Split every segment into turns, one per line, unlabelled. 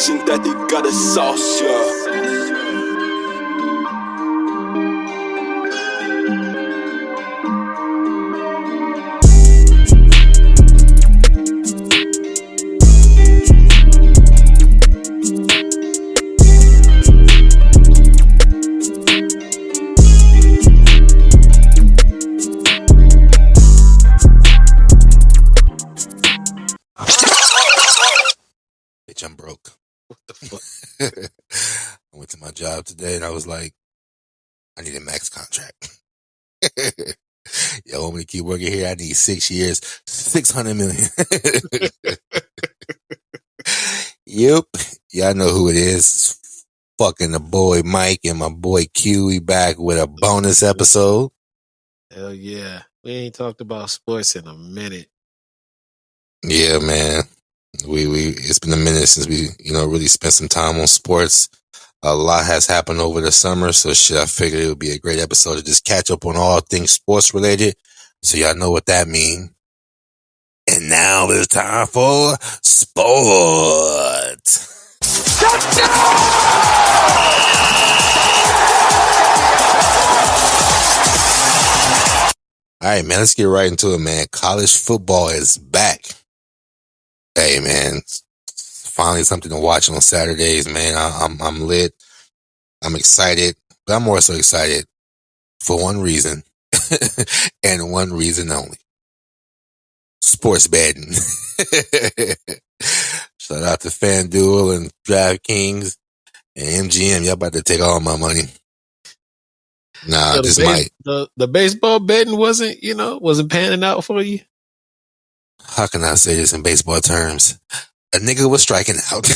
Sintética de sauce.
Bitch, I'm broke.
What the fuck?
I went to my job today and I was like, I need a max contract. Y'all want me to keep working here? I need 6 years, 600 million. Yep. Y'all know who it is. It's fucking the boy Mike and my boy Q. We back with a bonus episode.
Hell yeah. We ain't talked about sports in a minute.
Yeah, man. We it's been a minute since we, really spent some time on sports. A lot has happened over the summer, so I figured it would be a great episode to just catch up on all things sports related, so y'all know what that means. And now it's time for sports. All right, man, let's get right into it, man. College football is back. Hey, man, finally something to watch on Saturdays, man. I'm lit. I'm excited, but I'm more so excited for one reason and one reason only. Sports betting. Shout out to FanDuel and DraftKings and MGM. Y'all about to take all my money. Nah,
So
this might.
the baseball betting wasn't panning out for you?
How can I say this in baseball terms? A nigga was striking out.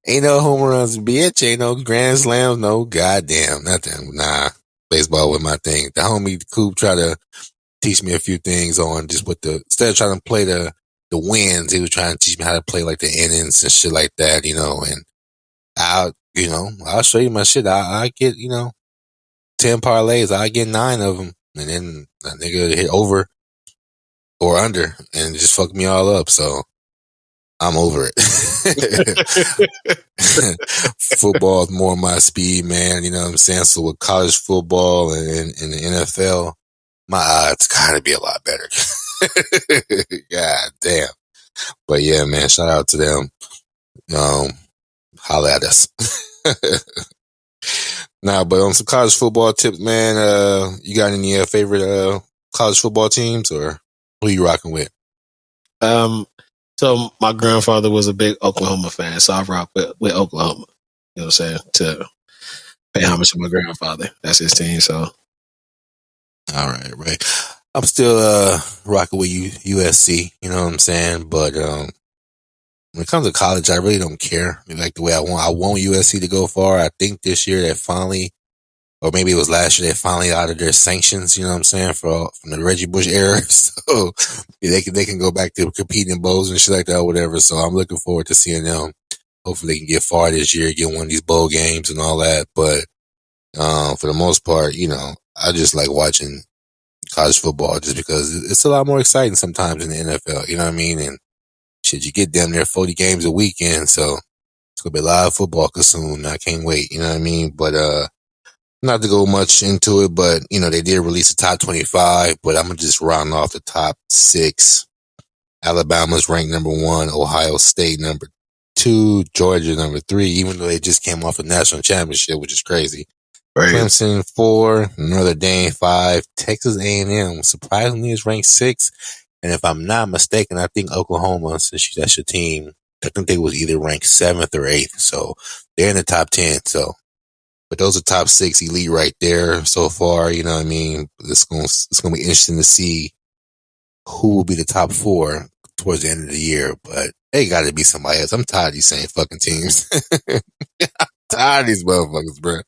Ain't no home runs, bitch. Ain't no grand slams. No goddamn nothing. Nah, baseball was my thing. The homie Coop tried to teach me a few things on just instead of trying to play the wins, he was trying to teach me how to play like the innings and shit like that, and I'll show you my shit. I get, 10 parlays. I get 9 of them. And then that nigga hit over or under and just fucked me all up. So I'm over it. Football is more my speed, man. You know what I'm saying? So with college football and the NFL, my odds gotta be a lot better. God damn. But yeah, man, shout out to them. Holla at us. Nah, but on some college football tips, man, you got any favorite college football teams, or who you rocking with?
So my grandfather was a big Oklahoma fan, so I rock with Oklahoma. You know what I'm saying? To pay homage to my grandfather. That's his team, so.
All right. I'm still rocking with USC, you know what I'm saying? But when it comes to college, I really don't care. Like the way I want USC to go far. I think this year they finally, or maybe it was last year, they finally out of their sanctions, you know what I'm saying, from the Reggie Bush era. So they can go back to competing in bowls and shit like that or whatever. So I'm looking forward to seeing them. Hopefully they can get far this year, get one of these bowl games and all that. But for the most part, I just like watching college football just because it's a lot more exciting sometimes in the NFL, you know what I mean? And shit, you get damn near 40 games a weekend, so it's gonna be a lot of football soon. I can't wait, you know what I mean? But not to go much into it, but they did release the top 25, but I'm gonna just round off the top 6. Alabama's ranked number 1, Ohio State number 2, Georgia number 3, even though they just came off the national championship, which is crazy. Right. Clemson 4, Notre Dame 5, Texas A&M surprisingly is ranked 6. And if I'm not mistaken, I think Oklahoma, since that's your team, I think they was either ranked 7th or 8th. So they're in the top 10. So, but those are top 6 elite right there so far. You know what I mean? It's going to be interesting to see who will be the top 4 towards the end of the year. But they got to be somebody else. I'm tired of these same fucking teams. I'm tired of these motherfuckers, bro.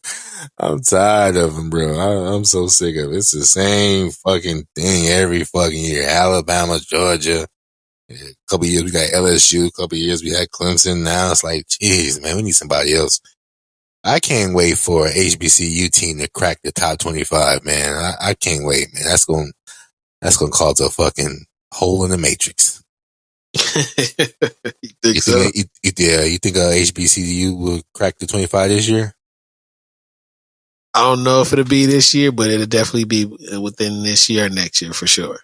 I'm tired of them, bro. I'm so sick of it. It's the same fucking thing every fucking year. Alabama, Georgia. A couple of years we got LSU. A couple of years we had Clemson. Now it's like, geez, man, we need somebody else. I can't wait for an HBCU team to crack the top 25, man. I can't wait, man. That's going to cause a fucking hole in the matrix.
You think so?
You think HBCU will crack the 25 this year?
I don't know if it'll be this year, but it'll definitely be within this year or next year for sure.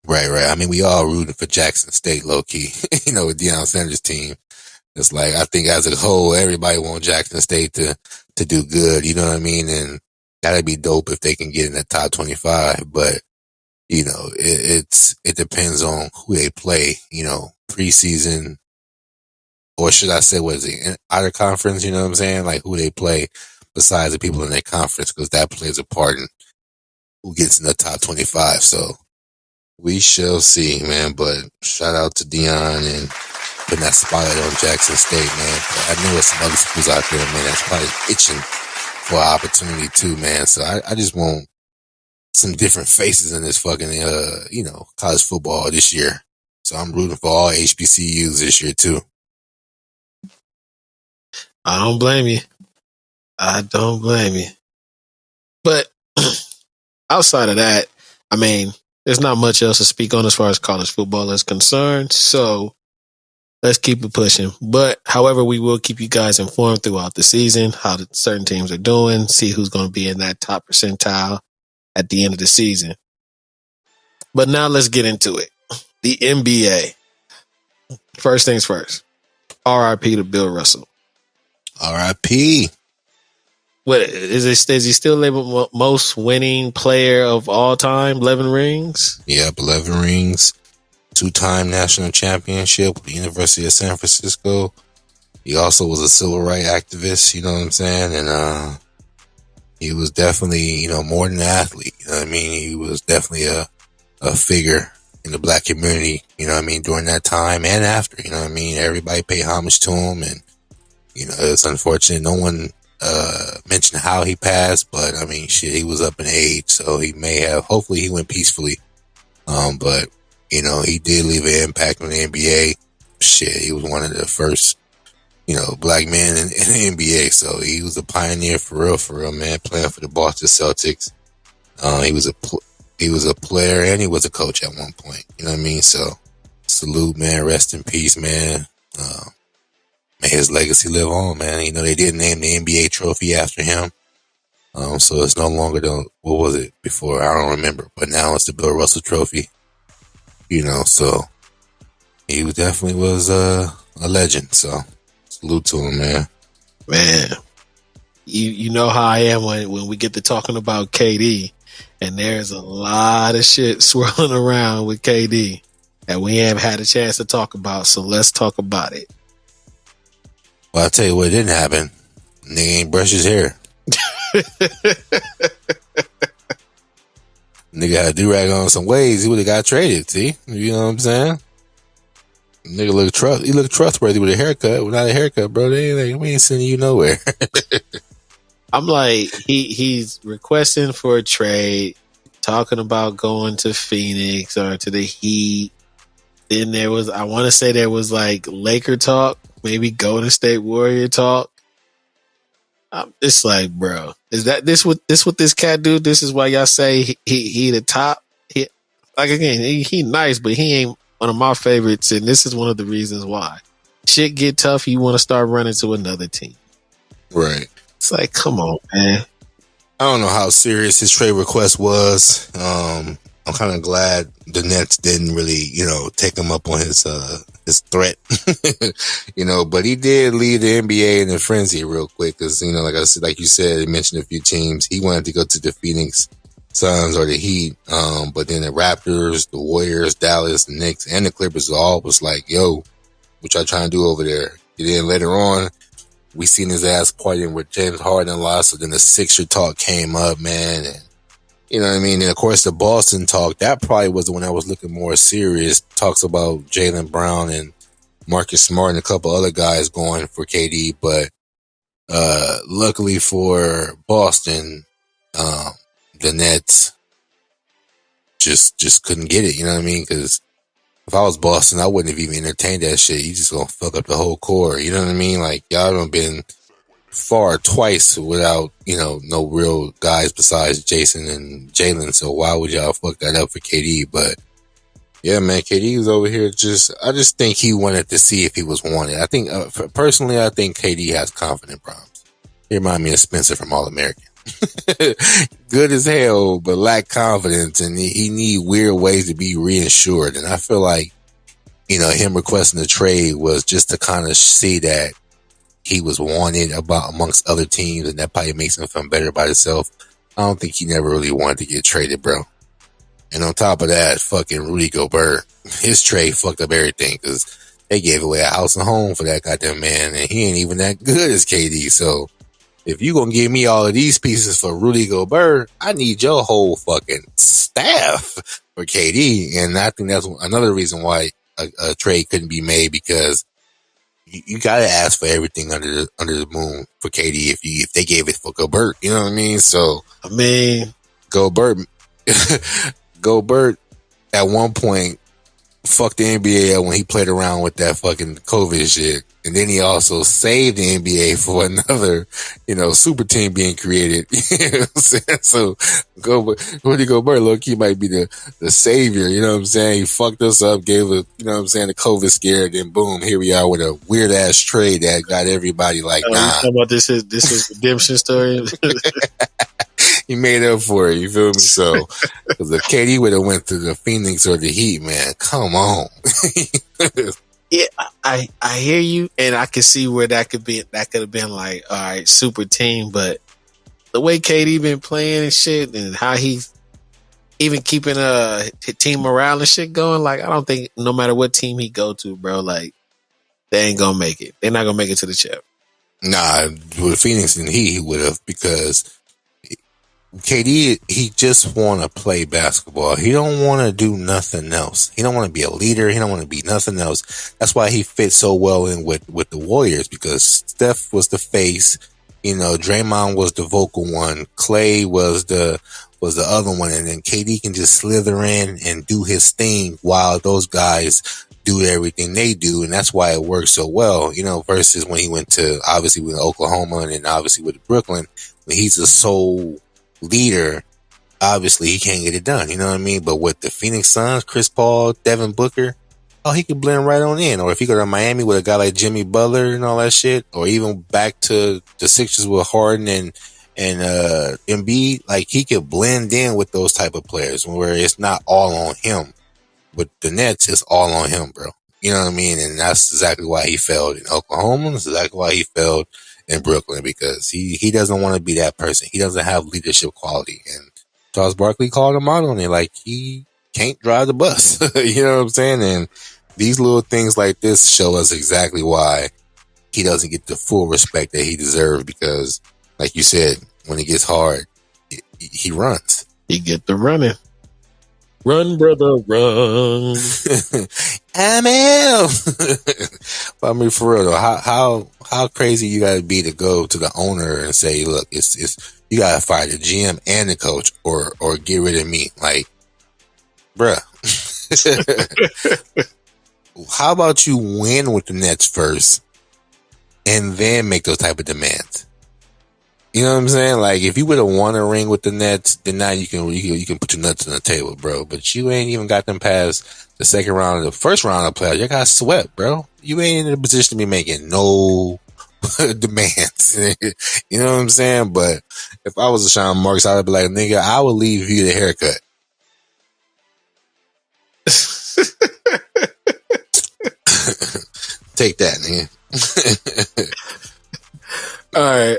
Right. I mean, we all rooting for Jackson State, low key. With Deion Sanders' team. It's like, I think as a whole, everybody wants Jackson State to do good. You know what I mean? And that'd be dope if they can get in the top 25. But, it depends on who they play, preseason, or should I say, what is it, outer conference? You know what I'm saying? Like who they play besides the people in their conference, because that plays a part in who gets in the top 25. So we shall see, man. But shout out to Deion and putting that spotlight on Jackson State, man. But I know there's some other schools out there, man, that's probably itching for an opportunity too, man. So I just want some different faces in this fucking, college football this year. So I'm rooting for all HBCUs this year too.
I don't blame you. But outside of that, I mean, there's not much else to speak on as far as college football is concerned. So let's keep it pushing. But however, we will keep you guys informed throughout the season, how certain teams are doing, see who's going to be in that top percentile at the end of the season. But now let's get into it. The NBA. First things first. RIP to Bill Russell.
RIP.
What is he still labeled most winning player of all time? 11 rings?
Yep, 11 rings. 2-time national championship with the University of San Francisco. He also was a civil rights activist, you know what I'm saying? And he was definitely, more than an athlete. You know what I mean? He was definitely a figure in the black community, you know what I mean, during that time and after, you know what I mean? Everybody paid homage to him, and, it's unfortunate. No one mentioned how he passed, but I mean, shit, he was up in age, so he may have, hopefully he went peacefully. But, he did leave an impact on the NBA. Shit, he was one of the first, black men in the NBA, so he was a pioneer for real, man, playing for the Boston Celtics. He was a player and he was a coach at one point, you know what I mean? So salute, man, rest in peace, man. May his legacy live on, man. They did name the NBA trophy after him. So it's no longer what was it before? I don't remember, but now it's the Bill Russell trophy, so he definitely was a legend. So salute to him, man.
Man, you know how I am when we get to talking about KD, and there's a lot of shit swirling around with KD that we haven't had a chance to talk about. So let's talk about it.
Well, I'll tell you what didn't happen. Nigga ain't brush his hair. Nigga had a do-rag on some ways. He would have got traded, see? You know what I'm saying? Nigga look trustworthy with a haircut. Without a haircut, bro, we ain't sending you nowhere.
I'm like, he's requesting for a trade, talking about going to Phoenix or to the Heat. Then I want to say there was like Laker talk, maybe Golden State Warrior talk. It's like, bro, is that this what this cat do? This is why y'all say he the top. He nice, but he ain't one of my favorites, and this is one of the reasons why. Shit get tough, you want to start running to another team.
Right.
It's like, come on, man.
I don't know how serious his trade request was. I'm kind of glad the Nets didn't really, take him up on his threat, but he did leave the NBA in a frenzy real quick. Cause, like you said, he mentioned a few teams. He wanted to go to the Phoenix Suns or the Heat. But then the Raptors, the Warriors, Dallas, the Knicks, and the Clippers all was like, yo, what y'all trying to do over there? And then later on, we seen his ass partying with James Harden a lot. So then the Sixer talk came up, man. And, you know what I mean? And of course, the Boston talk, that probably was the one that was looking more serious. Talks about Jaylen Brown and Marcus Smart and a couple other guys going for KD. But luckily for Boston, the Nets just couldn't get it. You know what I mean? Because if I was Boston, I wouldn't have even entertained that shit. You just gonna fuck up the whole core. You know what I mean? Like, y'all done been far twice without, no real guys besides Jason and Jalen. So why would y'all fuck that up for KD? But Yeah, man, KD was over here I just think he wanted to see if he was wanted. I think, personally, I think KD has confidence problems. He reminds me of Spencer from All American. Good as hell, but lack confidence, and he need weird ways to be reassured. And I feel like, him requesting the trade was just to kind of see that he was wanted amongst other teams, and that probably makes him feel better about himself. I don't think he never really wanted to get traded, bro. And on top of that, fucking Rudy Gobert, his trade fucked up everything because they gave away a house and home for that goddamn man, and he ain't even that good as KD. So if you gonna give me all of these pieces for Rudy Gobert, I need your whole fucking staff for KD. And I think that's another reason why a trade couldn't be made, because you gotta ask for everything under the moon for KD if they gave it for Gobert. You know what I mean? So
I mean,
Gobert at one point fucked the NBA when he played around with that fucking COVID shit. And then he also saved the NBA for another, super team being created. You know what I'm saying? So Rudy Gobert, look, he might be the savior. You know what I'm saying? He fucked us up, gave a, the COVID scare. Then boom, here we are with a weird ass trade that got everybody like, nah.
You talking about this is redemption story?
He made up for it, you feel me? So, because if KD would have went to the Phoenix or the Heat, man, come on.
Yeah, I hear you, and I can see where that could have been like, all right, super team, but the way KD been playing and shit, and how he's even keeping team morale and shit going, like, I don't think no matter what team he go to, bro, like, they ain't gonna make it. They're not gonna make it to the chip.
Nah, with Phoenix and he would have, because KD, he just want to play basketball. He don't want to do nothing else. He don't want to be a leader. He don't want to be nothing else. That's why he fits so well in with the Warriors, because Steph was the face, Draymond was the vocal one, Clay was the other one, and then KD can just slither in and do his thing while those guys do everything they do, and that's why it works so well, versus when he went to, obviously, with Oklahoma and then obviously with Brooklyn, when he's a sole leader, obviously he can't get it done, you know what I mean? But with the Phoenix Suns, Chris Paul, Devin Booker, he could blend right on in. Or if he go to Miami with a guy like Jimmy Butler and all that shit, or even back to the Sixers with Harden and Embiid, like, he could blend in with those type of players where it's not all on him. With the Nets, it's all on him, bro. You know what I mean? And that's exactly why he failed in Oklahoma. That's exactly why he failed in Brooklyn, because he doesn't want to be that person. He doesn't have leadership quality. And Charles Barkley called him out on it, like, he can't drive the bus. You know what I'm saying? And these little things like this show us exactly why he doesn't get the full respect that he deserves, because, like you said, when it gets hard, he runs.
He get the running. Run, brother, run.
I'm out. I mean, for real though, how crazy you gotta be to go to the owner and say, look, it's you gotta fire the GM and the coach, or get rid of me. Like, bruh. How about you win with the Nets first and then make those type of demands? You know what I'm saying? Like, if you would have won a ring with the Nets, then now you can put your nuts on the table, bro. But you ain't even got them past the second round of the first round of playoffs. You got swept, bro. You ain't in a position to be making no demands. You know what I'm saying? But if I was a Sean Marks, I would be like, nigga, I would leave you the haircut. Take that, nigga.
All right.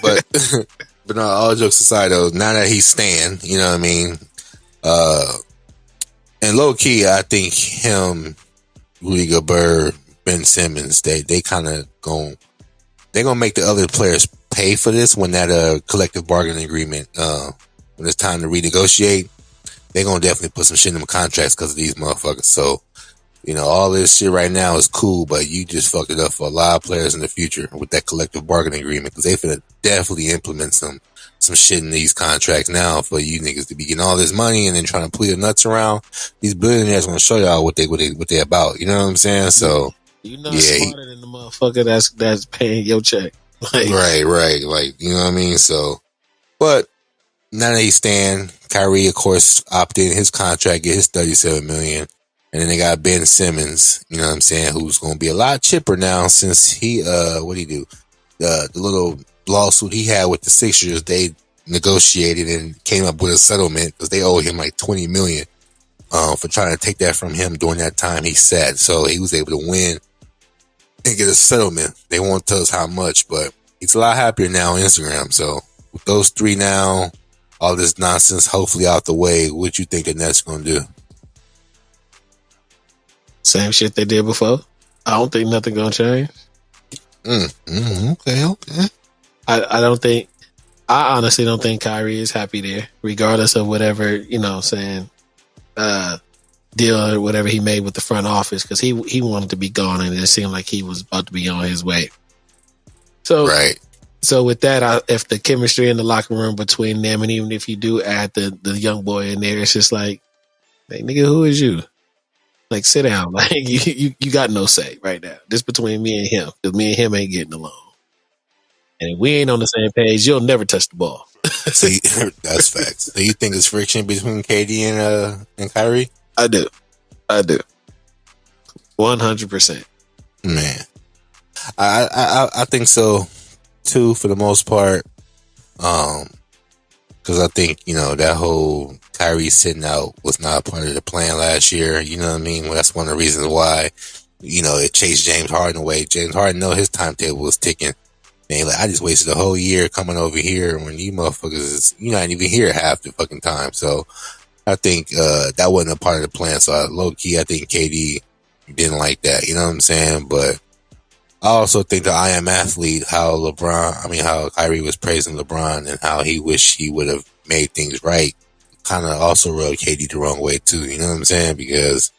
But no, all jokes aside though, now that he's staying, you know what I mean? And low key, I think him, Rudy Gobert, Ben Simmons, they kind of they're gonna make the other players pay for this when that collective bargaining agreement, when it's time to renegotiate, they're gonna definitely put some shit in them contracts because of these motherfuckers. So, all this shit right now is cool, but you just fucked it up for a lot of players in the future with that collective bargaining agreement, because they finna definitely implement some shit in these contracts now for you niggas to be getting all this money and then trying to pull your nuts around. These billionaires want to show y'all what they about. You know what I'm saying? So,
smarter than the motherfucker that's paying your check.
Like, right. Like, you know what I mean? So, but now that he's staying, Kyrie, of course, opted in his contract, get his $37 million. And then they got Ben Simmons, you know what I'm saying, who's going to be a lot chipper now since he, what'd he do? The little lawsuit he had with the Sixers, they negotiated and came up with a settlement because they owe him like $20 million for trying to take that from him during that time he sat. So he was able to win and get a settlement. They won't tell us how much, but he's a lot happier now on Instagram. So with those three now, all this nonsense hopefully out the way, what you think the Nets going to do?
Same shit they did before. I don't think nothing going to change.
Okay.
I honestly don't think Kyrie is happy there, regardless of whatever, deal or whatever he made with the front office, because he wanted to be gone and it seemed like he was about to be on his way. So,
right.
So with that, if the chemistry in the locker room between them, and even if you do add the young boy in there, it's just like, hey, nigga, who is you? Like, sit down. Like, you got no say right now. This between me and him, because me and him ain't getting along. And if we ain't on the same page, you'll never touch the ball.
So that's facts. So you think there's friction between KD and Kyrie?
I do. 100%.
Man, I think so too, for the most part. Because I think, that whole Kyrie sitting out was not a part of the plan last year. You know what I mean? Well, that's one of the reasons why, it chased James Harden away. James Harden know his timetable was ticking. And I just wasted a whole year coming over here when you motherfuckers you're not even here half the fucking time. So I think that wasn't a part of the plan. So low key, I think KD didn't like that. You know what I'm saying? But I also think the I Am Athlete, how Kyrie was praising LeBron and how he wished he would have made things right, kind of also rubbed KD the wrong way too. You know what I'm saying? Because,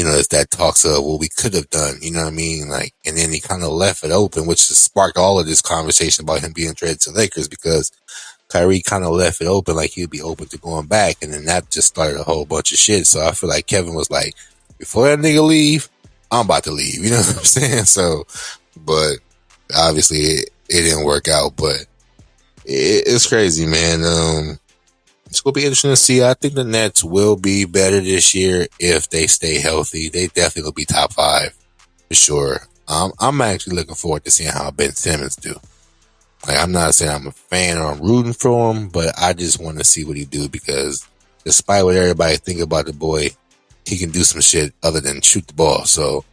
it's that talks of what we could have done, you know what I mean? Like, and then he kind of left it open, which has sparked all of this conversation about him being traded to Lakers, because Kyrie kind of left it open like he'd be open to going back. And then that just started a whole bunch of shit. So I feel like Kevin was like, before that nigga leave, I'm about to leave. You know what I'm saying? So, but obviously it didn't work out, but it's crazy, man. It's going to be interesting to see. I think the Nets will be better this year if they stay healthy. They definitely will be top 5 for sure. I'm actually looking forward to seeing how Ben Simmons do. Like, I'm not saying I'm a fan or I'm rooting for him, but I just want to see what he do, because despite what everybody think about the boy, he can do some shit other than shoot the ball. So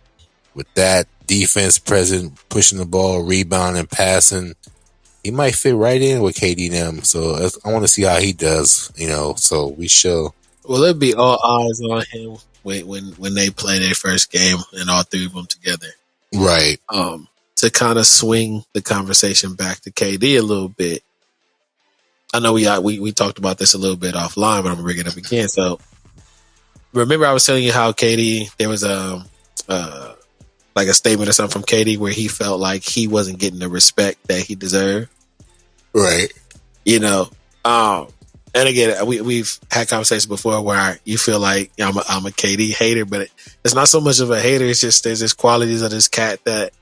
with that, defense present, pushing the ball, rebounding, passing, he might fit right in with KD and them. So I want to see how he does, so we shall.
Well, it'll be all eyes on him when they play their first game and all three of them together.
Right.
To kind of swing the conversation back to KD a little bit. I know we talked about this a little bit offline, but I'm going to bring it up again. So remember I was telling you how KD, there was like a statement or something from KD where he felt like he wasn't getting the respect that he deserved.
Right.
And again, we've had conversations before where you feel like I'm a KD hater, but it's not so much of a hater. It's just there's just qualities of this cat that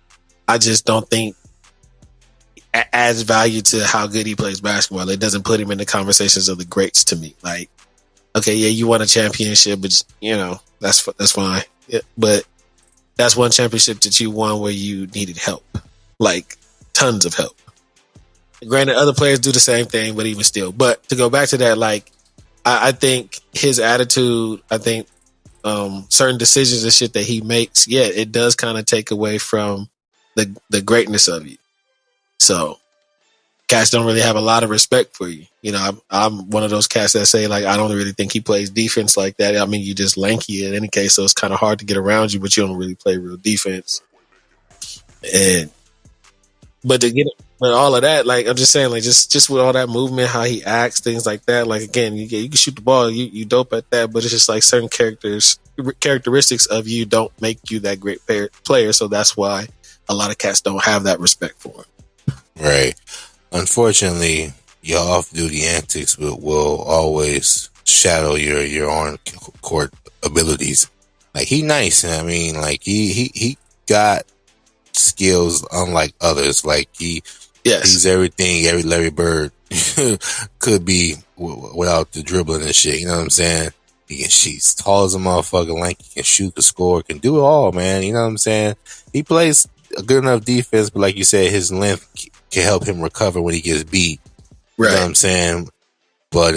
I just don't think adds value to how good he plays basketball. It doesn't put him in the conversations of the greats to me. Like, okay, yeah, you won a championship, but that's fine. Yeah, but that's one championship that you won where you needed help, like tons of help. Granted, other players do the same thing, but even still. But to go back to that, like, I think his attitude, certain decisions and shit that he makes, yeah, it does kind of take away from the greatness of you. So cats don't really have a lot of respect for you. I'm one of those cats that say, like, I don't really think he plays defense like that. I mean, you just lanky in any case, so it's kind of hard to get around you, but you don't really play real defense. But all of that, like, I'm just saying, like, just with all that movement, how he acts, things like that. Like, again, you can shoot the ball, you dope at that, but it's just like certain characteristics of you don't make you that great player. So that's why a lot of cats don't have that respect for him.
Right. Unfortunately, your off-duty antics will always shadow your on-court abilities. Like, he nice, and I mean, like, he got skills unlike others. Like, he's everything every Larry Bird could be without the dribbling and shit. You know what I'm saying? He's tall as a motherfucker, lanky, can shoot, can score, can do it all, man. You know what I'm saying? He plays a good enough defense, but like you said, his length can help him recover when he gets beat.
Right.
You know what I'm saying? But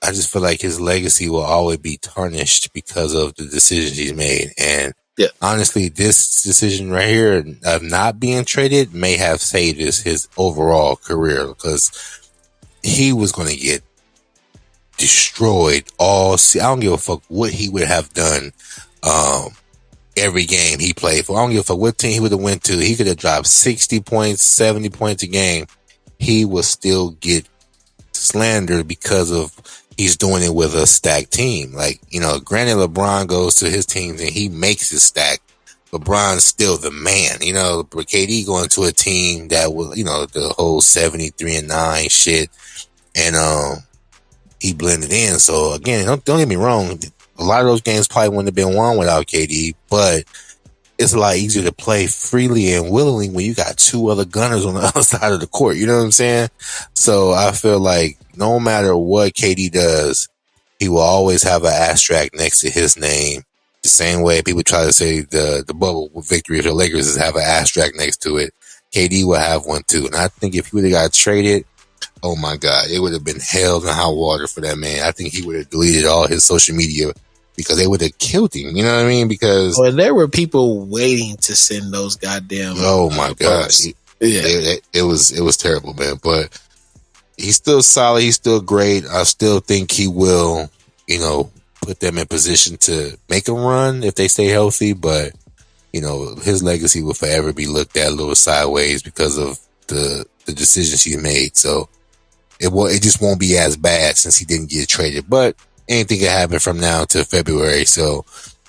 I just feel like his legacy will always be tarnished because of the decisions he's made. And honestly, this decision right here of not being traded may have saved his overall career, because he was going to get destroyed all. I don't give a fuck what he would have done. Every game he played for, I don't give a fuck what team he would have went to. He could have dropped 60 points, 70 points a game. He would still get slandered because of he's doing it with a stacked team. Like, you know, granted, LeBron goes to his teams and he makes his stack. LeBron's still the man, you know. But KD going to a team that was, you know, the whole 73-9 shit, and he blended in. So again, don't get me wrong. A lot of those games probably wouldn't have been won without KD, but it's a lot easier to play freely and willingly when you got two other gunners on the other side of the court. You know what I'm saying? So I feel like no matter what KD does, he will always have an asterisk next to his name. The same way people try to say the bubble victory of the Lakers is have an asterisk next to it. KD will have one too. And I think if he would have got traded, oh my God, it would have been hell in hot water for that man. I think he would have deleted all his social media, because they would have killed him. You know what I mean? Because
there were people waiting to send those goddamn.
Oh my God, it was terrible, man. But he's still solid. He's still great. I still think he will, you know, put them in position to make a run if they stay healthy. But you know, his legacy will forever be looked at a little sideways because of the decisions he made. So it just won't be as bad since he didn't get traded. But anything can happen from now to February. So,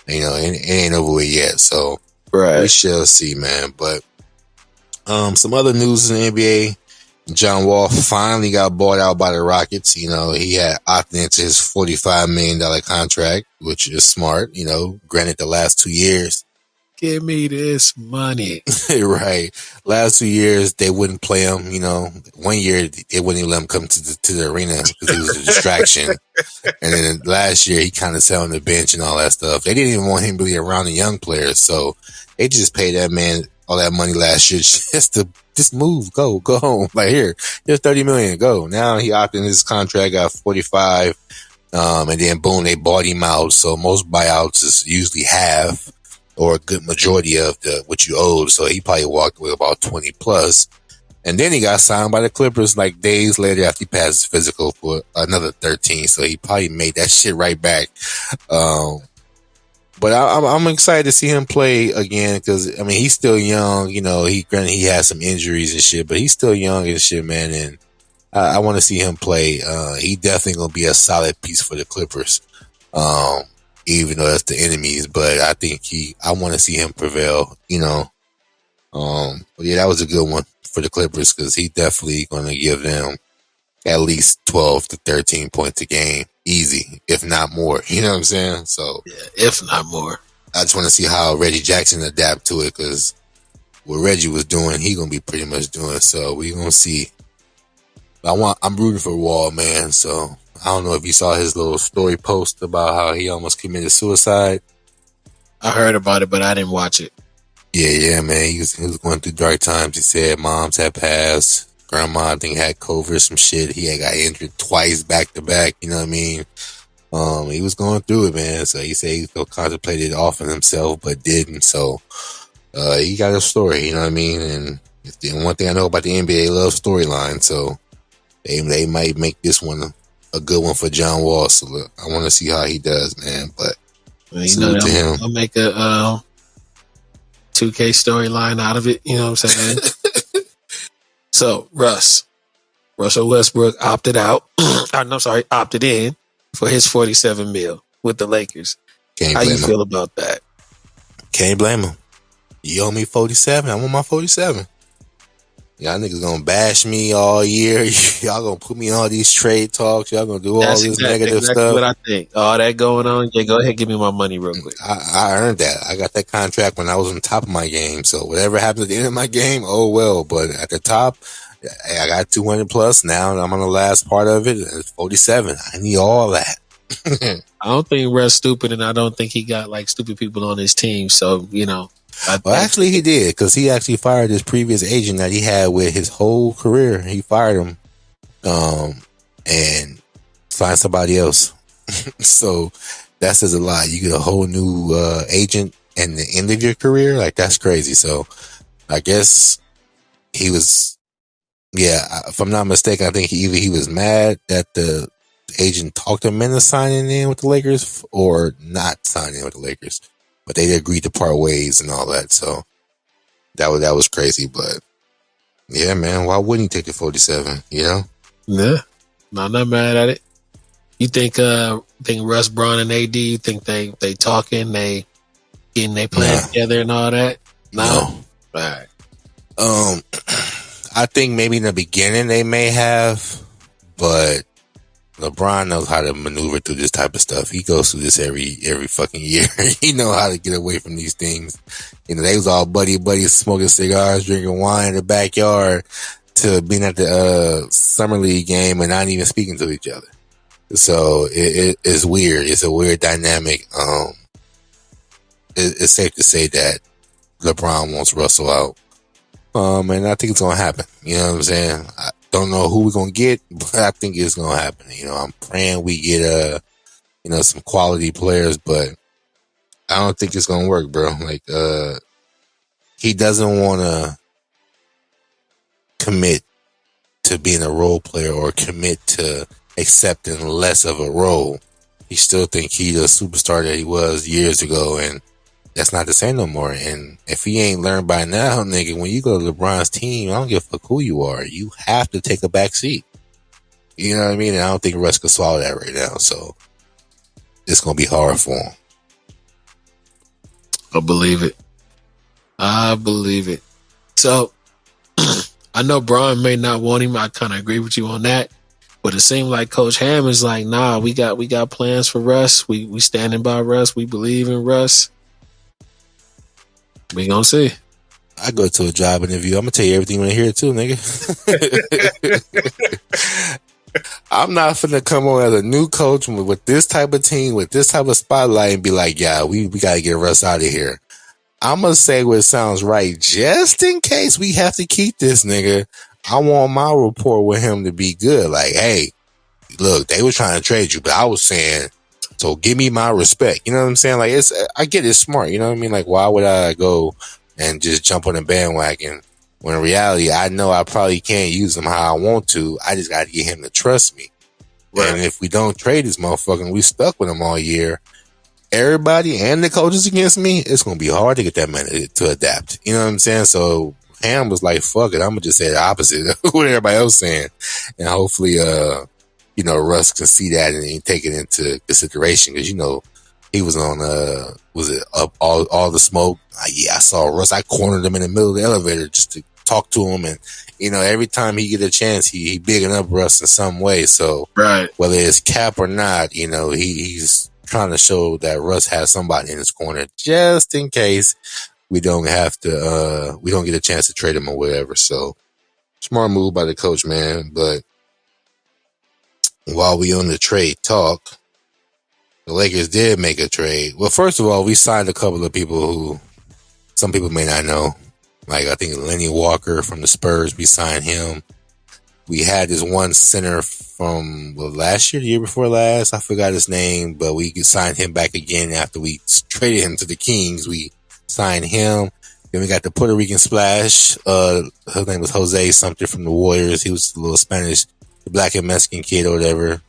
you know, it ain't over with yet. So, we shall see, man. But some other news in the NBA. John Wall finally got bought out by the Rockets. You know, he had opted into his $45 million contract, which is smart. You know, granted the last 2 years.
Give me this money.
Right. Last 2 years, they wouldn't play him. You know, 1 year, they wouldn't even let him come to the arena because he was a distraction. And then last year, he kind of sat on the bench and all that stuff. They didn't even want him really around the young players. So they just paid that man all that money last year just move, go home. Like, here's $30 million, go. Now he opted in his contract, got 45. And then boom, they bought him out. So most buyouts is usually half or a good majority of what you owed. So he probably walked away about 20 plus. And then he got signed by the Clippers like days later after he passed his physical for another 13. So he probably made that shit right back. But I'm excited to see him play again because, I mean, he's still young. You know, granted he has some injuries and shit, but he's still young and shit, man. And I want to see him play. He definitely going to be a solid piece for the Clippers. Even though that's the enemies, but I think I want to see him prevail, you know. But yeah, that was a good one for the Clippers because he definitely going to give them at least 12 to 13 points a game. Easy, if not more. You know what I'm saying? So
yeah, if not more.
I just want to see how Reggie Jackson adapt to it because what Reggie was doing, he going to be pretty much doing. So we going to see. I'm rooting for Wall, man. So I don't know if you saw his little story post about how he almost committed suicide.
I heard about it, but I didn't watch it.
Yeah, man. He was going through dark times. He said moms had passed. Grandma, I think, had COVID or some shit. He had got injured twice back to back. You know what I mean? He was going through it, man. So he said he contemplated offing himself, but didn't. So he got a story. You know what I mean? And the one thing I know about the NBA, they love storylines. So they might make this one a good one for John Wall. So look, I want to see how he does, man. But salute to him.
I'll make a 2K storyline out of it. You know what I'm saying? So Russell Westbrook opted out. Opted in for his $47 million with the Lakers. How you feel about that?
Can't blame him. You owe me 47. I want my 47. Y'all niggas gonna bash me all year. Y'all gonna put me in all these trade talks. Y'all gonna do all this negative stuff.
That's what I think. All that going on. Yeah, go ahead, give me my money real quick.
I earned that. I got that contract when I was on top of my game. So whatever happens at the end of my game, oh well. But at the top, I got 200 plus now, and I'm on the last part of it. It's 47. I need all that.
I don't think Russ stupid, and I don't think he got like stupid people on his team. So,
Well, actually, he did, because he actually fired his previous agent that he had with his whole career. He fired him, and signed somebody else. So that says a lot. You get a whole new agent and the end of your career. Like, that's crazy. So I guess he was, if I'm not mistaken, I think he was mad that the agent talked him into signing in with the Lakers or not signing in with the Lakers, but they agreed to part ways and all that. So that was crazy. But yeah, man, why wouldn't he take the 47?
Yeah, I'm not mad at it. You think Russ, Braun, and AD? You think they talking? They getting they playing together and all that? No. All right.
I think maybe in the beginning they may have, but LeBron knows how to maneuver through this type of stuff. He goes through this every fucking year. He know how to get away from these things. They was all buddy smoking cigars, drinking wine in the backyard, to being at the summer league game and not even speaking to each other. So it's weird. It's a weird dynamic. It's safe to say that LeBron wants Russell out. And I think it's going to happen. You know what I'm saying? I don't know who we're going to get, but I think it's going to happen. I'm praying we get, some quality players, but I don't think it's going to work, bro. Like, he doesn't want to commit to being a role player or commit to accepting less of a role. He still think he's a superstar that he was years ago, and that's not the same no more. And if he ain't learned by now, nigga, when you go to LeBron's team, I don't give a fuck who you are. You have to take a back seat. You know what I mean? And I don't think Russ can swallow that right now. So it's going to be hard for him.
I believe it. So I know Braun may not want him. I kind of agree with you on that. But it seemed like Coach Ham is like, nah, we got plans for Russ. We standing by Russ. We believe in Russ. We gonna see.
I go to a job interview. I'm gonna tell you everything when I hear it too, nigga. I'm not finna come on as a new coach with this type of team, with this type of spotlight, and be like, yeah, we gotta get Russ out of here. I'm gonna say what sounds right, just in case we have to keep this nigga. I want my rapport with him to be good. Like, hey, look, they were trying to trade you, but I was saying, so give me my respect. You know what I'm saying? Like, I get it's smart. You know what I mean? Like, why would I go and just jump on the bandwagon when in reality, I know I probably can't use him how I want to. I just got to get him to trust me. Right. And if we don't trade this motherfucker and we stuck with him all year, everybody and the coaches against me, it's going to be hard to get that man to adapt. You know what I'm saying? So Ham was like, fuck it. I'm going to just say the opposite of what everybody else saying. And hopefully, Russ can see that and take it into consideration. Cause he was on, was it Up All the Smoke? I saw Russ. I cornered him in the middle of the elevator just to talk to him. And, every time he get a chance, he bigging up Russ in some way. So
right.
Whether it's cap or not, he's trying to show that Russ has somebody in his corner just in case we don't have to, we don't get a chance to trade him or whatever. So smart move by the coach, man. But while we on the trade talk, the Lakers did make a trade. Well, first of all, we signed a couple of people who some people may not know. Like, I think Lenny Walker from the Spurs, we signed him. We had this one center from last year, the year before last. I forgot his name, but we signed him back again after we traded him to the Kings. We signed him. Then we got the Puerto Rican splash. His name was Jose something from the Warriors. He was a little Spanish, black and Mexican kid or whatever.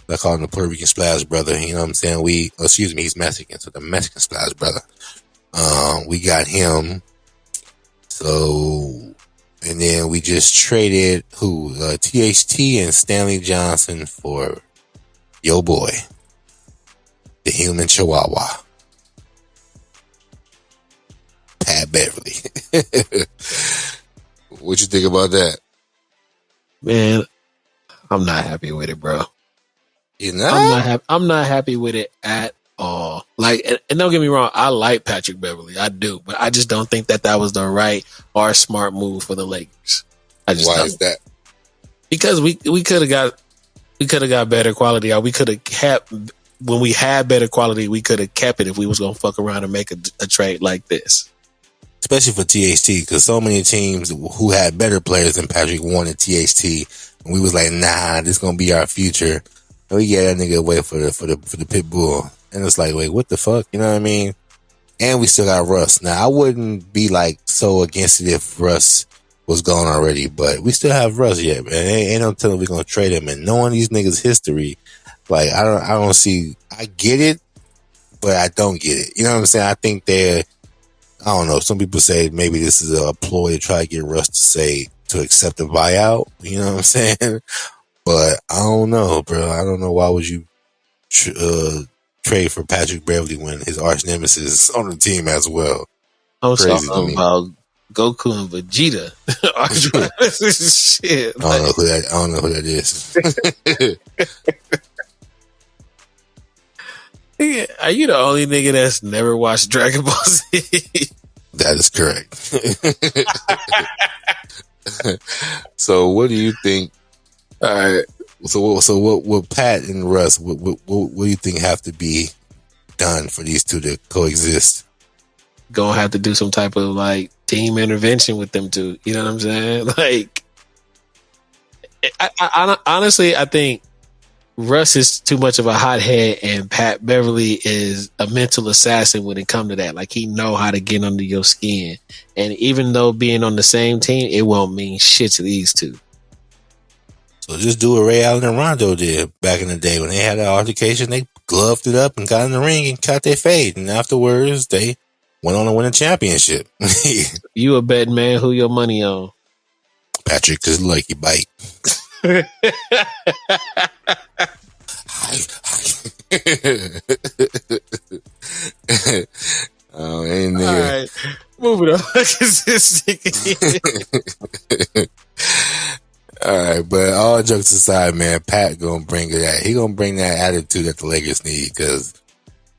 I call him the Puerto Rican splash brother. You know what I'm saying? He's Mexican, so the Mexican splash brother. We got him. So, and then we just traded THT and Stanley Johnson for yo boy, the human chihuahua, Pat Beverly. What you think about that?
Man, I'm not happy with it, bro.
You know?
I'm not happy with it at all. Like, and don't get me wrong, I like Patrick Beverly, I do, but I just don't think that was the right or smart move for the Lakers. I just
Why
don't.
is that?
Because we could have got better quality, or we could have kept when we had better quality. We could have kept it if we was gonna fuck around and make a trade like this.
Especially for THT, because so many teams who had better players than Patrick wanted THT, and we was like, nah, this gonna be our future. And we get that nigga away for the pit bull, and it's like, wait, what the fuck? You know what I mean? And we still got Russ. Now I wouldn't be like so against it if Russ was gone already, but we still have Russ yet, man. Ain't no telling we're gonna trade him. And knowing these niggas' history, like I don't see. I get it, but I don't get it. You know what I'm saying? I think I don't know. Some people say maybe this is a ploy to try to get Russ to accept a buyout. You know what I'm saying? But I don't know, bro. I don't know why would you trade for Patrick Beverly when his arch nemesis is on the team as well.
I'm
Crazy
talking about Goku and Vegeta. Shit.
I don't know who that is.
Are you the only nigga that's never watched Dragon Ball Z?
That is correct. So what do you think? All right. So what Pat and Russ, what do you think have to be done for these two to coexist?
Gonna have to do some type of like team intervention with them two. You know what I'm saying? Like, I honestly, I think Russ is too much of a hothead, and Pat Beverly is a mental assassin when it comes to that. Like, he know how to get under your skin, and even though being on the same team, it won't mean shit to these two.
So just do what Ray Allen and Rondo did back in the day when they had that altercation. They gloved it up and got in the ring and caught their fade, and afterwards they went on to win a championship.
You a betting man? Who your money on?
Patrick, cause like you bite. Oh, ain't nigga.
All right, moving on.
All right, but all jokes aside, man, Pat gonna bring that. He gonna bring that attitude that the Lakers need, because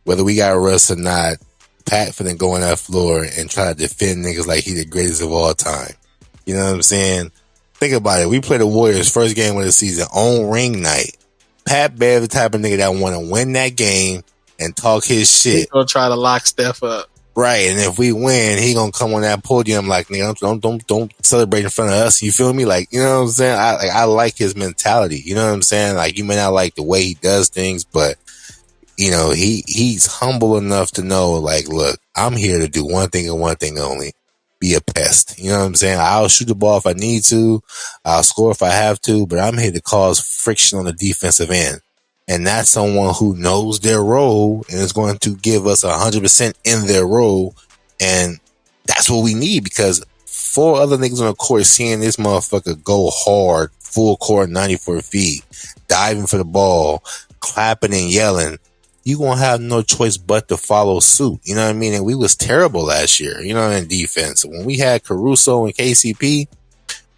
whether we got Russ or not, Pat finna go on that floor and try to defend niggas like he the greatest of all time. You know what I'm saying? Think about it. We play the Warriors first game of the season on ring night. Pat Bev the type of nigga that want to win that game and talk his shit.
He's gonna try to lock Steph up.
Right, and if we win, he gonna come on that podium like, nigga, don't celebrate in front of us. You feel me? Like, you know what I'm saying? I like his mentality. You know what I'm saying? Like, you may not like the way he does things, but you know, he's humble enough to know, like, look, I'm here to do one thing and one thing only: be a pest. You know what I'm saying? I'll shoot the ball if I need to, I'll score if I have to, but I'm here to cause friction on the defensive end. And that's someone who knows their role and is going to give us 100% in their role. And that's what we need, because 4 other niggas on the court seeing this motherfucker go hard, full court, 94 feet, diving for the ball, clapping and yelling, you gonna have no choice but to follow suit. You know what I mean? And we was terrible last year, you know, in defense. When we had Caruso and KCP,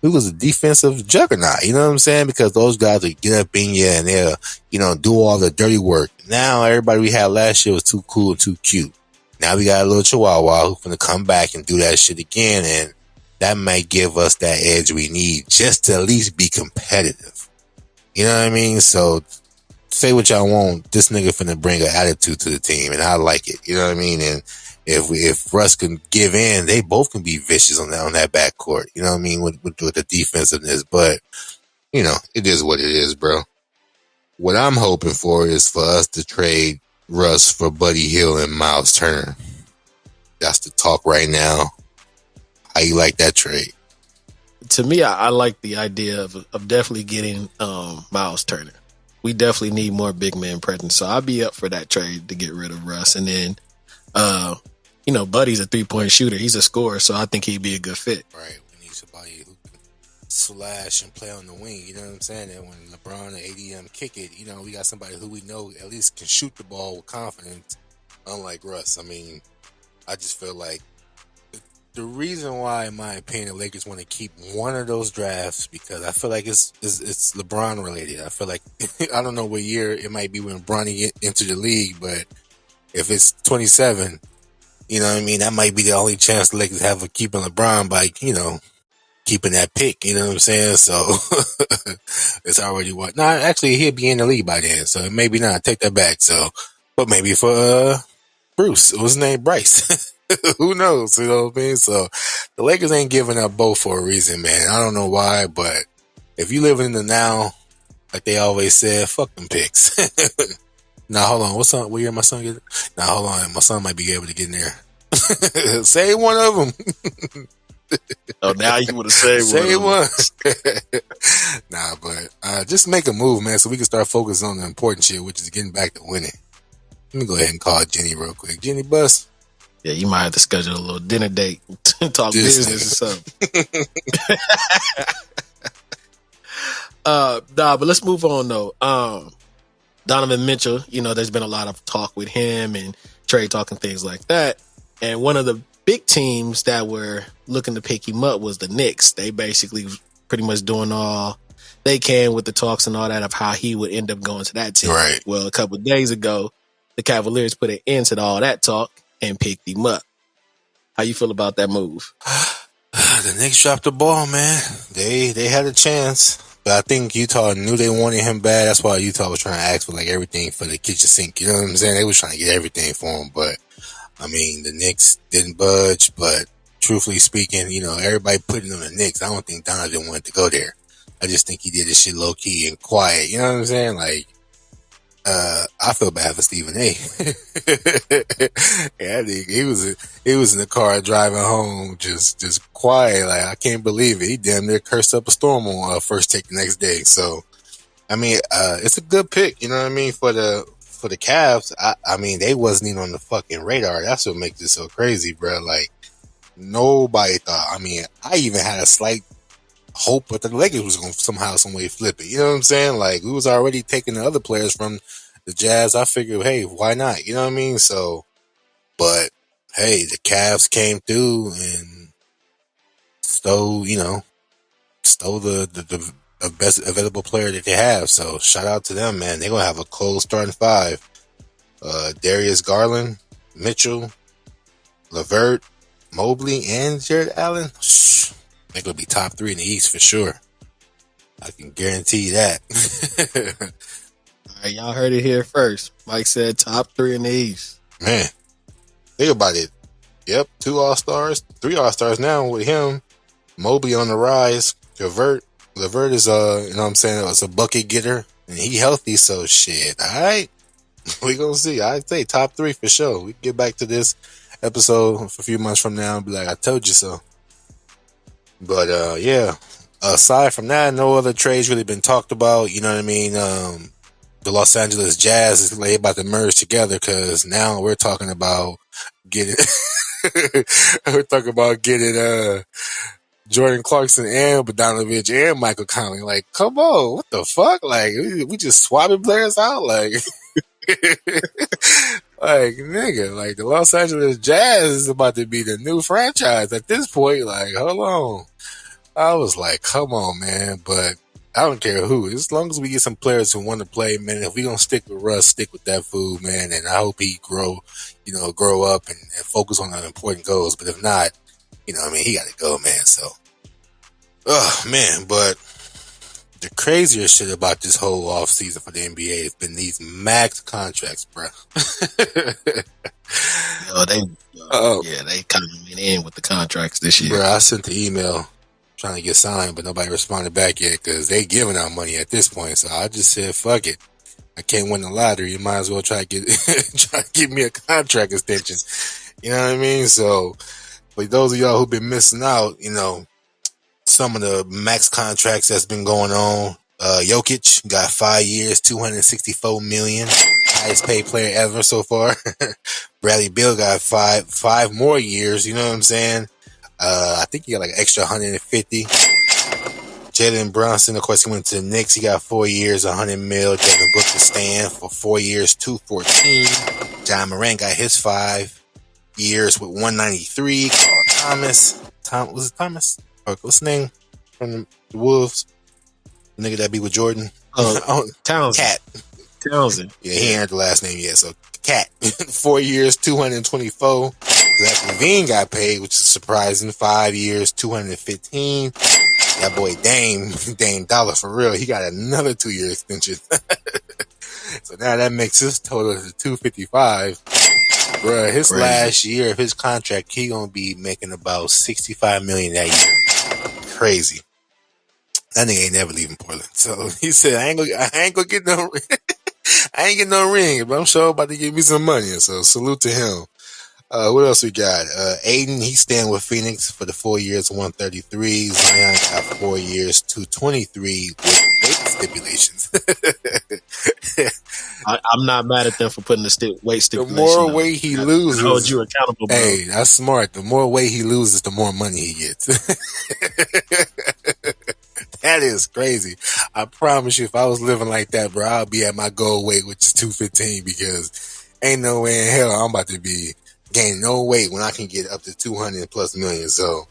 we was a defensive juggernaut, you know what I'm saying? Because those guys would get up in you and they'll, you know, do all the dirty work. Now everybody we had last year was too cool and too cute. Now we got a little chihuahua who's gonna come back and do that shit again, and that might give us that edge we need just to at least be competitive. You know what I mean? So say what y'all want, this nigga finna bring an attitude to the team, and I like it. You know what I mean? And if Russ can give in, they both can be vicious on that backcourt. You know what I mean? With the defensiveness, but you know, it is what it is, bro. What I'm hoping for is for us to trade Russ for Buddy Hield and Miles Turner. That's the talk right now. How you like that trade?
To me, I like the idea of definitely getting Miles Turner. We definitely need more big man presence, so I'll be up for that trade to get rid of Russ. And then, you know, Buddy's a 3-point shooter. He's a scorer, so I think he'd be a good fit.
Right. We need somebody who can slash and play on the wing. You know what I'm saying? And when LeBron and AD kick it, you know, we got somebody who we know at least can shoot the ball with confidence, unlike Russ. I mean, I just feel like the reason why, in my opinion, the Lakers want to keep one of those drafts, because I feel like it's LeBron related. I feel like, I don't know what year it might be when Bronny entered the league, but if it's 27, you know what I mean, that might be the only chance the Lakers have of keeping LeBron by, you know, keeping that pick. You know what I'm saying? So it's already what? No, actually, he'll be in the league by then. So maybe not. Take that back. So, but maybe for Bruce, what's his name? Bryce. Who knows? You know what I mean? So the Lakers ain't giving up both for a reason, man. I don't know why, but if you live in the now, like they always said, fuck them picks. Now, hold on. What year my son get? Now, hold on. My son might be able to get in there. Say one of them.
Oh, now you would have said
Say one. Nah, but just make a move, man, so we can start focusing on the important shit, which is getting back to winning. Let me go ahead and call Jenny real quick. Jenny, bus.
Yeah, you might have to schedule a little dinner date, talk business or something. But let's move on though. Donovan Mitchell, there's been a lot of talk with him and trade talk and things like that. And one of the big teams that were looking to pick him up was the Knicks. They basically pretty much doing all they can with the talks and all that of how he would end up going to that team.
Right.
Well, a couple of days ago, the Cavaliers put an end to all that talk and picked him up. How you feel about that move?
The Knicks dropped the ball, man. They had a chance. But I think Utah knew they wanted him bad. That's why Utah was trying to ask for like everything for the kitchen sink. You know what I'm saying? They was trying to get everything for him. But I mean, the Knicks didn't budge. But truthfully speaking, everybody putting on the Knicks. I don't think Donovan wanted to go there. I just think he did this shit low key and quiet. You know what I'm saying? Like, I feel bad for Stephen A. Yeah, I think he was in the car driving home, just quiet. Like, I can't believe it. He damn near cursed up a storm on first take the next day. So, I mean, it's a good pick. You know what I mean for the Cavs. I mean, they wasn't even on the fucking radar. That's what makes it so crazy, bro. Like, nobody thought. I mean, I even had a slight hope that the Lakers was going to somehow, some way flip it. You know what I'm saying? Like, we was already taking the other players from the Jazz. I figured, hey, why not? You know what I mean? So, but hey, the Cavs came through and stole the best available player that they have. So shout out to them, man. They're going to have a cold starting five. Darius Garland, Mitchell, LeVert, Mobley, and Jared Allen. They're going to be top 3 in the East for sure. I can guarantee that.
All right, y'all heard it here first. Mike said top 3 in the East.
Man, think about it. Yep, 2 All-Stars, 3 All-Stars now with him. Mobley on the rise. LeVert is, you know what I'm saying, it's a bucket getter. And he healthy, so shit. All right. We gonna see. I'd say top 3 for sure. We can get back to this episode a few months from now and be like, I told you so. But yeah, aside from that, no other trades really been talked about. You know what I mean? The Los Angeles Jazz is like about to merge together because now we're talking about getting Jordan Clarkson and Bogdanovich and Michael Conley. Like, come on, what the fuck? Like, we just swapping players out? Like, like, nigga, like the Los Angeles Jazz is about to be the new franchise at this point. Like, hold on. I was like, come on, man. But I don't care who. As long as we get some players who want to play, man, if we going to stick with Russ, stick with that food, man. And I hope he grow up and focus on the important goals. But if not, you know what I mean, he got to go, man. So, oh, man. But the crazier shit about this whole offseason for the NBA has been these max contracts, bro.
They kind of went in with the contracts this year.
Bro, I sent the email trying to get signed, but nobody responded back yet because they giving out money at this point. So I just said, fuck it. I can't win the lottery. You might as well try to give me a contract extension. You know what I mean? So, for those of y'all who've been missing out, some of the max contracts that's been going on. Jokic got 5 years, $264 million, highest paid player ever so far. Bradley Beal got five more years. You know what I'm saying? I think he got like an extra 150. Jalen Brunson, of course, he went to the Knicks. He got 4 years, 100 mil. Devin Booker Stan for 4 years, 214. John Morant got his 5 years with 193. Carl Thomas. Was it Thomas? Or what's his name from the Wolves? The nigga that be with Jordan.
Townsend.
Cat.
Townsend.
Yeah, he ain't had the last name yet. So Cat, 4 years, 224. Zach LaVine got paid, which is surprising. 5 years, 215. That boy Dame Dollar for real. He got another 2-year extension. So now that makes his total to 255. Bruh, his
Crazy.
last year of his contract, he gonna be making about $65 million that year. Crazy. That nigga ain't never leaving Portland. So he said, I ain't gonna get no I ain't get no ring, but I'm sure about to give me some money. So salute to him. What else we got? Aiden, he's staying with Phoenix for the 4 years, 133. Zion got 4 years, 223 with weight stipulations.
I'm not mad at them for putting the weight
The
stipulation.
more weight he loses,
hold you accountable, bro.
Hey, that's smart. The more weight he loses, the more money he gets. That is crazy. I promise you, if I was living like that, bro, I'll be at my goal weight, which is 215, because ain't no way in hell I'm about to be gaining no weight when I can get up to 200 plus million. So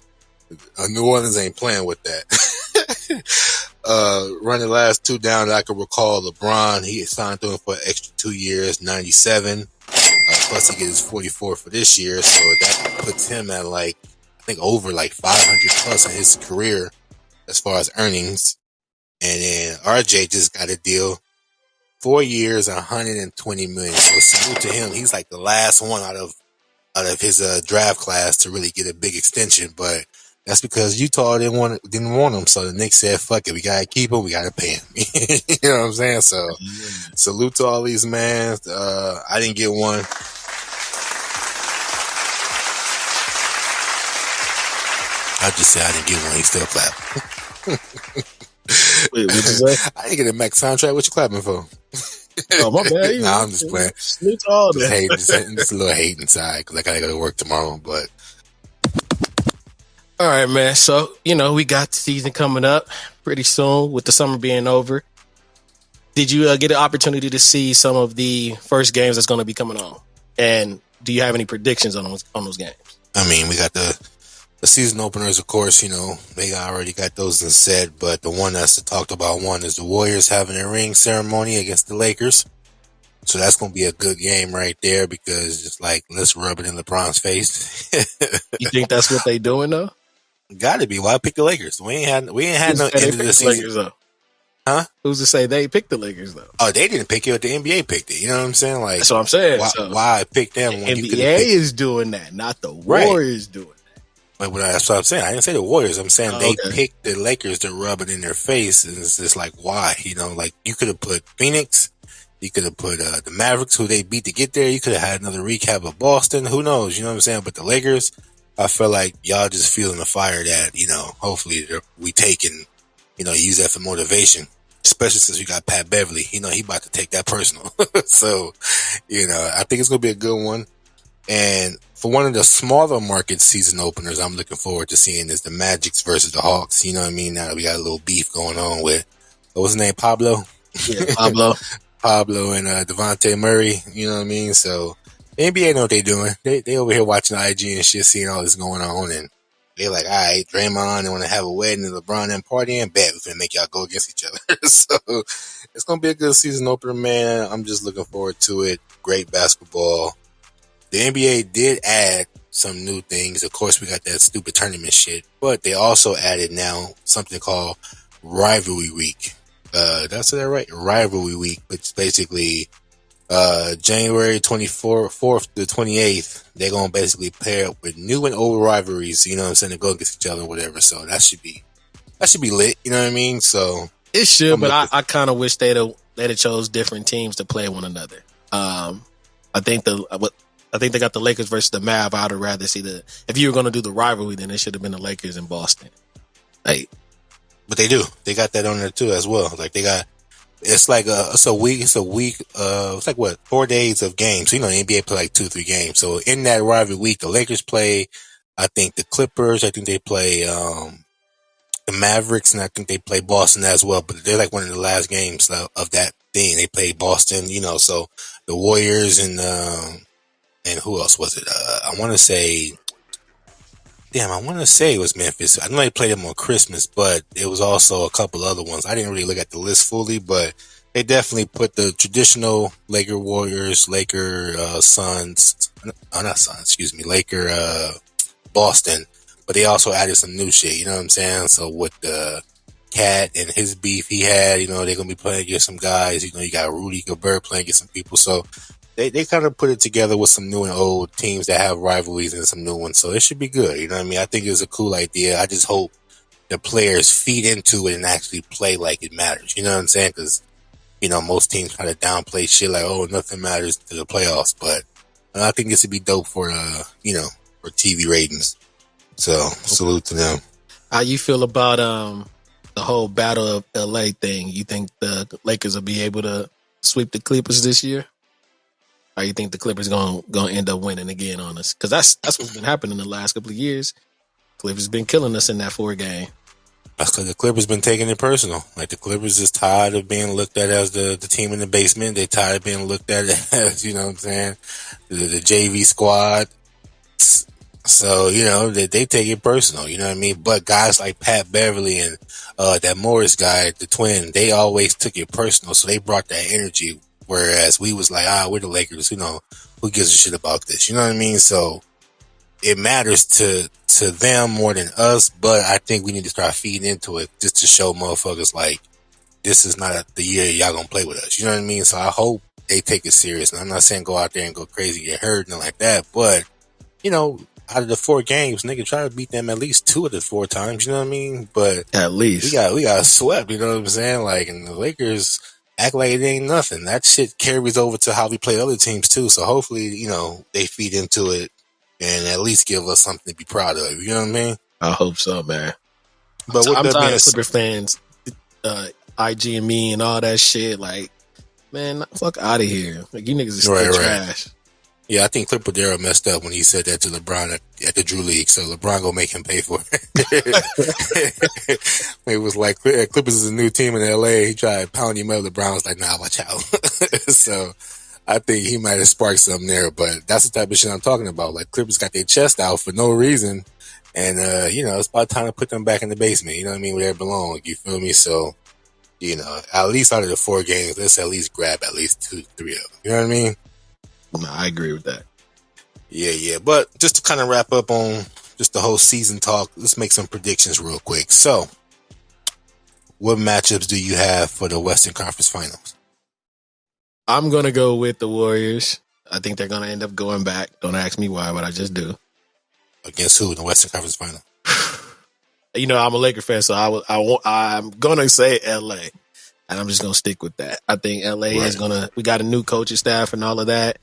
New Orleans ain't playing with that. Running the last two down that I can recall, LeBron, he signed to him for an extra 2 years, 97. Plus he gets 44 for this year. So that puts him at I think over 500 plus in his career as far as earnings. And then RJ just got a deal, 4 years, 120 million. So salute to him. He's the last one out of his draft class to really get a big extension, but that's because Utah didn't want him. So the Knicks said, "Fuck it, we gotta keep him. We gotta pay him." You know what I'm saying? So salute to all these man. I didn't get one. I just said I didn't get one. He still clapping.
Wait, what'd you say?
I didn't get a max contract. What you clapping for?
Oh, my bad.
Nah, I'm just playing.
Salute to all that.
Just a little hate inside because I gotta go to work tomorrow. But
all right, man. So, we got the season coming up pretty soon with the summer being over. Did you get an opportunity to see some of the first games that's going to be coming on? And do you have any predictions on those games?
I mean, we got the season openers, of course, they already got those in set, but the one that's talked about one is the Warriors having a ring ceremony against the Lakers. So that's going to be a good game right there because it's let's rub it in LeBron's face.
You think that's what they doing though?
Got to be. Why pick the Lakers? We ain't had no end of the season.
Lakers, though?
Huh?
Who's to say they picked the Lakers though?
Oh, they didn't pick it. The NBA picked it. You know what I'm saying?
That's what I'm saying.
Why pick them
the
when you could
NBA is doing that, not the Warriors doing that.
But that's what I'm saying. I didn't say the Warriors. I'm saying they picked the Lakers to rub it in their face. And it's just why? You could have put Phoenix. You could have put the Mavericks, who they beat to get there. You could have had another recap of Boston. Who knows? You know what I'm saying? But the Lakers, I feel like y'all just feeling the fire that, hopefully we take and, use that for motivation. Especially since we got Pat Beverly. He about to take that personal. So, I think it's going to be a good one. And for one of the smaller market season openers, I'm looking forward to seeing is the Magics versus the Hawks. You know what I mean? Now that we got a little beef going on with, what was his name? Pablo?
Yeah, Pablo.
Pablo and Devontae Murray. You know what I mean? So the NBA know what they doing. They over here watching IG and shit, seeing all this going on. And they're like, all right, Draymond, they want to have a wedding and LeBron and partying. Bet we're going to make y'all go against each other. So it's going to be a good season opener, man. I'm just looking forward to it. Great basketball. The NBA did add some new things. Of course, we got that stupid tournament shit, but they also added now something called Rivalry Week. That's that right? Rivalry Week, which is basically January 24th to 28th. They're gonna basically pair up with new and old rivalries. You know what I'm saying? To go against each other, or whatever. So that should be lit. You know what I mean? So
it should, but I kind of wish they'd have chose different teams to play one another. I think they got the Lakers versus the Mavs. I'd rather see if you were going to do the rivalry, then it should have been the Lakers in Boston.
But they do. They got that on there too as well. It's a week. It's 4 days of games. So, the NBA play 2-3 games. So in that rivalry week, the Lakers play, I think the Clippers, I think they play, the Mavericks, and I think they play Boston as well. But they're one of the last games of that thing. They play Boston, so the Warriors and who else was it? I want to say it was Memphis. I know they played them on Christmas, but it was also a couple other ones. I didn't really look at the list fully, but they definitely put the traditional Laker Warriors, Laker Suns, not Sun, excuse me, Boston, but they also added some new shit. You know what I'm saying? So with the Cat and his beef he had, they're gonna be playing against some guys. You got Rudy Gobert playing against some people. So they kind of put it together with some new and old teams that have rivalries and some new ones. So it should be good. You know what I mean? I think it's a cool idea. I just hope the players feed into it and actually play like it matters. You know what I'm saying? Because most teams try to downplay shit like, oh, nothing matters to the playoffs. But I think this would be dope for for TV ratings. So salute to them.
How you feel about the whole Battle of LA thing? You think the Lakers will be able to sweep the Clippers this year? Or you think the Clippers gonna end up winning again on us? Because that's what's been happening the last couple of years. Clippers been killing us in that 4 game.
That's because the Clippers been taking it personal. Like the Clippers is tired of being looked at as the team in the basement. They tired of being looked at as, you know what I'm saying, the JV squad. So, they take it personal, you know what I mean? But guys like Pat Beverly and that Morris guy, the twin, they always took it personal. So they brought that energy. Whereas we was like, we're the Lakers, who gives a shit about this? You know what I mean? So it matters to them more than us, but I think we need to start feeding into it just to show motherfuckers like this is not the year y'all gonna play with us. You know what I mean? So I hope they take it serious. And I'm not saying go out there and go crazy, get hurt, and like that, but out of the 4 games, nigga, try to beat them at least 2 of the 4 times. You know what I mean? But
at least
we got swept. You know what I'm saying? Like, and the Lakers act like it ain't nothing. That shit carries over to how we play other teams too. So hopefully, they feed into it and at least give us something to be proud of. You know what I mean?
I hope so, man.
But
I'm tired of Clipper fans, IG and me and all that shit. Like, man, fuck out of here. Like, you niggas is still trash.
Yeah, I think Clipper Darrell messed up when he said that to LeBron at the Drew League. So LeBron gonna make him pay for it. It was like Clippers is a new team in LA. He tried to pound him up. LeBron was like, nah, watch out. So I think he might have sparked something there. But that's the type of shit I'm talking about. Like Clippers got their chest out for no reason. And, it's about time to put them back in the basement. You know what I mean? Where they belong. You feel me? So, at least out of the 4 games, let's at least grab at least 2, 3 of them. You know what I mean?
No, I agree with that.
Yeah. But just to kind of wrap up on just the whole season talk, let's make some predictions real quick. So, what matchups do you have for the Western Conference Finals?
I'm going to go with the Warriors. I think they're going to end up going back. Don't ask me why, but I just do.
Against who in the Western Conference Final?
I'm a Laker fan, so I'm going to say LA. And I'm just going to stick with that. I think LA is we got a new coaching staff and all of that.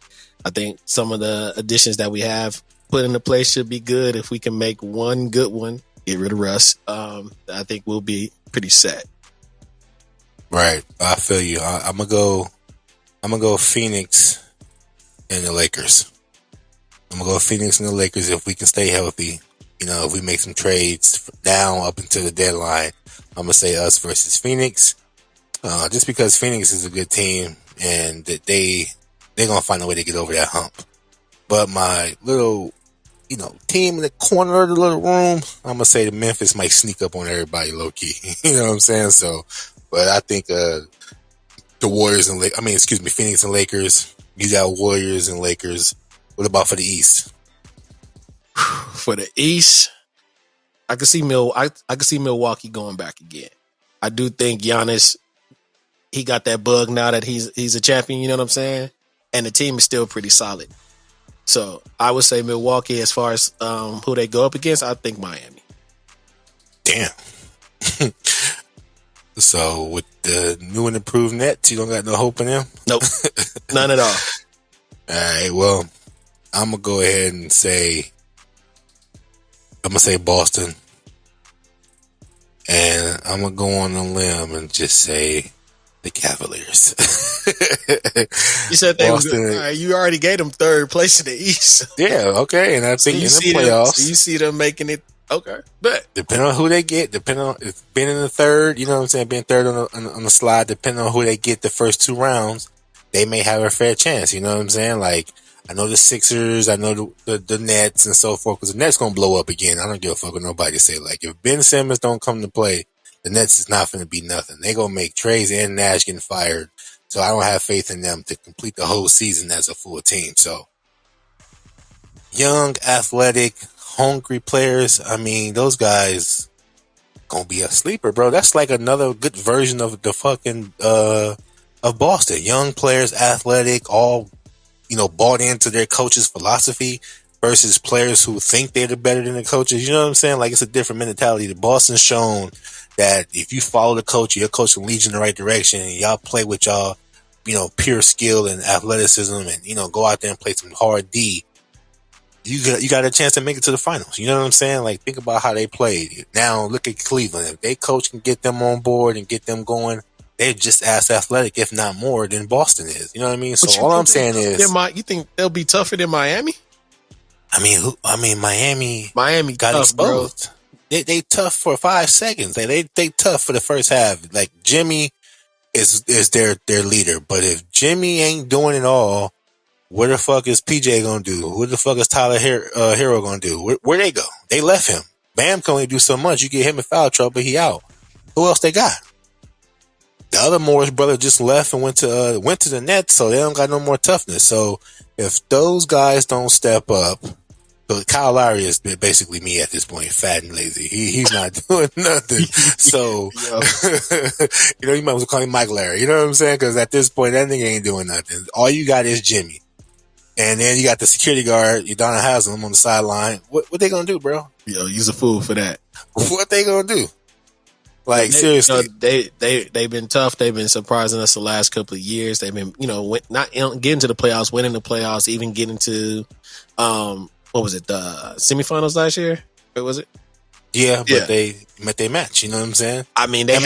I think some of the additions that we have put into place should be good. If we can make one good one, get rid of Russ, I think we'll be pretty set.
Right. I feel you. I'm going to go Phoenix and the Lakers. I'm going to go Phoenix and the Lakers if we can stay healthy. If we make some trades down up until the deadline, I'm going to say us versus Phoenix. Just because Phoenix is a good team and that they're going to find a way to get over that hump. But my little, team in the corner of the little room, I'm going to say the Memphis might sneak up on everybody low key. You know what I'm saying? So, but I think, the Warriors and Phoenix and Lakers, you got Warriors and Lakers. What about for the East?
For the East, I could see Milwaukee going back again. I do think Giannis, he got that bug now that he's a champion, you know what I'm saying? And the team is still pretty solid. So I would say Milwaukee as far as who they go up against, I think Miami.
Damn. So with the new and improved Nets, you don't got no hope in them?
Nope. None at all.
All right, well, I'm going to go ahead and say Boston. And I'm going to go on a limb and just say the Cavaliers.
You said they Boston, you already gave them third place in the East.
Yeah, okay. And I think in the playoffs.
So you see them making it, okay. But
depending on who they get, depending on if being in the third, you know what I'm saying, being third on the slide, depending on who they get the first 2 rounds, they may have a fair chance. You know what I'm saying? Like, I know the Sixers, I know the Nets and so forth, because the Nets going to blow up again. I don't give a fuck what nobody say. Like, if Ben Simmons don't come to play, the Nets is not going to be nothing. They going to make Trays and Nash getting fired. So I don't have faith in them to complete the whole season as a full team. So young, athletic, hungry players. I mean, those guys gonna be a sleeper, bro. That's like another good version of the fucking of Boston. Young players, athletic, all bought into their coach's philosophy versus players who think they're better than the coaches. You know what I'm saying? Like, it's a different mentality. The Boston's shown that if you follow the coach, your coach will lead you in the right direction, and y'all play with y'all, pure skill and athleticism, and go out there and play some hard D. You got a chance to make it to the finals. You know what I'm saying? Like, think about how they played. Now look at Cleveland. If they coach can get them on board and get them going, they're just as athletic, if not more, than Boston is. You know what I mean? So all I'm saying is,
you think they'll be tougher than Miami?
I mean, Miami got
tough,
exposed. They tough for 5 seconds. They tough for the first half. Like, Jimmy is their leader, but if Jimmy ain't doing it all, where the fuck is PJ gonna do? What the fuck is Tyler Hero gonna do? Where they go? They left him. Bam can only do so much. You get him in foul trouble, he out. Who else they got? The other Morris brother just left and went to the Nets, so they don't got no more toughness. So if those guys don't step up, but Kyle Lowry is basically me at this point, fat and lazy. He's not doing nothing. So you might as well call him Mike Larry. You know what I'm saying? Because at this point, that nigga ain't doing nothing. All you got is Jimmy. And then you got the security guard, Udonis Haslem, on the sideline. What they gonna do, bro?
Yo, you's a fool for that.
What they gonna do? Like, seriously,
they've been tough. They've been surprising us the last couple of years. They've been, not getting to the playoffs, winning the playoffs, even getting to, what was it, the semifinals last year? What was it?
Yeah, but they met their match. You know what I'm saying?
I mean, they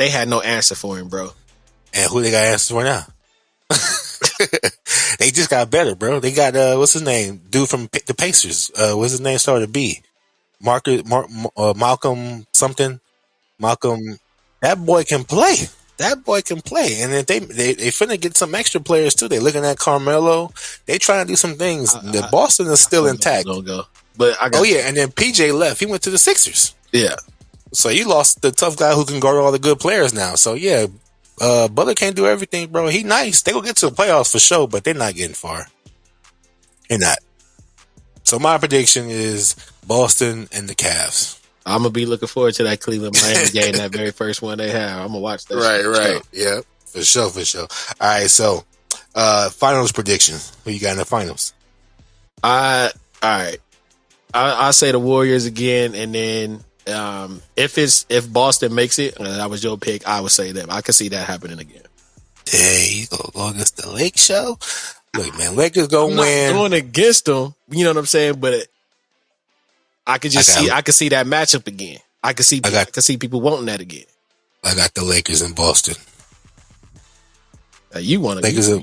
had no answer for him, bro.
And who they got answers for now? They just got better, bro. They got what's his name? Dude from the Pacers. What's his name? Started with B. Malcolm something. Malcolm. That boy can play. And if they finna get some extra players too. They looking at Carmelo. They trying to do some things. The Boston is still intact.
Don't go. But and
then PJ left. He went to the Sixers.
Yeah. So
you lost the tough guy who can guard all the good players now. So yeah. Butler can't do everything, bro. He nice. They gonna get to the playoffs for sure, but they're not getting far. They're not. So my prediction is Boston and the Cavs.
I'm gonna be looking forward to that Cleveland Miami game, that very first one they have. I'm gonna watch that.
Right. Yeah, for sure. All right, so finals prediction. Who you got in the finals?
All right. I say the Warriors again, and then. If Boston makes it, and that was your pick, I would say them. I could see that happening again.
Hey, you gonna go against the Lake show? Look, man, Lakers gonna win.
I'm not going against them, you know what I'm saying? But I could see that matchup again. I could see people wanting that again.
I got the Lakers in Boston.
You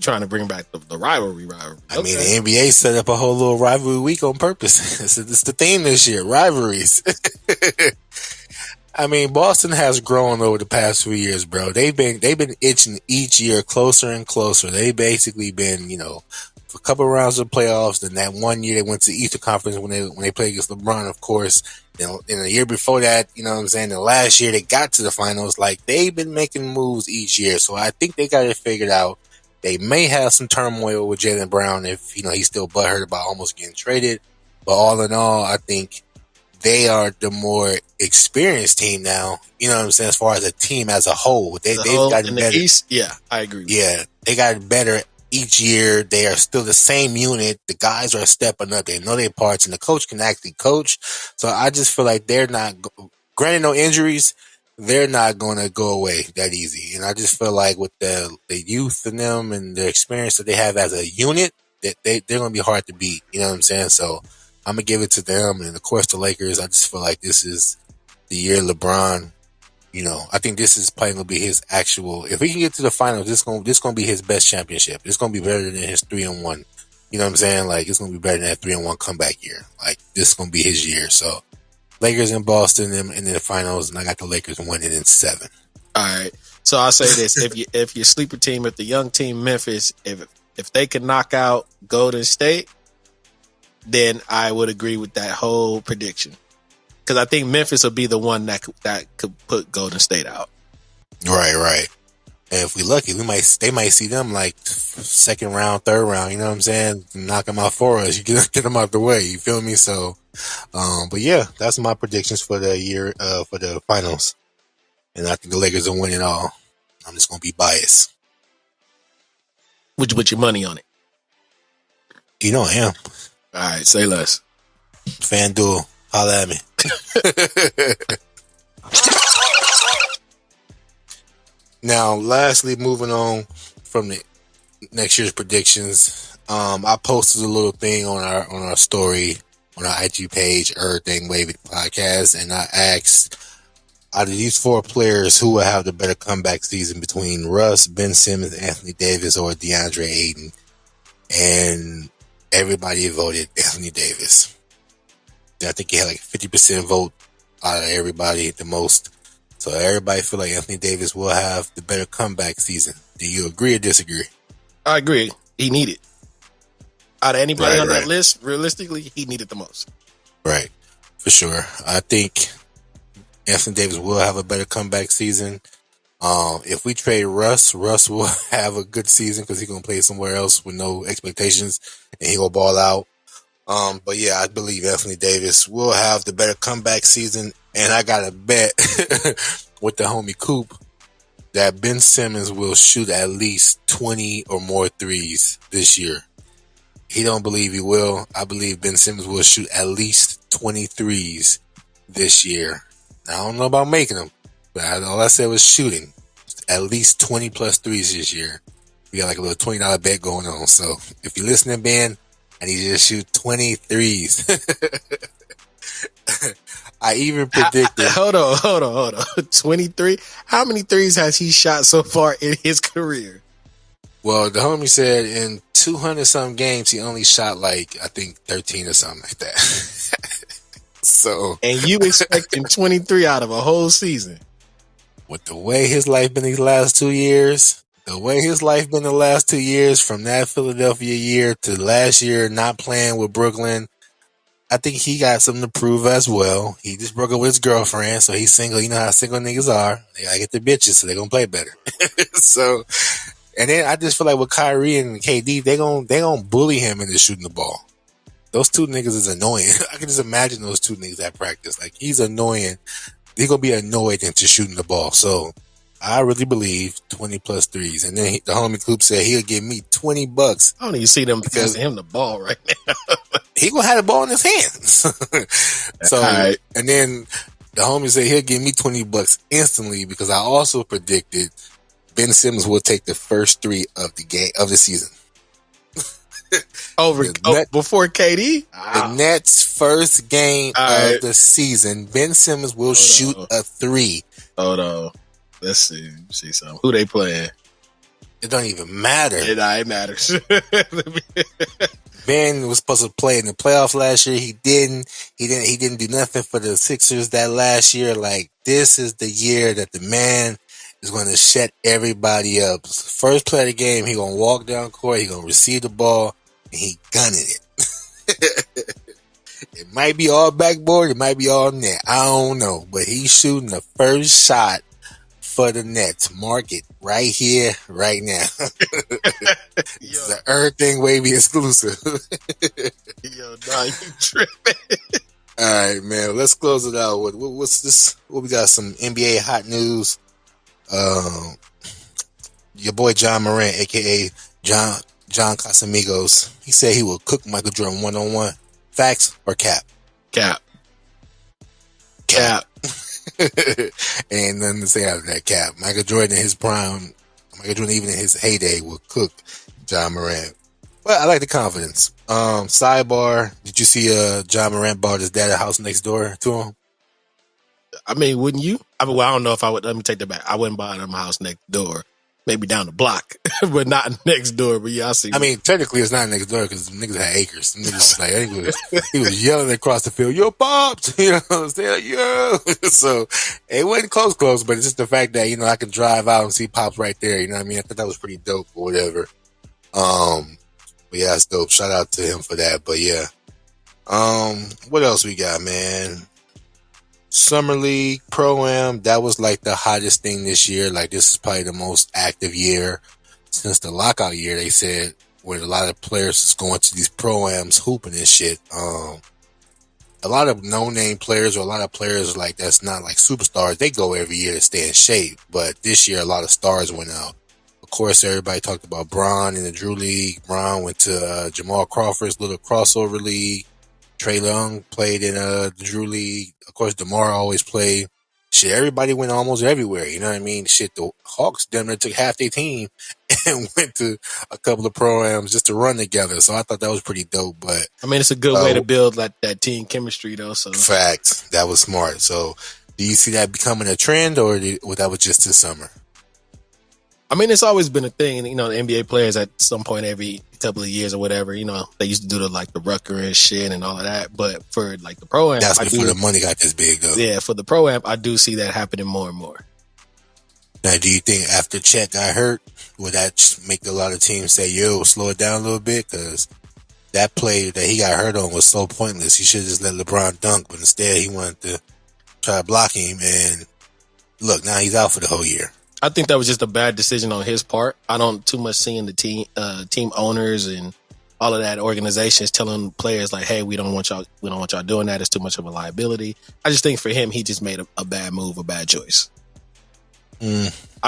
trying to bring back the rivalry.
I mean, the NBA set up a whole little rivalry week on purpose. It's the theme this year, rivalries. I mean, Boston has grown over the past few years, bro. They've been itching each year closer and closer. They've basically been, for a couple of rounds of playoffs. Then that one year they went to the Eastern Conference when they played against LeBron, of course. Then the year before that, you know what I'm saying? The last year they got to the finals. Like, they've been making moves each year. So I think they got it figured out. They may have some turmoil with Jaylen Brown if, he's still butthurt about almost getting traded. But all in all, I think they are the more experienced team now. You know what I'm saying? As far as a team as a whole, they've gotten better.
The East, yeah, I agree.
Yeah, they got better each year. They are still the same unit. The guys are stepping up. They know their parts, and the coach can actually coach. So I just feel like they're not, granted no injuries, they're not going to go away that easy. And I just feel like with the youth in them and the experience that they have as a unit, that they're going to be hard to beat. You know what I'm saying? So I'm going to give it to them. And of course the Lakers, I just feel like this is the year LeBron, I think this is probably going to be his actual, if he can get to the finals, this going to be his best championship. It's going to be better than his 3-1. You know what I'm saying? Like, it's going to be better than that 3-1 comeback year. Like, this is going to be his year. So Lakers in Boston in the finals, and I got the Lakers winning in 7.
All right. So I'll say this: if your sleeper team, if the young team Memphis, if they can knock out Golden State, then I would agree with that whole prediction. Because I think Memphis will be the one that could put Golden State out.
Right. And if we lucky, they might see them like second round, third round. You know what I'm saying? Knock them out for us. You get them out the way. You feel me? So, but yeah, that's my predictions for the year, for the finals. And I think the Lakers will win it all. I'm just gonna be biased.
Would you put your money on it?
You know I am.
All right, say less.
FanDuel, holla at me. Now, lastly, moving on from the next year's predictions, I posted a little thing on our story on our IG page, everything Wavey podcast, and I asked, out of these four players, who will have the better comeback season between Russ, Ben Simmons, Anthony Davis, or DeAndre Ayton? And everybody voted Anthony Davis. I think he had like 50% vote out of everybody, the most. So everybody feel like Anthony Davis will have the better comeback season. Do you agree or disagree?
I agree. He needed. Out of anybody on that list, realistically, he needed the most.
Right. For sure. I think Anthony Davis will have a better comeback season. If we trade Russ will have a good season because he's going to play somewhere else with no expectations and he will ball out. But yeah, I believe Anthony Davis will have the better comeback season. And I got to bet with the homie Coop that Ben Simmons will shoot at least 20 or more threes this year. He don't believe he will. I believe Ben Simmons will shoot at least 20 threes this year. I don't know about making them, but all I said was shooting at least 20 plus threes this year. We got like a little $20 bet going on. So if you're listening, Ben, I need you to shoot 20 threes. I even predicted.
Hold on. 23? How many threes has he shot so far in his career?
Well, the homie said in 200-something games, he only shot like, I think 13 or something like that. So,
and you expecting 23 out of a whole season?
With the way his life been these last 2 years, from that Philadelphia year to last year not playing with Brooklyn, I think he got something to prove as well. He just broke up with his girlfriend, so he's single. You know how single niggas are. They gotta get the bitches, so they're gonna play better. So, and then I just feel like with Kyrie and KD, they gonna bully him into shooting the ball. Those two niggas is annoying. I can just imagine those two niggas at practice. Like, he's annoying. They're going to be annoyed into shooting the ball. So, I really believe 20 plus threes. And then the homie Coop said he'll give me $20.
I don't even see them passing him the ball right now.
He going to have the ball in his hands. So, right. And then the homie said he'll give me $20 instantly because I also predicted Ben Simmons will take the first three of the season.
Before KD?
The Nets' first game of the season, Ben Simmons will shoot a three.
Hold on. Let's see something. Who they playing?
It don't even matter.
It matters.
Ben was supposed to play in the playoffs last year. He didn't do nothing for the Sixers that last year. Like, this is the year that the man is going to shut everybody up. First play of the game, he going to walk down court, he going to receive the ball, and he gunning it. It might be all backboard, it might be all net. I don't know. But he's shooting the first shot for the Nets. Mark it right here, right now. It's the everything Wavey exclusive.
Yo, nah, you tripping.
All right, man. Let's close it out. What's this? What we got? Some NBA hot news. Your boy John Morant, aka John Casamigos, he said he will cook Michael Jordan 1-on-1. Facts or cap?
Cap.
Ain't nothing to say out of that cap. Michael Jordan in his prime, even in his heyday, will cook John Morant. But I like the confidence. Sidebar, did you see John Morant bought his dad a house next door to him?
I mean, wouldn't you? I don't know if I would. Let me take that back. I wouldn't buy him a house next door. Maybe down the block, but not next door. But yeah, I see.
I mean, technically it's not next door because niggas had acres. Niggas was like, he was yelling across the field, "Yo, Pops!" You know what I'm saying? Like, yo. So it wasn't close, but it's just the fact that, I can drive out and see Pops right there. You know what I mean? I thought that was pretty dope or whatever. But yeah, it's dope. Shout out to him for that. But yeah, what else we got, man? Summer League, Pro-Am, that was like the hottest thing this year. Like, this is probably the most active year since the lockout year, they said, where a lot of players is going to these Pro-Ams hooping and shit. A lot of no-name players or a lot of players like that's not like superstars, they go every year to stay in shape. But this year, a lot of stars went out. Of course, everybody talked about Bron in the Drew League. Bron went to Jamal Crawford's little crossover league. Trae Young played in the Drew League. Of course, DeMar always played. Shit, everybody went almost everywhere. You know what I mean? Shit, the Hawks damn near took half their team and went to a couple of Pro-Ams just to run together. So I thought that was pretty dope. But
I mean, it's a good way to build like that team chemistry, though. So
facts, that was smart. So do you see that becoming a trend, or that was just this summer?
I mean, it's always been a thing. You know, the NBA players at some point every couple of years or whatever, you know, they used to do the Rucker and shit and all of that. But for like the Pro-Am,
that's before the money got this big, though.
Yeah, for the Pro-Am, I do see that happening more and more.
Now, do you think after Chet got hurt, would that make a lot of teams say, yo, slow it down a little bit? Because that play that he got hurt on was so pointless. He should have just let LeBron dunk, but instead he wanted to try to block him. And look, now he's out for the whole year.
I think that was just a bad decision on his part. I don't too much seeing the team owners and all of that organizations telling players like, hey, we don't want y'all doing that. It's too much of a liability. I just think for him, he just made a bad move, a bad choice. I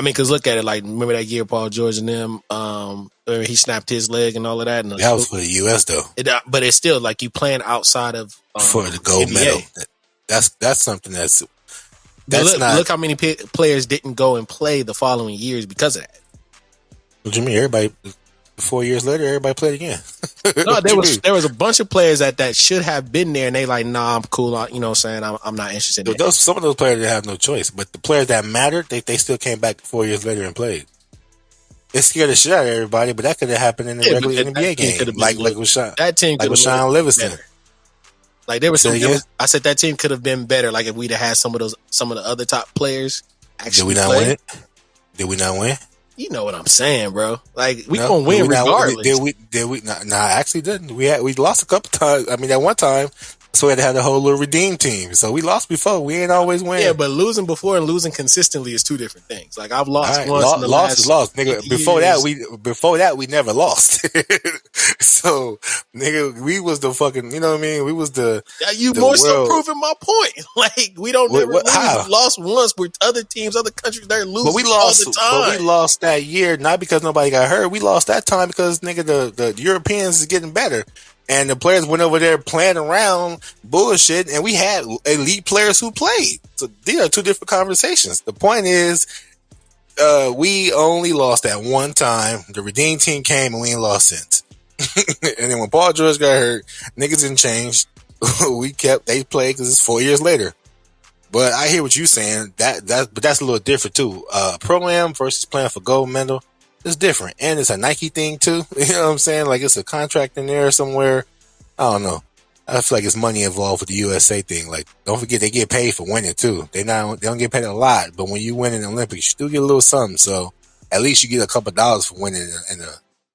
mean, because look at it, like, remember that year Paul George and them, where he snapped his leg and all of that? And
that was for the U.S., though.
But it's still, like, you playing outside of
for the gold
NBA.
medal. That's something that's
look how many players didn't go and play the following years because of that.
What do you mean? Everybody, 4 years later, everybody played again.
No, there was a bunch of players that should have been there, and they like, nah, I'm cool. You know what I'm saying? I'm not interested in that.
Some of those players didn't have no choice, but the players that mattered, they still came back 4 years later and played. It scared the shit out of everybody, but that could have happened in a regular NBA game, like with Sean,
that team,
like with Sean Livingston.
Better. Like I said, that team could have been better. Like if we'd have had some of the other top players. Actually,
did we not win it? Did we not win?
You know what I'm saying, bro. Like we gonna win regardless.
Did we? Nah, actually didn't. We lost a couple times. I mean, at one time, so we had a whole little redeem team. So we lost before. We ain't always win.
Yeah, but losing before and losing consistently is two different things. Like I've lost once.
Lost is lost, nigga. Before that, we never lost. So, nigga, we was the fucking. You know what I mean? We was the.
You more so proving my point. Like we don't never lose. Lost once with other teams, other countries. They're losing
but we lost,
all the time.
But we lost that year not because nobody got hurt. We lost that time because nigga the Europeans is getting better. And the players went over there playing around bullshit, and we had elite players who played. So these are two different conversations. The point is, we only lost that one time. The redeem team came, and we ain't lost since. And then when Paul George got hurt, niggas didn't change. They played because it's 4 years later. But I hear what you're saying. But that's a little different too. Pro-Am versus playing for gold medal. It's different. And it's a Nike thing too. You know what I'm saying? Like it's a contract in there somewhere. I don't know. I feel like it's money involved with the USA thing. Like, don't forget they get paid for winning too. They don't get paid a lot, but when you win in the Olympics, you still get a little something. So at least you get a couple dollars for winning in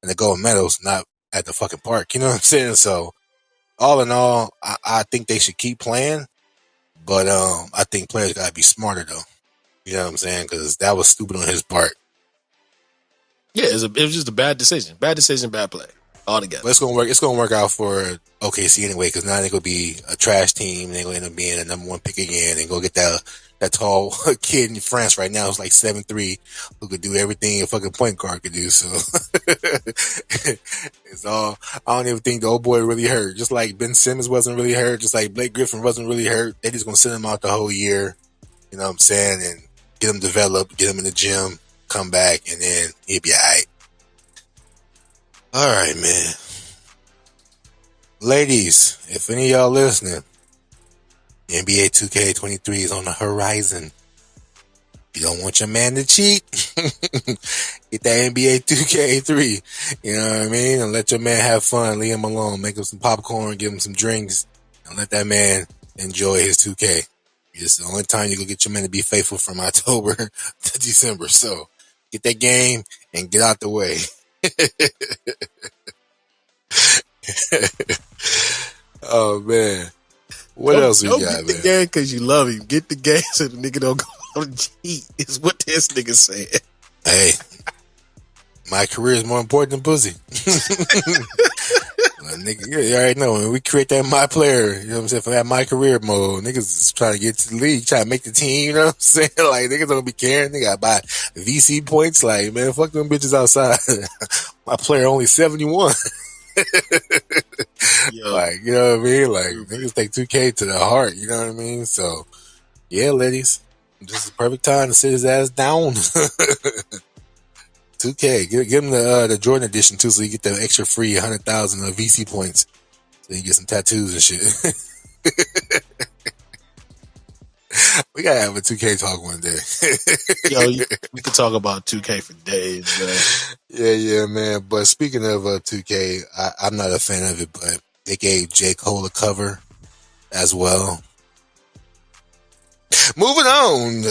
the gold medals, not at the fucking park. You know what I'm saying? So all in all, I think they should keep playing, but I think players gotta be smarter though. You know what I'm saying? Because that was stupid on his part.
Yeah, it was just a bad decision. Bad decision, bad play. All together.
But it's gonna work. It's gonna work out for OKC anyway, because now they're gonna be a trash team. They're gonna end up being a number one pick again, and go get that tall kid in France right now who's like 7'3", who could do everything a fucking point guard could do. So it's all. I don't even think the old boy really hurt. Just like Ben Simmons wasn't really hurt. Just like Blake Griffin wasn't really hurt. They just gonna send him out the whole year. You know what I'm saying? And get him developed, get him in the gym, come back, and then he'll be alright. All right, man. Ladies, if any of y'all listening, NBA 2K23 is on the horizon. If you don't want your man to cheat, get that NBA 2K3. You know what I mean? And let your man have fun. Leave him alone. Make him some popcorn, give him some drinks, and let that man enjoy his 2K. It's the only time you can get your man to be faithful from October to December. So get that game and get out the way. Oh man. What else we
Don't
got,
get the
man?
game because you love him. Get the game so the nigga don't go on cheat. Is what this nigga said.
Hey, my career is more important than pussy. Nigga, you already know when we create that my player, you know what I'm saying, for that my career mode, niggas is trying to get to the league, trying to make the team, you know what I'm saying? Like, niggas don't be caring. They got to buy VC points. Like, man, fuck them bitches outside. My player only 71.
Yo,
Like, you know what I mean? Like, niggas take 2K to the heart, you know what I mean? So, yeah, ladies, this is the perfect time to sit his ass down. 2K, give him the Jordan edition too, so you get that extra free 100,000 VC points, so you get some tattoos and shit. We gotta have a 2K talk one day.
yo, we could talk about 2K for days, man.
Yeah, man. But speaking of 2K, I'm not a fan of it, but they gave J. Cole a cover as well. Moving on.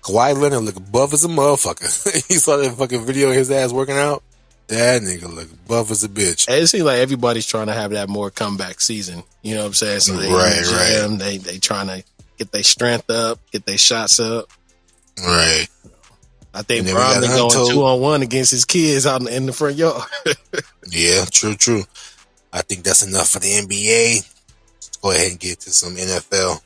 Kawhi Leonard look buff as a motherfucker. You saw that fucking video of his ass working out? That nigga look buff as a bitch.
It seems like everybody's trying to have that more comeback season. You know what I'm saying? So they
Right.
They trying to get their strength up, get their shots up.
Right.
I think
And then
Bron
we
been
got
going
Untold.
2-on-1 against his kids out in the front yard.
Yeah, true. I think that's enough for the NBA. Let's go ahead and get to some NFL.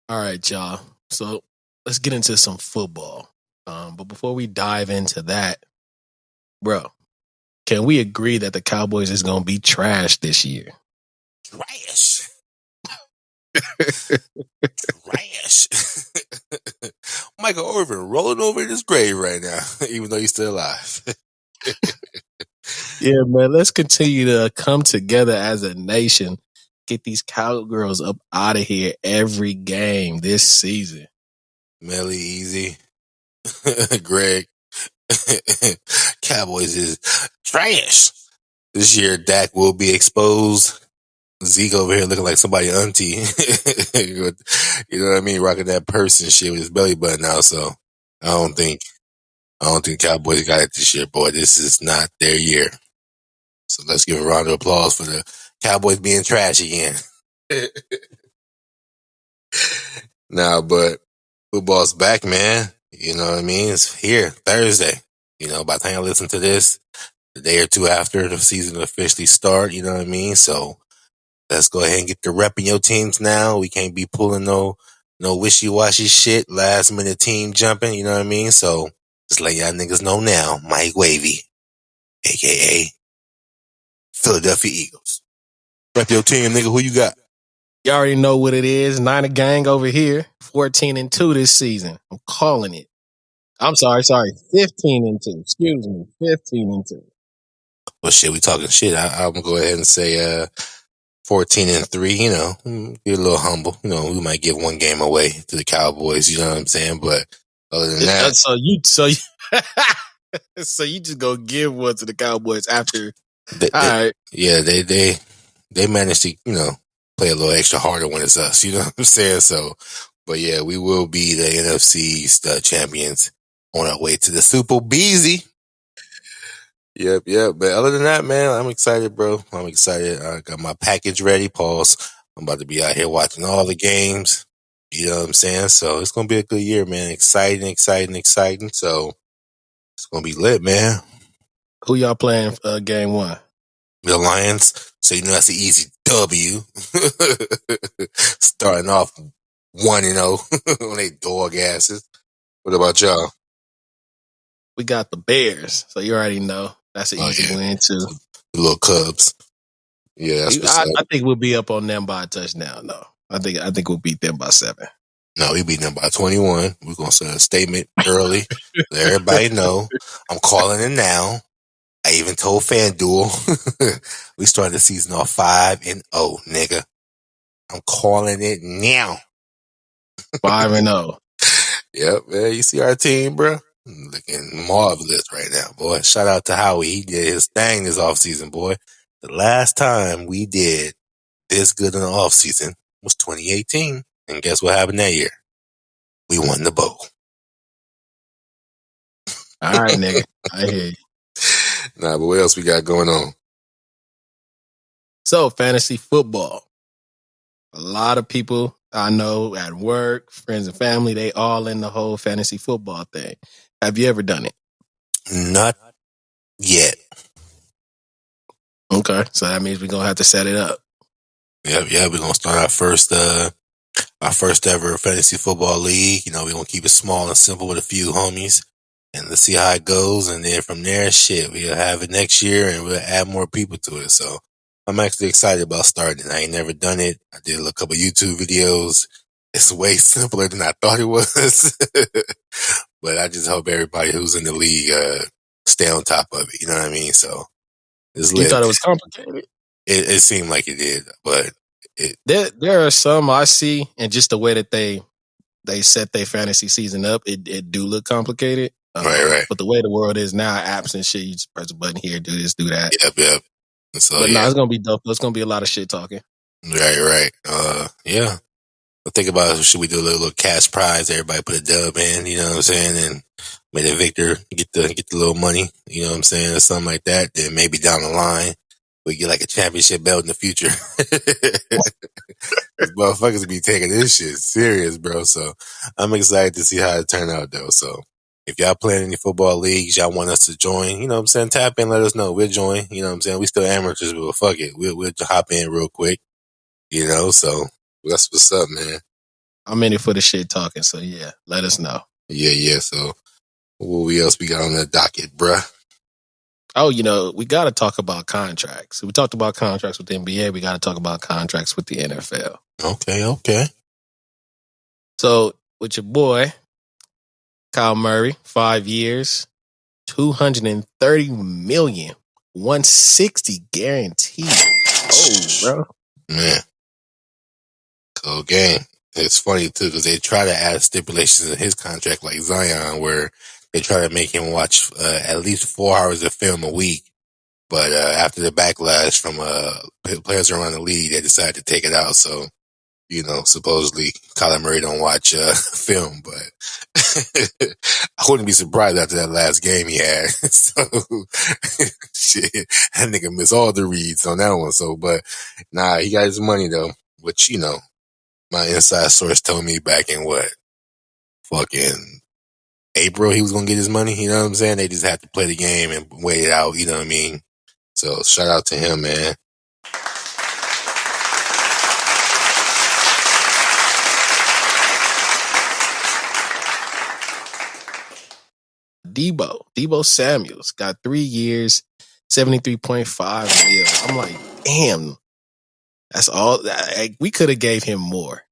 All right, y'all. So let's get into some football. But before we dive into that, bro, can we agree that the Cowboys is going to be trash this year?
Trash. Michael Irvin rolling over in his grave right now, even though he's still alive.
Yeah, man. Let's continue to come together as a nation. Get these Cowgirls up out of here every game this season.
Melly, Easy, Greg. Cowboys is trash. This year, Dak will be exposed. Zeke over here looking like somebody auntie. You know what I mean? Rocking that purse and shit with his belly button out. So I don't think Cowboys got it this year, boy. This is not their year. So let's give a round of applause for the Cowboys being trash again. Nah, but football's back, man. You know what I mean? It's here Thursday. You know, by the time I listen to this, the day or two after the season officially start, you know what I mean? So let's go ahead and get the rep in your teams now. We can't be pulling no wishy-washy shit, last minute team jumping, you know what I mean? So just let y'all niggas know now, Mike Wavey, aka Philadelphia Eagles. Rep your team, nigga. Who you got?
You already know what it is. Niner gang over here. 14-2 this season. I'm calling it. I'm sorry. 15-2. Excuse me. 15-2.
Well, shit, we talking shit. I'm gonna go ahead and say 14-3. You know, get a little humble. You know, we might give one game away to the Cowboys. You know what I'm saying? But other than that,
So you just go give one to the Cowboys after.
all
right.
Yeah, they managed to, you know, play a little extra harder when it's us. You know what I'm saying? So, but yeah, we will be the NFC's champions on our way to the Super Beezy. Yep. But other than that, man, I'm excited, bro. I'm excited. I got my package ready. Pause. I'm about to be out here watching all the games. You know what I'm saying? So it's gonna be a good year, man. Exciting. So it's gonna be lit, man.
Who y'all playing game one?
The Lions. So you know that's an easy W. Starting off 1-0 on they dog asses. What about y'all?
We got the Bears. So you already know. That's an easy win, too.
The little Cubs. Yeah, that's what's up.
I think we'll be up on them by a touchdown, though. I think we'll beat them by 7.
No, we beat them by 21. We're going to send a statement early. Let everybody know. I'm calling it now. I even told FanDuel. We started the season off 5-0, nigga. I'm calling it now.
5-0.
Yep, man. You see our team, bro? Looking marvelous right now, boy. Shout out to Howie. He did his thing this offseason, boy. The last time we did this good in the offseason was 2018. And guess what happened that year? We won the bowl.
All right, nigga. I hear you.
Nah, but what else we got going on?
So, fantasy football. A lot of people I know at work, friends and family, they all in the whole fantasy football thing. Have you ever done it?
Not yet.
Okay. So that means we're going to have to set it up.
Yeah, we're gonna start our first ever fantasy football league. You know, we're gonna keep it small and simple with a few homies, and let's see how it goes. And then from there, shit, we'll have it next year, and we'll add more people to it. So I'm actually excited about starting it. I ain't never done it. I did a couple YouTube videos. It's way simpler than I thought it was, but I just hope everybody who's in the league stay on top of it. You know what I mean? So it's
You
lit.
thought it was complicated?
It seemed like it did, but
There are some I see, and just the way that they set their fantasy season up, it do look complicated.
Right.
But the way the world is now, apps and shit, you just press a button here, do this, do that.
Yep. So,
But no, it's gonna be dope. It's gonna be a lot of shit talking.
Right. Yeah. I think about should we do a little cash prize? Everybody put a dub in, you know what I'm saying, and may the victor get the little money, you know what I'm saying, or something like that. Then maybe down the line we get like a championship belt in the future. These motherfuckers be taking this shit serious, bro. So I'm excited to see how it turn out, though. So if y'all playing any football leagues, y'all want us to join, you know what I'm saying, tap in, let us know. We'll join, you know what I'm saying. We still amateurs, but fuck it. We'll hop in real quick, you know. So that's what's up, man.
I'm in it for the shit talking, so yeah, let us know.
Yeah. So what else we got on the docket, bruh?
Oh, we got to talk about contracts. We talked about contracts with the NBA. We got to talk about contracts with the NFL.
Okay.
So with your boy, Kyle Murray, 5 years, $230 million, 160 guaranteed. Oh, bro.
Man. Cool game. It's funny, too, because they try to add stipulations in his contract like Zion, where they try to make him watch at least 4 hours of film a week. But after the backlash from players around the league, they decided to take it out. So, supposedly Kyler Murray don't watch film, but I wouldn't be surprised after that last game he had. So, shit, that nigga missed all the reads on that one. So, but nah, he got his money though, which, my inside source told me back in fucking April he was going to get his money. You know what I'm saying? They just had to play the game and wait it out. You know what I mean? So shout out to him, man.
Debo Samuels got 3 years, 73.5 mil. I'm like, damn, that's all. We could have gave him more.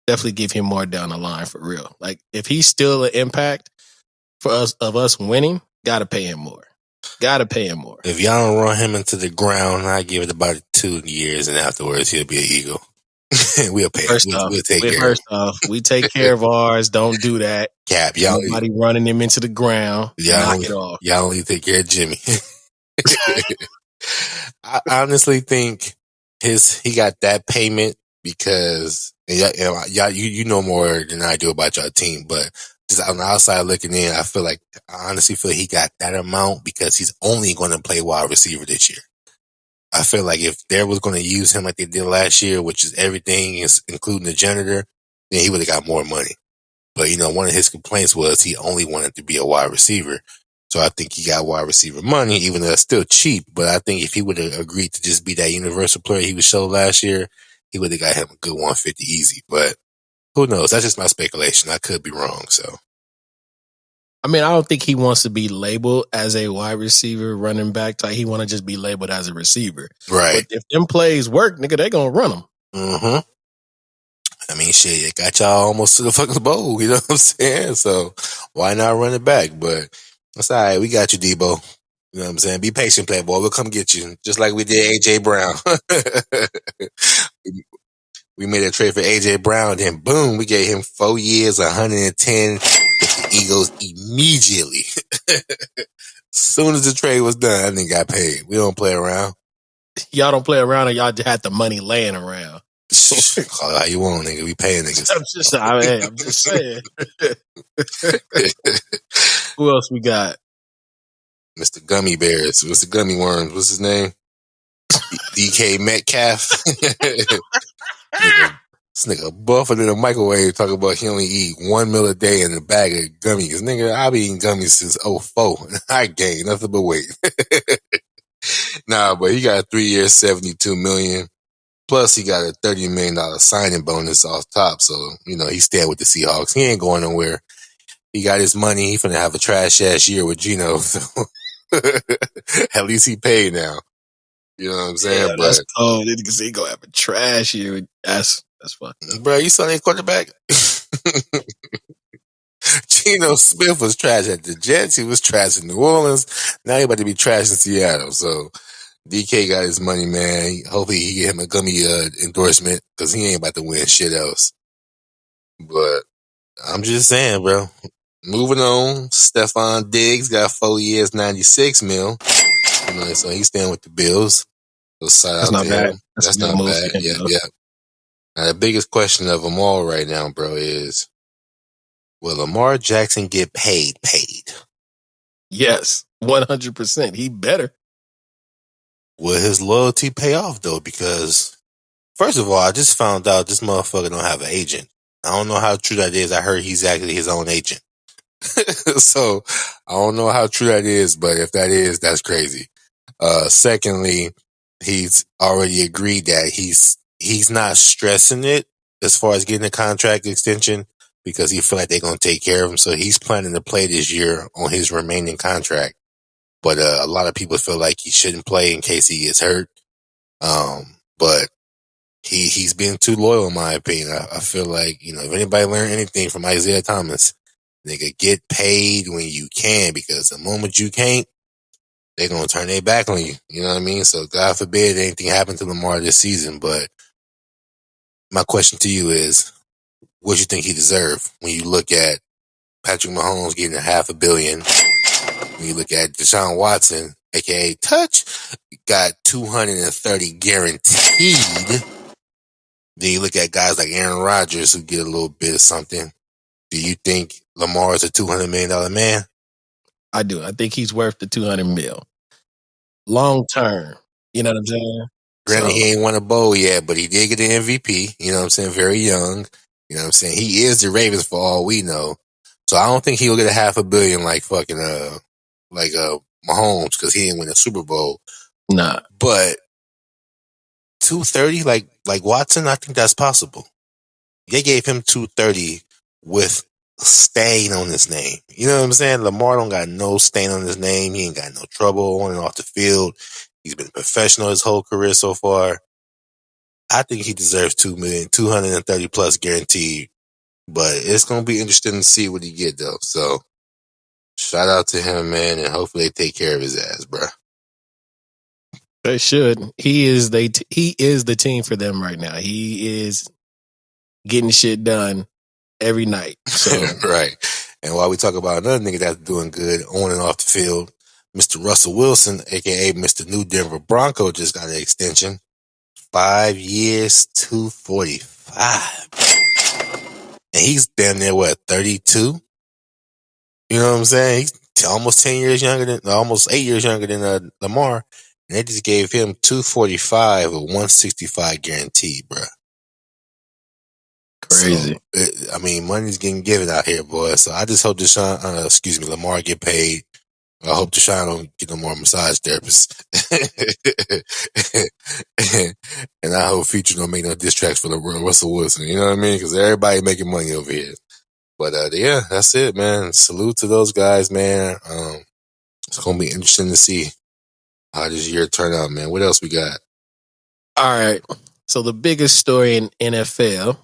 Definitely give him more down the line for real. Like if he's still an impact for us winning, gotta pay him more.
If y'all don't run him into the ground, I give it about 2 years, and afterwards he'll be an Eagle. We'll pay him. We'll take care.
First off, we take care of ours. Don't do that.
Cap, y'all.
Nobody running him into the ground. Knock it off.
Y'all only take care of Jimmy. I honestly think he got that payment because you know more than I do about your team, but just on the outside looking in, I honestly feel he got that amount because he's only going to play wide receiver this year. I feel like if they was going to use him like they did last year, which is everything, including the janitor, then he would have got more money. But, one of his complaints was he only wanted to be a wide receiver. So I think he got wide receiver money, even though it's still cheap. But I think if he would have agreed to just be that universal player he was showed last year, he would have got him a good 150 easy. But who knows? That's just my speculation. I could be wrong. So,
I mean, I don't think he wants to be labeled as a wide receiver, running back type. He want to just be labeled as a receiver.
Right.
But if them plays work, nigga, they gonna run them.
Mm-hmm. I mean, shit, it got y'all almost to the fucking bowl. You know what I'm saying? So why not run it back? But that's all right. We got you, Debo. You know what I'm saying? Be patient, playboy. We'll come get you. Just like we did AJ Brown. We made a trade for AJ Brown, then boom, we gave him 4 years, 110 with the Eagles immediately. As soon as the trade was done, that nigga got paid. We don't play around.
Y'all don't play around, or y'all had the money laying around.
Call it how you want, nigga. We paying niggas.
I'm just saying. Who else we got?
Mr. Gummy Bears, Mr. Gummy Worms. What's his name? DK Metcalf. This nigga buffing in the microwave talking about he only eat 1 meal a day in a bag of gummies. Nigga, I've been eating gummies since 04. I gained nothing but weight. Nah, but he got 3 years, $72 million. Plus, he got a $30 million signing bonus off top. So, he's staying with the Seahawks. He ain't going nowhere. He got his money. He finna have a trash ass year with Geno. So at least he paid now. You know what I'm saying?
Yeah, that's cold. He gonna have a trash year. That's fucked up.
Bro, you saw that quarterback? Geno Smith was trash at the Jets. He was trash in New Orleans. Now he about to be trash in Seattle. So DK got his money, man. Hopefully he get him a gummy endorsement because he ain't about to win shit else. But I'm just saying, bro. Moving on, Stephon Diggs got 4 years, $96 million. So he's staying with the Bills. So
That's not bad.
That's not bad. Yeah. Now the biggest question of them all right now, bro, is will Lamar Jackson get paid?
Yes, 100%. He better.
Will his loyalty pay off though? Because first of all, I just found out this motherfucker don't have an agent. I don't know how true that is. I heard he's actually his own agent. So I don't know how true that is, but if that is, that's crazy. Secondly, he's already agreed that he's not stressing it as far as getting a contract extension because he feel like they're going to take care of him. So he's planning to play this year on his remaining contract. But a lot of people feel like he shouldn't play in case he gets hurt. But he's been too loyal in my opinion. I feel like, if anybody learned anything from Isaiah Thomas, nigga, get paid when you can, because the moment you can't, they're going to turn their back on you. You know what I mean? So God forbid anything happen to Lamar this season. But my question to you is, what do you think he deserved when you look at Patrick Mahomes getting $500 million? When you look at Deshaun Watson, aka Touch, got 230 guaranteed. Then you look at guys like Aaron Rodgers who get a little bit of something. Do you think Lamar is a $200 million man?
I do. I think he's worth the 200 mil. Long term. You know what I'm saying?
Granted, he ain't won a bowl yet, but he did get an MVP. You know what I'm saying? Very young. You know what I'm saying? He is the Ravens for all we know. So I don't think he'll get $500 million like fucking Mahomes because he didn't win a Super Bowl.
Nah.
But 230 like Watson, I think that's possible. They gave him 230 with stain on his name. You know what I'm saying? Lamar don't got no stain on his name. He ain't got no trouble on and off the field. He's been professional his whole career so far. I think he deserves $2 million, 230 plus guaranteed. But it's gonna be interesting to see what he get though. So shout out to him, man, and hopefully they take care of his ass, bro.
They should. He is the team for them right now. He is getting shit done every night. So
right. And while we talk about another nigga that's doing good on and off the field, Mr. Russell Wilson, aka Mr. New Denver Bronco, just got an extension. 5 years, $245. And he's damn near 32? You know what I'm saying? He's almost 8 years younger than Lamar. And they just gave him $245 with $165 guaranteed, bro.
Crazy.
So, money's getting given out here, boy. So I just hope Lamar get paid. I hope Deshaun don't get no more massage therapists. And I hope Future don't make no diss tracks for Russell Wilson. You know what I mean? Because everybody making money over here. But yeah, that's it, man. Salute to those guys, man. It's going to be interesting to see how this year turn out, man. What else we got?
All right. So the biggest story in NFL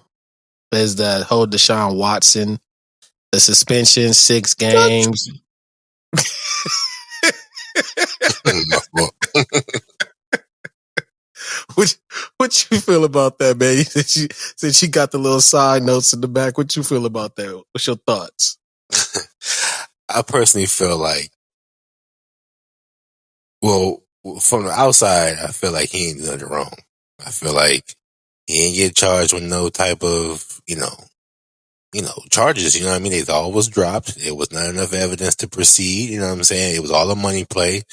is the whole Deshaun Watson, the suspension, 6 games. What you feel about that, man? Since she got the little side notes in the back, what you feel about that? What's your thoughts?
I personally feel like, well, from the outside, I feel like he ain't done it wrong. I feel like he ain't get charged with no type of, charges. You know what I mean? They all was dropped. It was not enough evidence to proceed. You know what I'm saying? It was all a money play.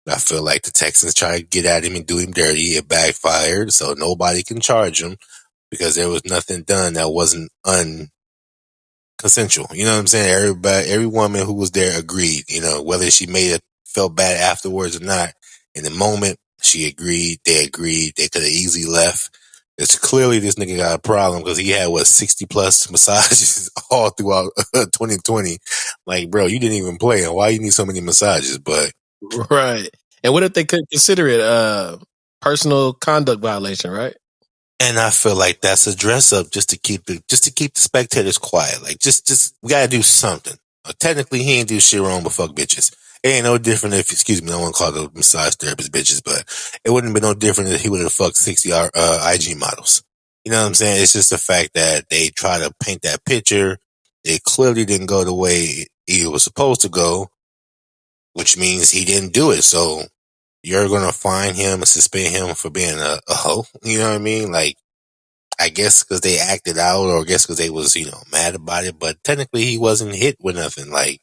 I feel like the Texans tried to get at him and do him dirty. It backfired, so nobody can charge him because there was nothing done that wasn't consensual. You know what I'm saying? Every woman who was there agreed. Whether she felt bad afterwards or not. In the moment, she agreed. They agreed. They could have easily left. It's clearly this nigga got a problem because he had 60 plus massages all throughout 2020. Like, bro, you didn't even play, and why you need so many massages? But
Right. And what if they could consider it personal conduct violation, right?
And I feel like that's a dress up just to keep the spectators quiet. Like, just we gotta do something. Technically, he ain't do shit wrong, but fuck bitches. It ain't no different if, excuse me, I don't want to call the massage therapist bitches, but it wouldn't have been no different if he would have fucked 60 IG models. You know what I'm saying? It's just the fact that they try to paint that picture. It clearly didn't go the way it was supposed to go, which means he didn't do it. So you're going to fine him and suspend him for being a hoe. You know what I mean? Like, I guess because they acted out, or I guess because they was, mad about it. But technically he wasn't hit with nothing. Like,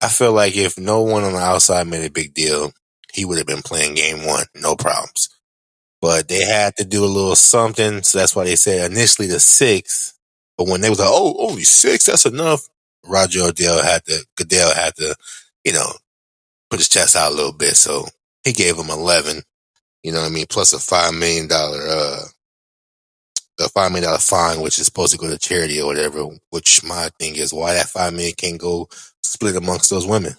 I feel like if no one on the outside made a big deal, he would have been playing game one. No problems. But they had to do a little something. So that's why they said initially the 6. But when they was like, oh, only 6, that's enough. Goodell had to, put his chest out a little bit. So he gave him 11, you know what I mean? Plus a $5 million, $5 million fine, which is supposed to go to charity or whatever, which my thing is why that $5 million can't go split amongst those women.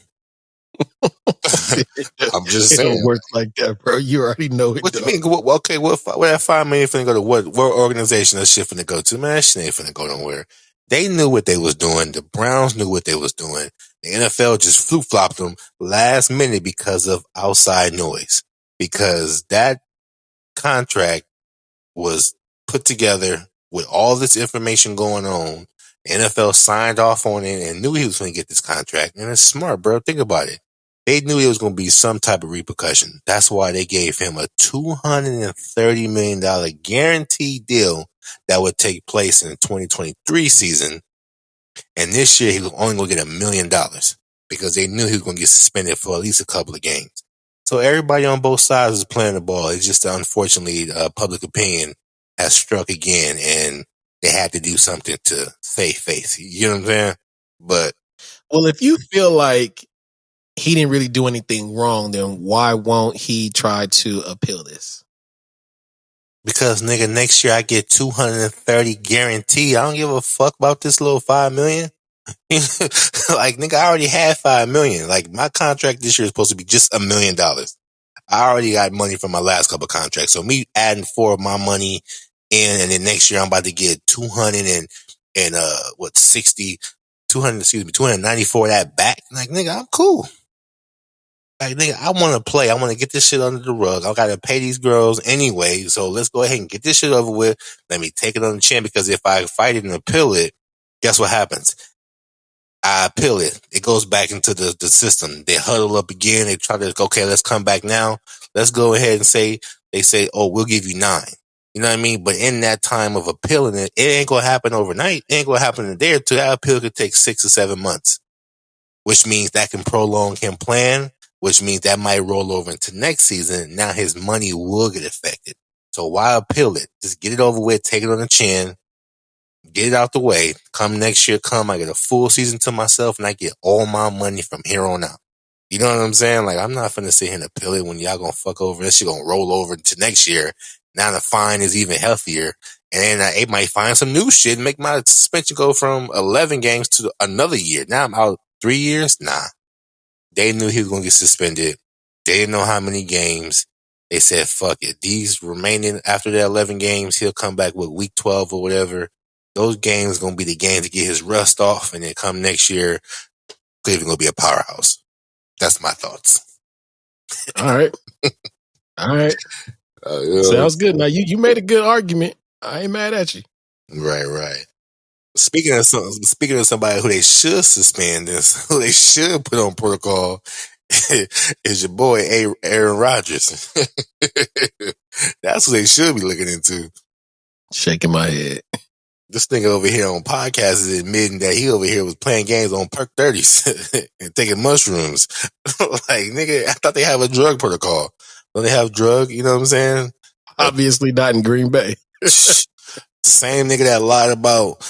I'm just saying.
It don't work like that, bro. You already know it.
What do you mean? Okay, where that $5 million finna go to? What organization that shit finna go to? Man, that shit ain't finna go nowhere. They knew what they was doing. The Browns knew what they was doing. The NFL just flip-flopped them last minute because of outside noise. Because that contract was put together with all this information going on. The NFL signed off on it and knew he was going to get this contract. And it's smart, bro. Think about it. They knew it was going to be some type of repercussion. That's why they gave him a $230 million guaranteed deal that would take place in the 2023 season. And this year, he was only going to get $1 million because they knew he was going to get suspended for at least a couple of games. So everybody on both sides is playing the ball. It's just unfortunately, public opinion has struck again, and they had to do something to save face. You know what I'm saying? But
well, if you feel like he didn't really do anything wrong, then why won't he try to appeal this?
Because nigga, next year I get 230 guaranteed. I don't give a fuck about this little $5 million. Like, nigga, I already had $5 million. Like, my contract this year is supposed to be just $1 million. I already got money from my last couple of contracts. So me adding 4 of my money in, and then next year I'm about to get 294 of that back. Like, nigga, I'm cool. Like, nigga, I want to play. I want to get this shit under the rug. I got to pay these girls anyway. So let's go ahead and get this shit over with. Let me take it on the chin, because if I fight it and appeal it, guess what happens? I appeal it. It goes back into the system. They huddle up again. They try to, okay, let's come back now. Let's go ahead and they say, oh, we'll give you 9. You know what I mean? But in that time of appealing it, it ain't going to happen overnight. It ain't going to happen in a day or two. That appeal could take 6 or 7 months, which means that can prolong him plan, which means that might roll over into next season. Now his money will get affected. So why appeal it? Just get it over with, take it on the chin, get it out the way. Come next year, I get a full season to myself, and I get all my money from here on out. You know what I'm saying? Like, I'm not finna sit here and appeal it when y'all gonna fuck over. This shit gonna roll over to next year. Now the fine is even healthier. And then it might find some new shit and make my suspension go from 11 games to another year. Now I'm out 3 years? Nah. They knew he was gonna get suspended. They didn't know how many games. They said, fuck it. These remaining, after the 11 games, he'll come back with week 12 or whatever. Those games going to be the games to get his rust off. And then come next year, Cleveland going to be a powerhouse. That's my thoughts.
All right. All right. Sounds good. Now, you made a good argument. I ain't mad at you.
Right. Speaking of somebody who they should suspend, who they should put on protocol, is your boy Aaron Rodgers. That's what they should be looking into.
Shaking my head.
This nigga over here on podcast is admitting that he over here was playing games on perk 30s and taking mushrooms. Like, nigga, I thought they have a drug protocol. Don't they have drug? You know what I'm saying?
Obviously not in Green Bay.
Same nigga that lied about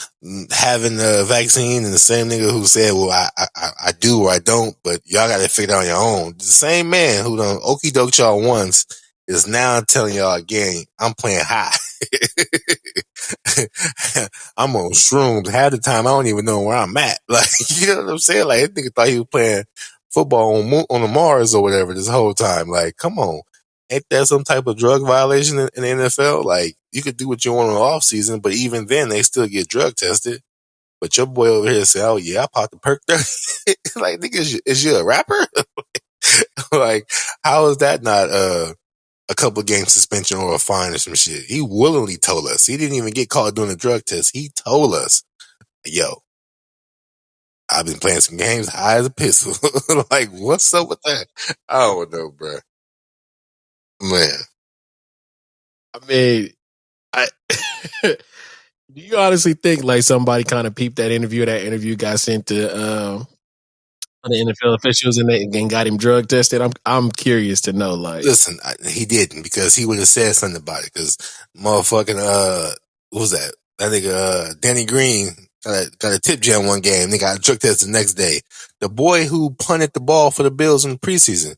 having the vaccine, and the same nigga who said, well, I do or I don't, but y'all got to figure it out on your own. The same man who done okie doke y'all once is now telling y'all again, I'm playing high. I'm on shrooms. Half the time, I don't even know where I'm at. Like, you know what I'm saying? Like, that nigga thought he was playing football on the Mars or whatever this whole time. Like, come on. Ain't that some type of drug violation in the NFL? Like, you could do what you want in the off season, but even then, they still get drug tested. But your boy over here say, "Oh yeah, I popped the perk 30." Like, nigga, is you a rapper? Like, how is that not a couple game suspension or a fine or some shit? He willingly told us. He didn't even get caught doing a drug test. He told us, "Yo, I've been playing some games high as a pistol." Like, what's up with that? I don't know, bro. Man.
I mean, do you honestly think like somebody kind of peeped that interview? That interview got sent to the NFL officials and got him drug tested. I'm curious to know. Like,
listen, he didn't, because he would have said something about it. Because motherfucking what was that? That nigga Danny Green got a tip jam one game. They got a drug test the next day. The boy who punted the ball for the Bills in the preseason,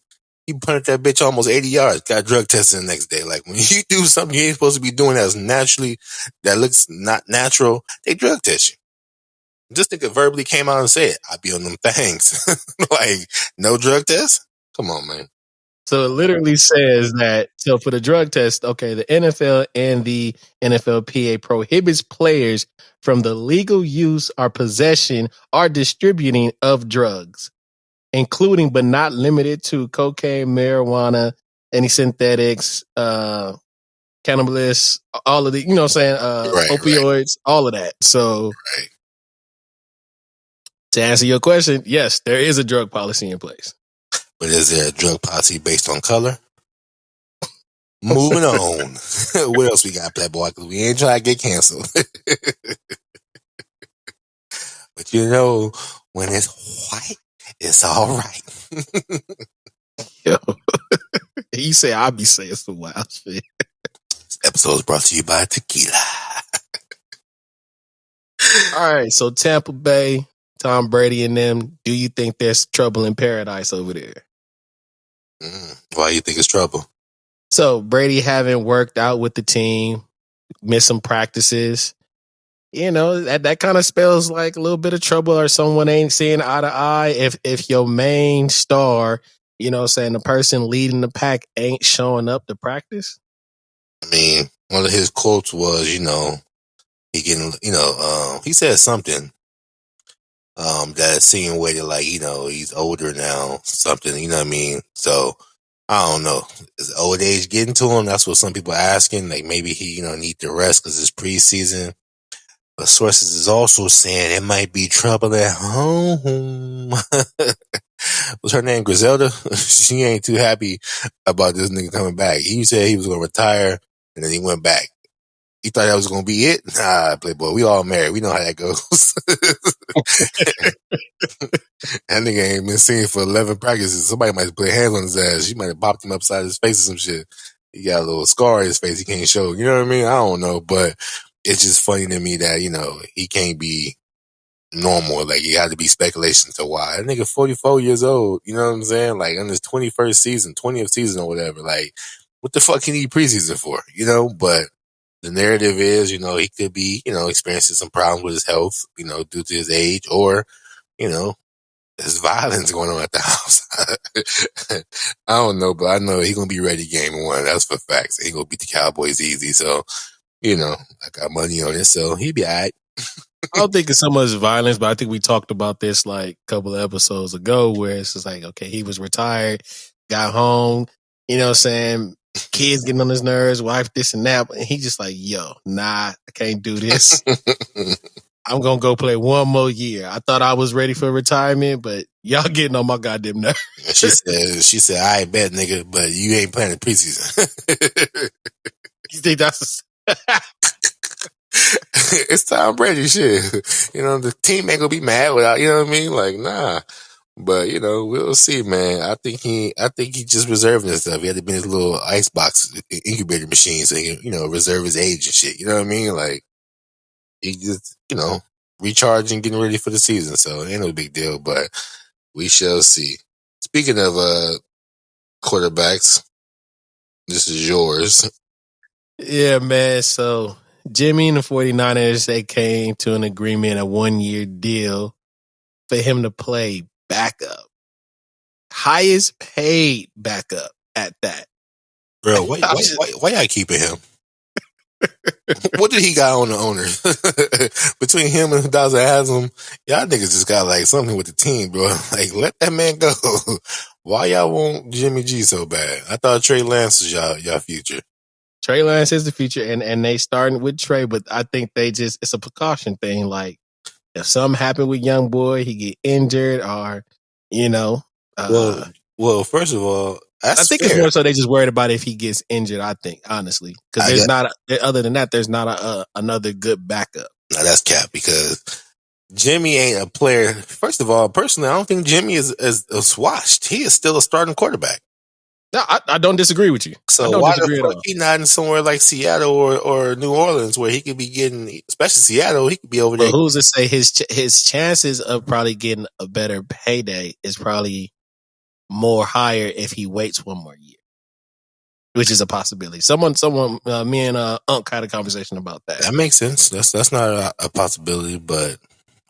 he punted that bitch almost 80 yards. Got drug tested the next day. Like, when you do something you ain't supposed to be doing that looks not natural, they drug test you. This nigga verbally came out and said, "I be on them things." Like, no drug test? Come on, man.
so it literally says that, so for the drug test, okay, the NFL and the NFLPA prohibits players from the legal use or possession or distributing of drugs, including but not limited to cocaine, marijuana, any synthetics, cannabis, all of the, you know what I'm saying, opioids, all of that. So
Right.
to answer your question, yes, there is a drug policy in place.
But is there a drug policy based on color? Moving on. What else we got, Playboy? Because we ain't trying to get canceled. But you know, when it's white, it's all right.
Yo. You say I be saying some wild shit.
This episode is brought to you by Tequila.
All right, so Tampa Bay, Tom Brady and them, do you think there's trouble in paradise over there?
Why you think it's trouble?
So Brady haven't worked out with the team, missed some practices. You know, that kind of spells like a little bit of trouble, or someone ain't seeing eye to eye. If your main star, you know what I'm saying, the person leading the pack ain't showing up to practice.
I mean, one of his quotes was, you know, he said something that insinuated, like, you know, he's older now, something, you know what I mean? So, I don't know. Is old age getting to him? That's what some people are asking. Like, maybe he, need to rest because it's preseason. But sources is also saying it might be trouble at home. What's her name? Griselda? She ain't too happy about this nigga coming back. He said he was going to retire, and then he went back. You thought that was going to be it? Nah, Playboy. We all married. We know how that goes. That nigga ain't been seen for 11 practices. Somebody might put hands on his ass. She might have popped him upside his face or some shit. He got a little scar on his face he can't show. You know what I mean? I don't know. But it's just funny to me that, he can't be normal. Like, he had to be speculation to why. That nigga 44 years old. You know what I'm saying? Like, on his 21st season, 20th season or whatever. Like, what the fuck he need preseason for? But the narrative is, he could be, experiencing some problems with his health, due to his age, or, there's violence going on at the house. I don't know, but I know he's going to be ready game one. That's for facts. He going to beat the Cowboys easy. So, I got money on it. So he'll be all right.
I don't think it's so much violence, but I think we talked about this like a couple of episodes ago where it's just like, okay, he was retired, got home, you know what I'm saying? Kids getting on his nerves, wife this and that. And he just like, yo, nah, I can't do this. I'm going to go play one more year. I thought I was ready for retirement, but y'all getting on my goddamn nerves.
She said, I bet, nigga, but you ain't playing the preseason.
You think that's
It's Tom Brady shit. You know, the team ain't gonna be mad without, you know what I mean? Like, nah. But, you know, we'll see, man. I think he just reserving his stuff. He had to be in his little icebox incubator machine so he can, you know, reserve his age and shit. You know what I mean? Like, he just, you know, recharging, getting ready for the season. So it ain't no big deal, but we shall see. Speaking of quarterbacks, this is yours.
Yeah, man. So Jimmy and the 49ers, they came to an agreement, a 1-year deal for him to play backup. Highest paid backup at that.
Bro, why y'all keeping him? What did he got on the owners? Between him and Dawson Haslam, y'all niggas just got like something with the team, bro. Like, let that man go. Why y'all want Jimmy G so bad? I thought Trey Lance was y'all future.
Trey Lance is the future, and they starting with Trey, but I think it's a precaution thing. Like, if something happened with young boy, he get injured or, you know.
Well, first of all,
I think
fair.
it's more so they just worried about if he gets injured, I think, honestly. Because other than that, there's not another good backup.
No, that's cap because Jimmy ain't a player. First of all, personally, I don't think Jimmy is washed. He is still a starting quarterback.
No, I don't disagree with you.
So why the fuck he not in somewhere like Seattle or New Orleans where he could be getting, especially Seattle, he could be over there.
But who's to say his chances of probably getting a better payday is probably more higher if he waits one more year, which is a possibility. Someone, me and Unc had a conversation about that.
That makes sense. That's not a possibility, but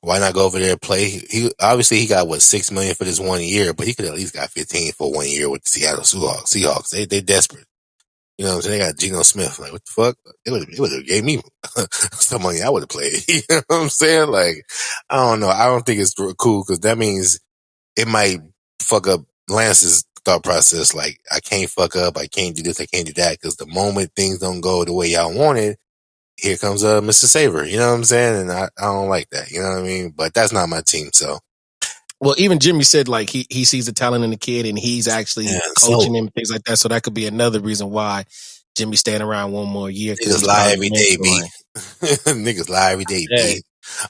why not go over there and play? He obviously he got $6 million for this 1 year, but he could at least got 15 for 1 year with the Seattle Seahawks. They desperate. You know what I'm saying? They got Geno Smith. Like, what the fuck? It would have gave me some money. I would have played. You know what I'm saying? Like, I don't know. I don't think it's cool because that means it might fuck up Lance's thought process. Like, I can't fuck up. I can't do this. I can't do that. Because the moment things don't go the way y'all want it, here comes Mr. Saver. You know what I'm saying? And I don't like that. You know what I mean? But that's not my team. So,
well, even Jimmy said like he sees the talent in the kid and he's actually coaching him, things like that. So that could be another reason why Jimmy's staying around one more year.
Niggas lie every day, B. Niggas lie every day, B.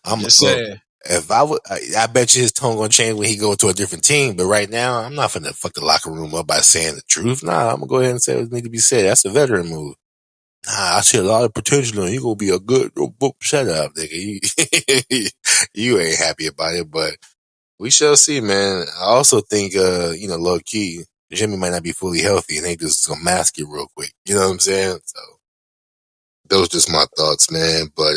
I'm just saying. If I bet you his tone gonna change when he go to a different team. But right now, I'm not finna fuck the locker room up by saying the truth. Nah, I'm gonna go ahead and say what needs to be said. That's a veteran move. Nah, I see a lot of potential in you. Gonna be a good shut up, nigga. You ain't happy about it, but we shall see, man. I also think, low key, Jimmy might not be fully healthy and they just gonna mask it real quick. You know what I'm saying? So those just my thoughts, man. But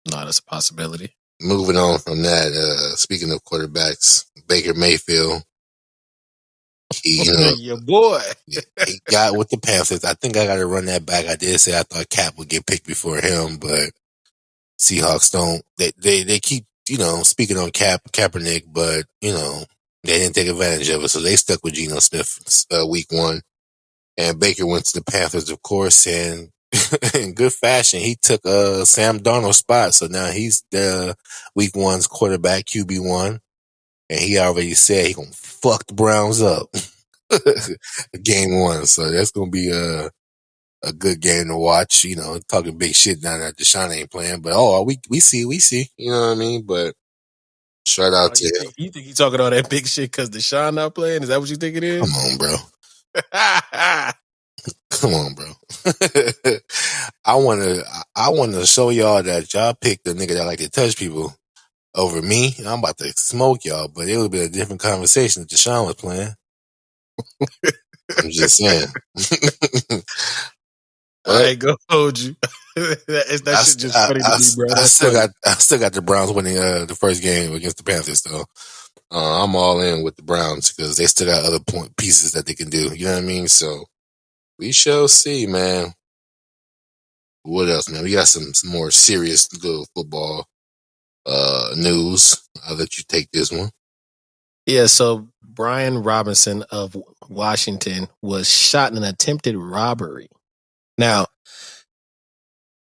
no, that's a possibility.
Moving on from that, speaking of quarterbacks, Baker Mayfield.
Your boy.
He got with the Panthers. I think I got to run that back. I did say I thought Cap would get picked before him, but Seahawks don't. They keep, speaking on Kaepernick, but, they didn't take advantage of it. So they stuck with Geno Smith week 1. And Baker went to the Panthers, of course, and in good fashion, he took Sam Darnold's spot. So now he's the week 1's quarterback, QB1. And he already said he gonna fuck the Browns up. Game 1. So that's gonna be a good game to watch. Talking big shit now that Deshaun ain't playing. But we see. You know what I mean? But shout out to him.
You think he's talking all that big shit because Deshaun not playing? Is that what you think it is?
Come on, bro. Come on, bro. I wanna show y'all that y'all picked the nigga that like to touch people over me. I'm about to smoke y'all, but it would be a different conversation if Deshaun was playing. I'm just saying.
I ain't gonna hold you. that shit just funny to me, bro.
I still got the Browns winning the first game against the Panthers, though. I'm all in with the Browns because they still got other pieces that they can do. You know what I mean? So we shall see, man. What else, man? We got some more serious good football news. I'll let you take this one.
Yeah, so Brian Robinson of Washington was shot in an attempted robbery. Now,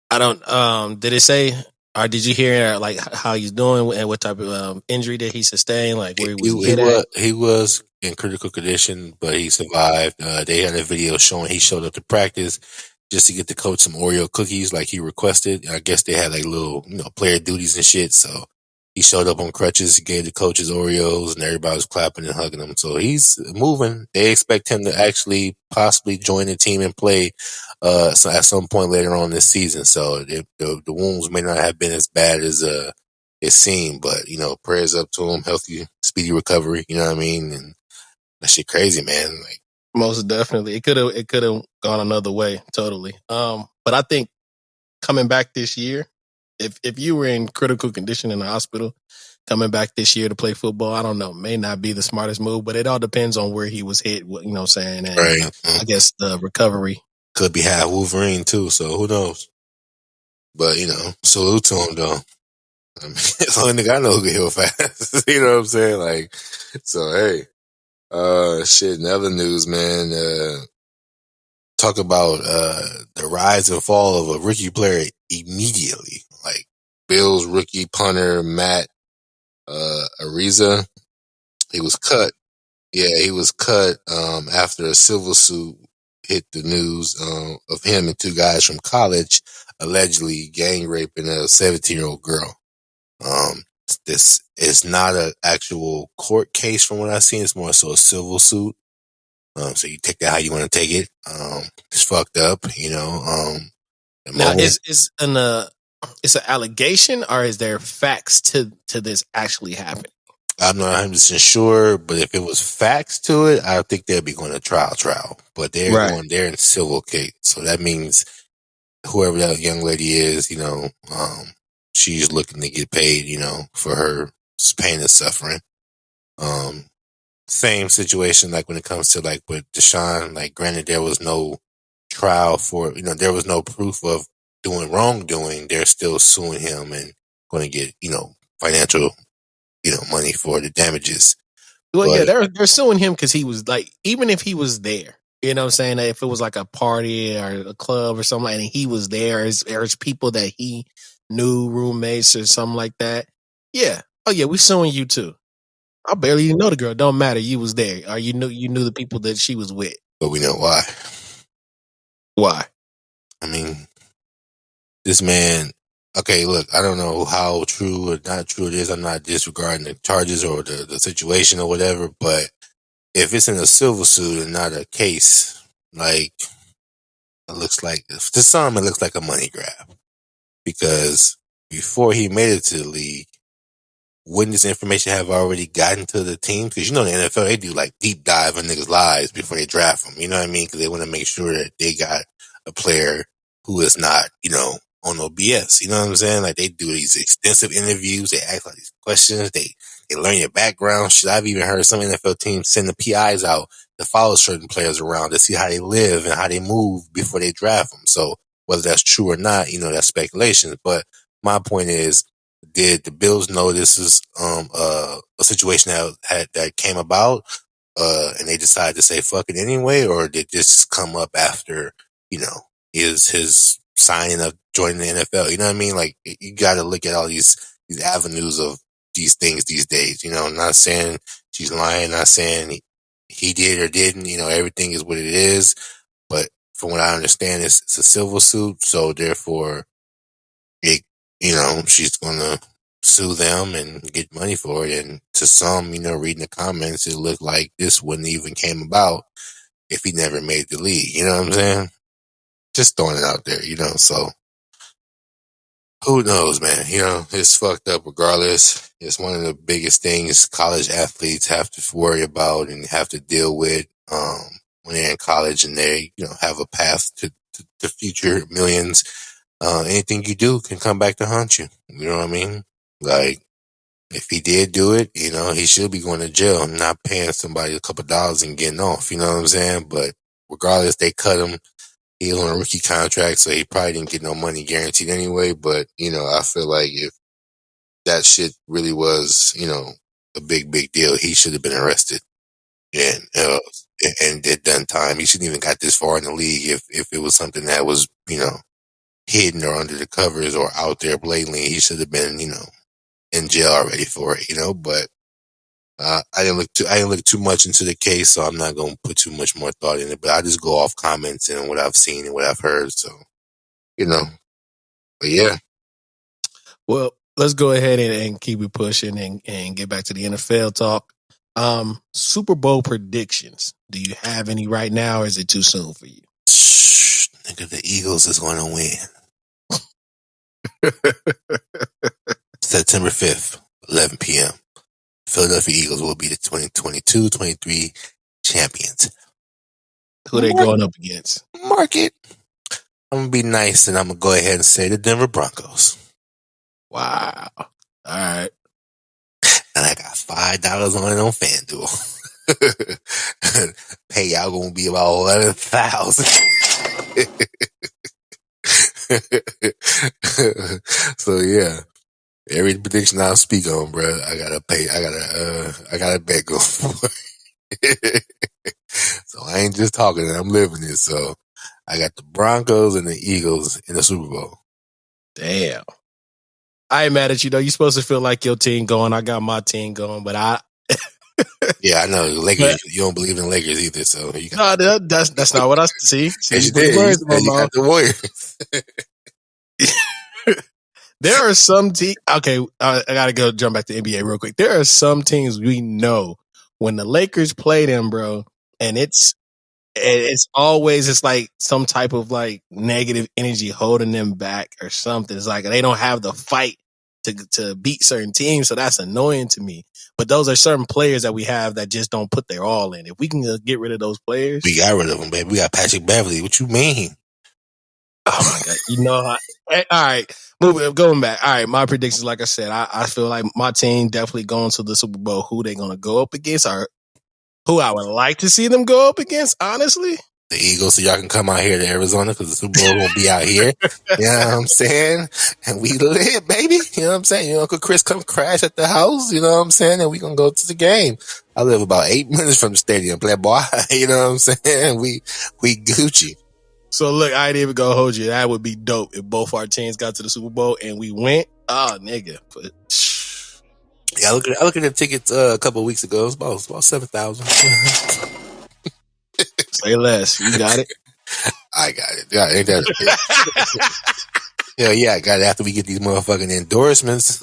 I don't did it say or did you hear like how he's doing and what type of injury that he sustained? Like where
he was in critical condition, but he survived. They had a video showing he showed up to practice. just to get the coach some Oreo cookies like he requested. I guess they had like little, player duties and shit. So he showed up on crutches, gave the coaches Oreos, and everybody was clapping and hugging him. So he's moving. They expect him to actually possibly join the team and play so at some point later on this season. So the wounds may not have been as bad as it seemed, but prayers up to him, healthy, speedy recovery. You know what I mean? And that shit crazy, man. Like,
Most definitely. It could have gone another way, totally. But I think coming back this year, if you were in critical condition in the hospital, coming back this year to play football, I don't know, may not be the smartest move, but it all depends on where he was hit, what I'm saying, and
right.
I guess the recovery.
Could be half Wolverine too, so who knows? But salute to him though. I mean, it's the only nigga I know who can heal fast. You know what I'm saying? Like, so hey. Shit, in other news, man, talk about the rise and fall of a rookie player immediately. Like Bills rookie punter Matt Ariza, he was cut. Yeah, he was cut after a civil suit hit the news of him and two guys from college allegedly gang raping a 17-year-old girl. This is not an actual court case from what I've seen. It's more so a civil suit. So you take that how you want to take it. It's fucked up,
Now, it's an allegation, or is there facts to this actually happening?
I'm not 100% sure, but if it was facts to it, I think they'd be going to trial. But they're in civil case. So that means whoever that young lady is, she's looking to get paid, for her pain and suffering. Same situation like when it comes to like with Deshaun, like granted there was no trial for, there was no proof of doing wrongdoing. They're still suing him and going to get, financial, money for the damages.
Well, yeah, they're suing him because he was like, even if he was there, you know what I'm saying? If it was like a party or a club or something, and he was there, there's people that he knew, roommates or something like that. Yeah. Oh yeah, we suing you too. I barely even know the girl. Don't matter. You was there, or you knew the people that she was with.
But we know why.
Why?
I mean, this man. Okay, look, I don't know how true or not true it is. I'm not disregarding the charges or the situation or whatever. But if it's in a civil suit and not a case, like it looks like to some, it looks like a money grab because before he made it to the league. Wouldn't this information have already gotten to the team? Because in the NFL, they do like deep dive on niggas' lives before they draft them. You know what I mean? Because they want to make sure that they got a player who is not, on no BS. You know what I'm saying? Like they do these extensive interviews. They ask like these questions. They learn your background. Shit, I've even heard some NFL teams send the PIs out to follow certain players around to see how they live and how they move before they draft them. So whether that's true or not, that's speculation. But my point is, did the Bills know this is a situation that came about and they decided to say fuck it anyway, or did this come up after his signing of joining the NFL? You know what I mean? Like you got to look at all these avenues of these things these days. Not saying she's lying, not saying he did or didn't. Everything is what it is. But from what I understand, it's a civil suit, so therefore it. She's gonna sue them and get money for it. And to some, reading the comments, it looked like this wouldn't even came about if he never made the league. You know what I'm saying? Just throwing it out there, so who knows, man? It's fucked up regardless. It's one of the biggest things college athletes have to worry about and have to deal with when they're in college and they, have a path to future millions. Anything you do can come back to haunt you. You know what I mean? Like, if he did do it, he should be going to jail and not paying somebody a couple dollars and getting off. You know what I'm saying? But regardless, they cut him. He on a rookie contract, so he probably didn't get no money guaranteed anyway. But, I feel like if that shit really was, a big deal, he should have been arrested and did done time. He shouldn't even got this far in the league if it was something that was, hidden or under the covers or out there blatantly. He should have been, in jail already for it, but I didn't look too much into the case, so I'm not gonna put too much more thought in it. But I just go off comments and what I've seen and what I've heard. So, you know, but yeah,
Well, let's go ahead and keep it pushing and get back to the NFL talk. Super Bowl predictions. Do you have any right now, or is it too soon for you?
shh, nigga, the Eagles is going to win. September 5th, 11 p.m. Philadelphia Eagles will be the 2022-23 champions.
Who they going up against?
Mark it. I'm gonna be nice and I'm gonna go ahead and say the Denver Broncos.
Wow. All right.
And I got $5 on it on FanDuel. Payout gonna be about 11,000. So yeah, every prediction I'll speak on, bro, I gotta bet go for it. So I ain't just talking it, I'm living it. So I got the Broncos and the Eagles in the Super Bowl.
Damn. I ain't mad at you though. You're supposed to feel like your team going. I got my team going, but
Yeah, I know. Lakers, you don't believe in the Lakers either, so you got
that's not what I see.
yes, you did. You said you got the Warriors.
There are some teams. Okay, I gotta go jump back to NBA real quick. There are some teams we know when the Lakers play them, bro, and it's like some type of like negative energy holding them back or something. It's like they don't have the fight to beat certain teams, so that's annoying to me. But those are certain players that we have that just don't put their all in. If we can get rid of those players,
We got rid of them, baby. We got Patrick Beverly. What you mean?
oh my god, you know how. All right, going back. All right, my predictions, like I said, I feel like my team definitely going to the Super Bowl. Who they going to go up against, or who I would like to see them go up against, honestly?
The Eagles, so y'all can come out here to Arizona because the Super Bowl won't be out here. You know what I'm saying? And we lit, baby. You know what I'm saying? You know, Uncle Chris come crash at the house. You know what I'm saying? And we gonna go to the game. I live about 8 minutes from the stadium, playboy. You know what I'm saying? We Gucci.
So look, I ain't even gonna hold you. That would be dope if both our teams got to the Super Bowl and we went. Oh, nigga. But,
Yeah, I looked at the tickets a couple of weeks ago. It was about 7,000.
say less. You got it.
I got it. Yeah, ain't that? Yeah, I got it after we get these motherfucking endorsements.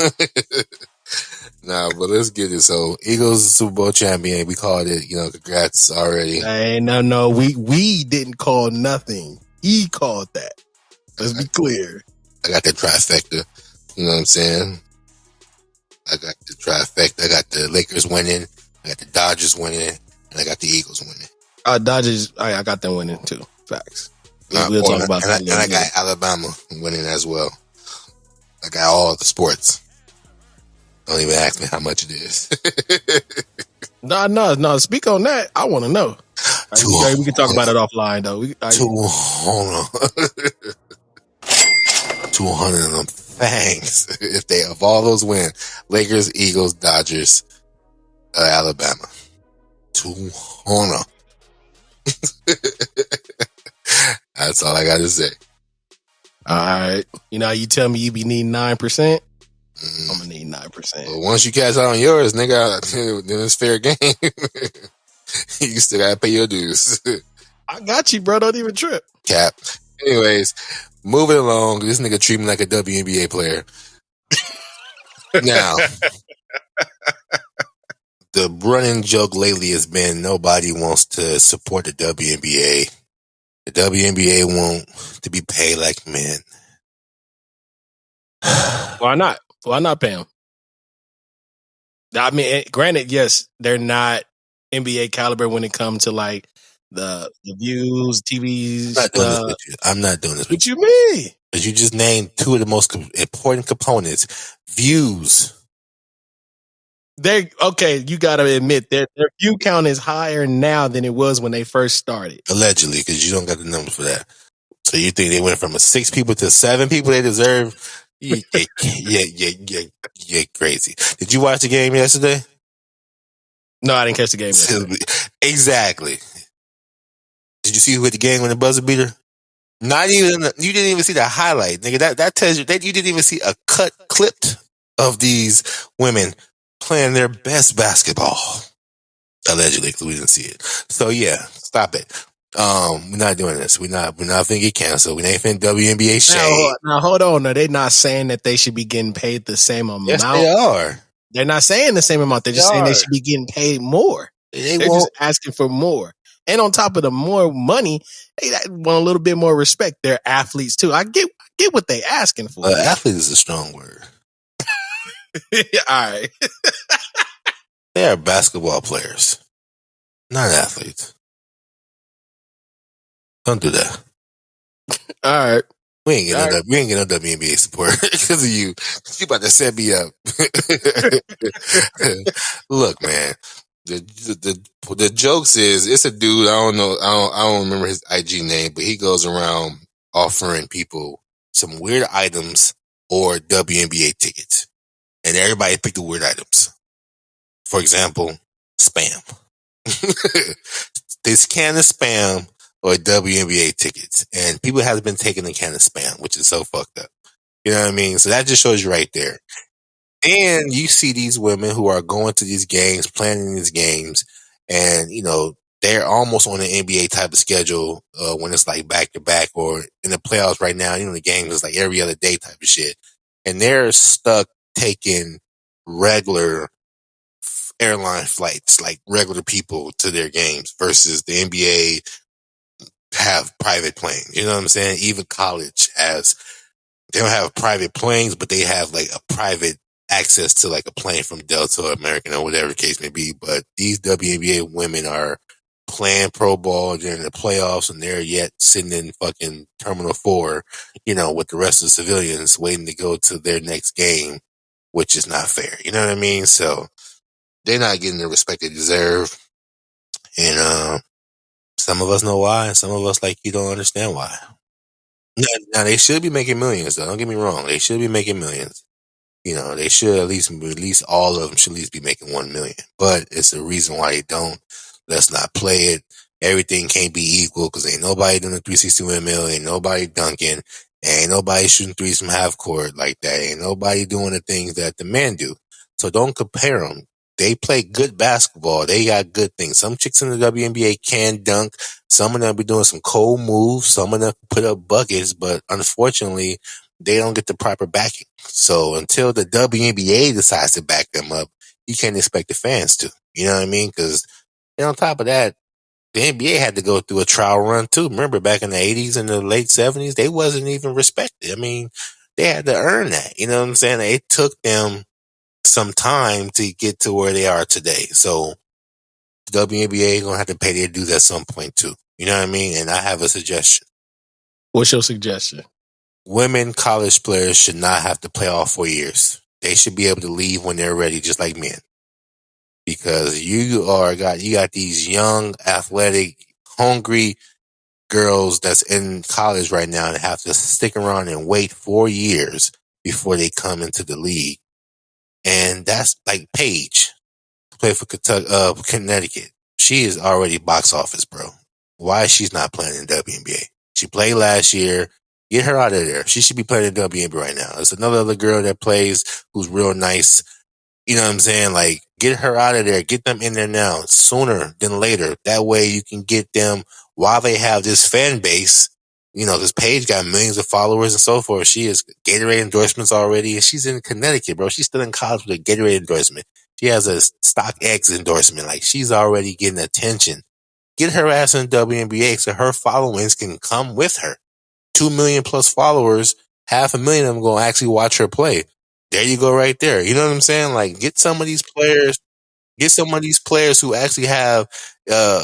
Nah, but let's get it. So, Eagles Super Bowl champion. We called it. You know, congrats already.
Hey, no. We didn't call nothing. He called that. Let's be clear.
I got the trifecta. You know what I'm saying? I got the trifecta. I got the Lakers winning. I got the Dodgers winning. And I got the Eagles winning.
Dodgers, I got them winning too. Facts. We'll talk about that.
And I got Alabama winning as well. I got all the sports. Don't even ask me how much it is.
No. Speak on that. I want to know. We can talk about it offline though.
200 of them fangs. If they of all those win, Lakers, Eagles, Dodgers, Alabama. 200. That's all I got to say.
All right. You know, you tell me you be needing 9%. I'm gonna need 9%.
But once you cash out on yours, nigga, then it's fair game. You still gotta pay your dues.
I got you, bro. Don't even trip.
Cap. Anyways, moving along. This nigga treat me like a WNBA player. Now, the running joke lately has been nobody wants to support the WNBA. The WNBA want to be paid like men.
Why not? Why not pay them? I mean, granted, yes, they're not NBA caliber when it comes to like the views, TVs.
I'm not doing this with you.
What you mean?
Because you just named two of the most important components. Views.
Okay, you got to admit their view count is higher now than it was when they first started.
Allegedly, because you don't got the numbers for that. So you think they went from 6 people to 7 people they deserve? Yeah, crazy. Did you watch the game yesterday?
No, I didn't catch the game yesterday.
Exactly. Did you see who hit the game when the buzzer beater? Not even, you didn't even see the highlight, nigga. That tells you that you didn't even see a clipped of these women playing their best basketball. Allegedly, because we didn't see it. So yeah, stop it. We're not doing this. We're not finna get canceled. We ain't finna WNBA shade.
Now hold on. Now, they're not saying that they should be getting paid the same amount.
Yes, they are.
They're not saying the same amount. They're just saying they should be getting paid more. They're just asking for more. And on top of the more money, they want a little bit more respect. They're athletes too. I get what they asking for.
Athlete is a strong word.
All right.
They are basketball players, not athletes. Don't do that.
All right.
We ain't getting no WNBA support because of you. You about to set me up. Look, man. The jokes is it's a dude. I don't remember his IG name, but he goes around offering people some weird items or WNBA tickets, and everybody pick the weird items. For example, spam. This can of spam or WNBA tickets, and people have been taking the can of spam, which is so fucked up. You know what I mean? So that just shows you right there. And you see these women who are going to these games, planning these games, and they're almost on an NBA type of schedule when it's like back to back, or in the playoffs right now. The game is like every other day type of shit, and they're stuck taking regular airline flights, like regular people, to their games, versus the NBA have private planes. You know what I'm saying? Even college they don't have private planes, but they have like a private access to like a plane from Delta or American or whatever the case may be. But these WNBA women are playing pro ball during the playoffs, and they're yet sitting in fucking Terminal 4, with the rest of the civilians waiting to go to their next game, which is not fair. You know what I mean? So they're not getting the respect they deserve. And some of us know why, and some of us you don't understand why. Now they should be making millions, though. Don't get me wrong. They should be making millions. They should at least all of them should at least be making 1 million. But it's the reason why they don't. Let's not play it. Everything can't be equal because ain't nobody doing the 360 windmill, ain't nobody dunking, ain't nobody shooting threes from half court like that, ain't nobody doing the things that the men do. So don't compare them. They play good basketball. They got good things. Some chicks in the WNBA can dunk. Some of them be doing some cold moves. Some of them put up buckets, but unfortunately, they don't get the proper backing. So until the WNBA decides to back them up, you can't expect the fans to. You know what I mean? Because on top of that, the NBA had to go through a trial run too. Remember back in the 80s and the late 70s, they wasn't even respected. I mean, they had to earn that. You know what I'm saying? It took them some time to get to where they are today. So the WNBA gonna have to pay their dues at some point too. You know what I mean? And I have a suggestion.
What's your suggestion?
Women college players should not have to play all 4 years. They should be able to leave when they're ready, just like men. Because you got these young, athletic, hungry girls that's in college right now and have to stick around and wait 4 years before they come into the league. And that's like Paige, play for Connecticut. She is already box office, bro. Why is she not playing in WNBA? She played last year. Get her out of there. She should be playing in WNBA right now. There's another other girl that plays who's real nice. You know what I'm saying? Get her out of there. Get them in there now, sooner than later. That way you can get them while they have this fan base. This Paige got millions of followers and so forth. She has Gatorade endorsements already, and she's in Connecticut, bro. She's still in college with a Gatorade endorsement. She has a StockX endorsement. She's already getting attention. Get her ass in WNBA so her followings can come with her. 2 million plus followers, 500,000 of them going to actually watch her play. There you go right there. You know what I'm saying? Get some of these players who actually have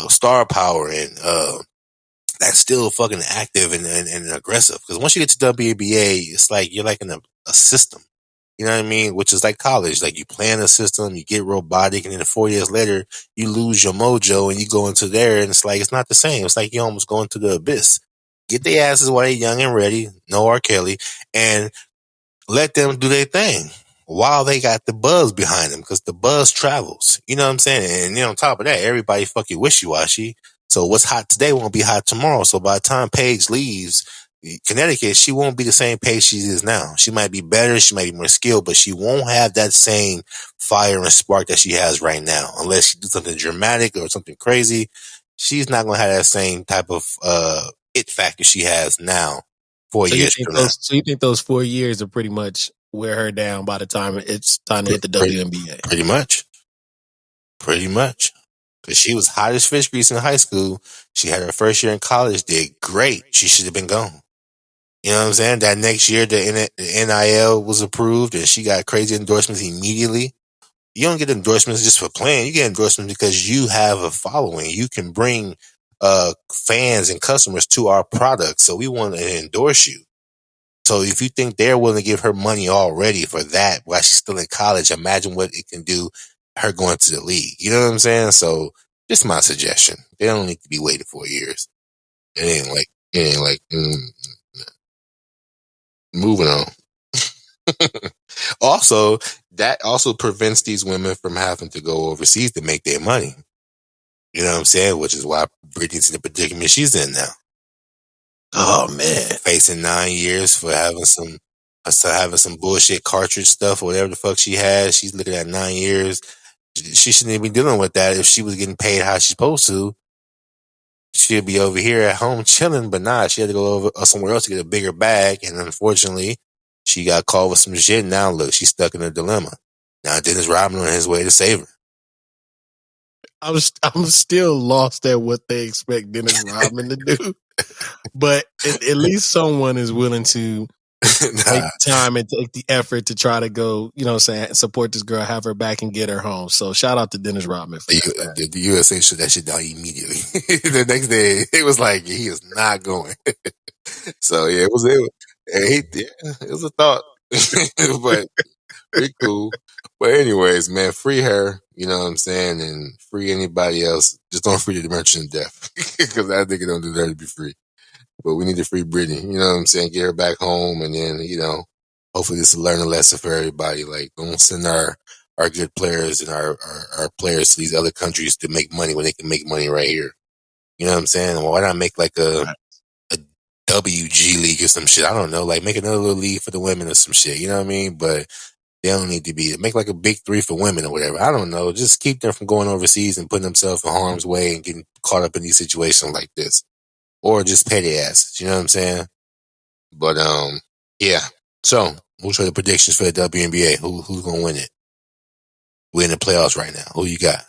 star power and that's still fucking active and aggressive. Because once you get to WNBA, it's you're in a system. You know what I mean? Which is like college. You play in a system, you get robotic, and then 4 years later, you lose your mojo and you go into there, and it's not the same. It's you almost go into the abyss. Get their asses while they're young and ready, no R. Kelly, and let them do their thing while they got the buzz behind them, because the buzz travels. You know what I'm saying? And on top of that, everybody fucking wishy-washy. So what's hot today won't be hot tomorrow. So by the time Paige leaves, Connecticut, she won't be the same pace she is now. She might be better, she might be more skilled, but she won't have that same fire and spark that she has right now. Unless she do something dramatic or something crazy, she's not going to have that same type of it factor she has now 4 years from now.
So you think those 4 years will pretty much wear her down by the time it's time to hit the WNBA?
Pretty much. Because she was hot as fish grease in high school. She had her first year in college, did great. She should have been gone. You know what I'm saying? That next year, the NIL was approved and she got crazy endorsements immediately. You don't get endorsements just for playing. You get endorsements because you have a following. You can bring fans and customers to our product. So we want to endorse you. So if you think they're willing to give her money already for that while she's still in college, imagine what it can do her going to the league. You know what I'm saying? So just my suggestion. They don't need to be waiting 4 years. It ain't like, moving on. Also, that also prevents these women from having to go overseas to make their money. You know what I'm saying? Which is why Britney's in the predicament she's in now.
Oh man,
facing 9 years for having some bullshit cartridge stuff or whatever the fuck she has. She's looking at 9 years. She shouldn't even be dealing with that. If she was getting paid how she's supposed to, she'd be over here at home chilling. But nah, she had to go over somewhere else to get a bigger bag. And unfortunately, she got caught with some shit. Now look, she's stuck in a dilemma. Now Dennis Rodman on his way to save her.
I'm still lost at what they expect Dennis Rodman to do. But at least someone is willing to take time and take the effort to try to go, you know what I'm saying, support this girl, have her back and get her home. So shout out to Dennis Rodman for that.
The USA shut that shit down immediately. The next day, it was like, he is not going. So yeah, it was a thought. But pretty cool. But anyways, man, free her, you know what I'm saying, and free anybody else. Just don't free the merchant of death. Because I think it don't deserve to be free. But we need to free Britney, you know what I'm saying? Get her back home, and then, you know, hopefully this will learn a lesson for everybody. Like, don't send our good players and our players to these other countries to make money when they can make money right here. You know what I'm saying? Why not make like a WG league or some shit? I don't know. Like, make another little league for the women or some shit. You know what I mean? But they don't need to be. Make like a big three for women or whatever. I don't know. Just keep them from going overseas and putting themselves in harm's way and getting caught up in these situations like this. Or just pay their asses. You know what I'm saying? But, yeah. So, who's your predictions for the WNBA? Who's going to win it? We're in the playoffs right now. Who you got?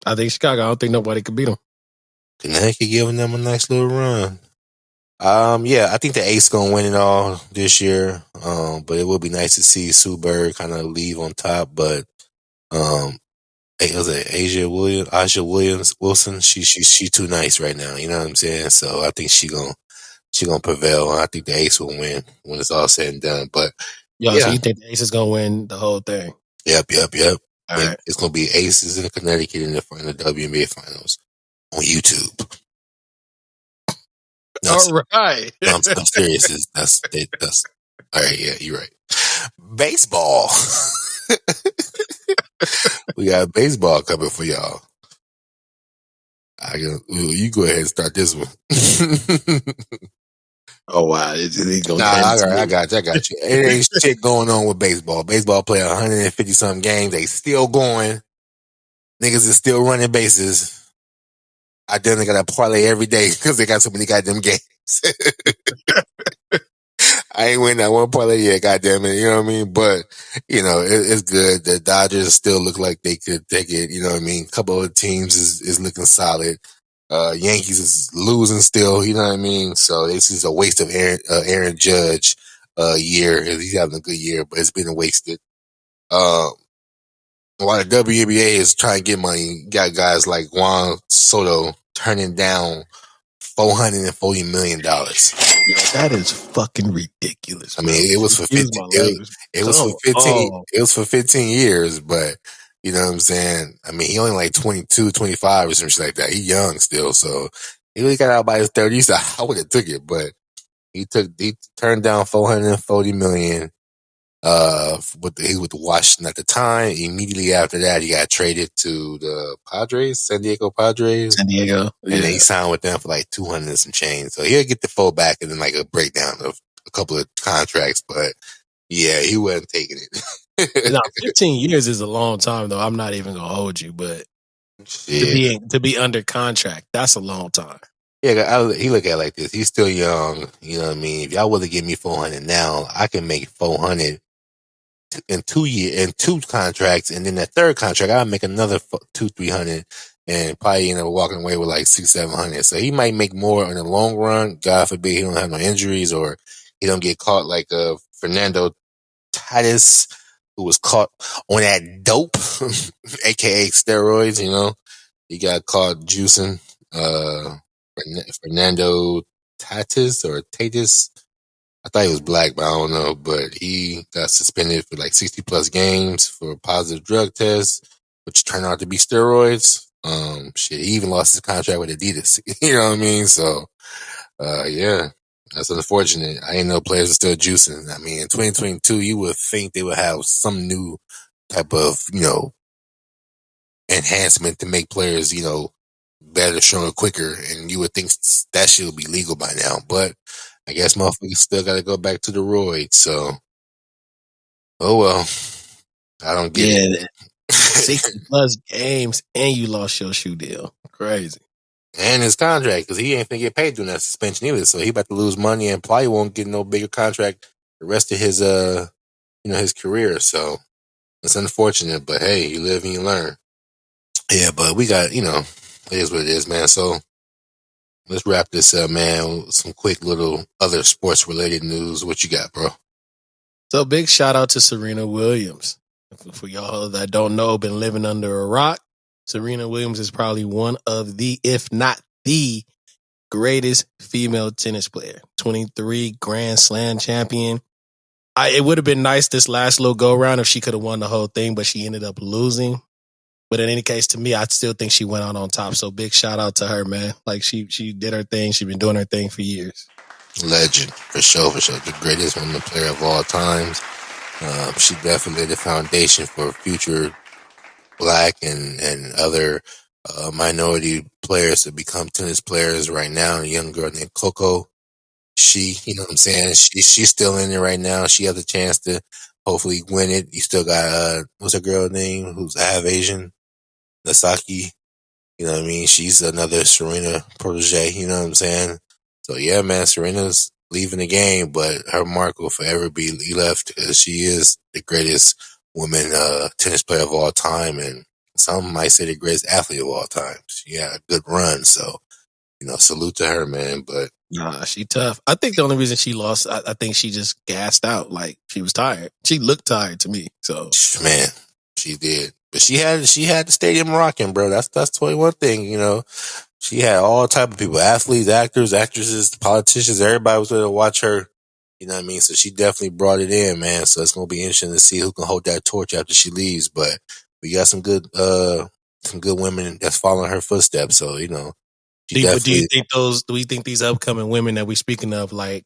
I think Chicago. I don't think nobody could beat them.
Connecticut giving them a nice little run. Yeah, I think the Ace gonna win it all this year. But it would be nice to see Sue Bird kind of leave on top. But was it Asia Wilson? She too nice right now. You know what I'm saying? So I think she gonna prevail. I think the Ace will win when it's all said and done. But
so you think the Ace is gonna win the whole thing?
Yep.
All right.
It's gonna be Aces in Connecticut in the WNBA finals on YouTube. No,
all right.
No, I'm serious. That's all right. Yeah, you're right. Baseball. We got baseball coming for y'all. You go ahead and start this one.
Oh wow!
I got you. It ain't shit going on with baseball. Baseball play 150 something games. They still going. Niggas is still running bases. I definitely got to parlay every day because they got so many goddamn games. I ain't winning that one parlay yet, goddamn it. You know what I mean? But, you know, it's good. The Dodgers still look like they could take it. You know what I mean? A couple of teams is looking solid. Yankees is losing still. You know what I mean? So this is a waste of Aaron Judge year. He's having a good year, but it's been wasted. While the WNBA is trying to get money, you got guys like Juan Soto turning down $440 million.
Yo, that is fucking ridiculous. Bro.
I mean, it was for 15. It was for 15. It was for 15 years, but you know what I'm saying. I mean, he only like 22, 25 or some shit like that. He young still, so he really got out by his 30s. So I would have took it, but he turned down $440 million. He was with Washington at the time. Immediately after that, he got traded to the Padres, San Diego Padres.
San Diego.
And then he signed with them for like 200 and some change. So he'll get the full back and then like a breakdown of a couple of contracts. But yeah, he wasn't taking it.
Now, 15 years is a long time, though. I'm not even gonna hold you, but to be under contract, that's a long time.
Yeah, he look at it like this. He's still young. You know what I mean? If y'all willing to give me 400 now, I can make 400 in 2 years, in 2 contracts. And then that third contract, I'll make another 200-300 and probably end up walking away with like 600-700. So he might make more in the long run. God forbid he don't have no injuries or he don't get caught like Fernando Tatis, who was caught on that dope, aka steroids. You know, he got caught juicing. Fernando Tatis. I thought he was black, but I don't know. But he got suspended for like 60 plus games for a positive drug test, which turned out to be steroids. He even lost his contract with Adidas. You know what I mean? So, yeah, that's unfortunate. I didn't know players are still juicing. I mean, in 2022, you would think they would have some new type of, enhancement to make players, better, stronger, quicker, and you would think that shit would be legal by now. But I guess motherfuckers still got to go back to the roids. So, oh well, I don't get it.
60 plus games and you lost your shoe deal. Crazy.
And his contract, because he ain't finna get paid during that suspension either. So he about to lose money and probably won't get no bigger contract the rest of his his career. So it's unfortunate, but hey, you live and you learn. Yeah, but we got, it is what it is, man. So let's wrap this up, man, with some quick little other sports related news. What you got, bro?
So big shout out to Serena Williams. For y'all that don't know, been living under a rock, Serena Williams is probably one of the, if not the greatest female tennis player. 23 Grand Slam champion. It would have been nice this last little go round if she could have won the whole thing, but she ended up losing. But in any case, to me, I still think she went out on top. So big shout out to her, man. Like she did her thing. She's been doing her thing for years.
Legend, for sure. The greatest women player of all times. She definitely laid the foundation for future black and other minority players to become tennis players right now. A young girl named Coco. She, you know what I'm saying? She's still in there right now. She has a chance to hopefully win it. You still got, what's her girl name who's half Asian? Nasaki. You know what I mean? She's another Serena protege, you know what I'm saying? So yeah, man, Serena's leaving the game, but her mark will forever be left because she is the greatest woman tennis player of all time, and some might say the greatest athlete of all time. She had a good run, so salute to her, man. But
nah, she tough. I think the only reason she lost, I think she just gassed out. Like she was tired. She looked tired to me. So
man, she did. But she had the stadium rocking, bro. That's 21 thing, She had all type of people, athletes, actors, actresses, politicians, everybody was there to watch her. You know what I mean? So she definitely brought it in, man. So it's gonna be interesting to see who can hold that torch after she leaves. But we got some good women that's following her footsteps. So, do
you think these upcoming women that we're speaking of, like,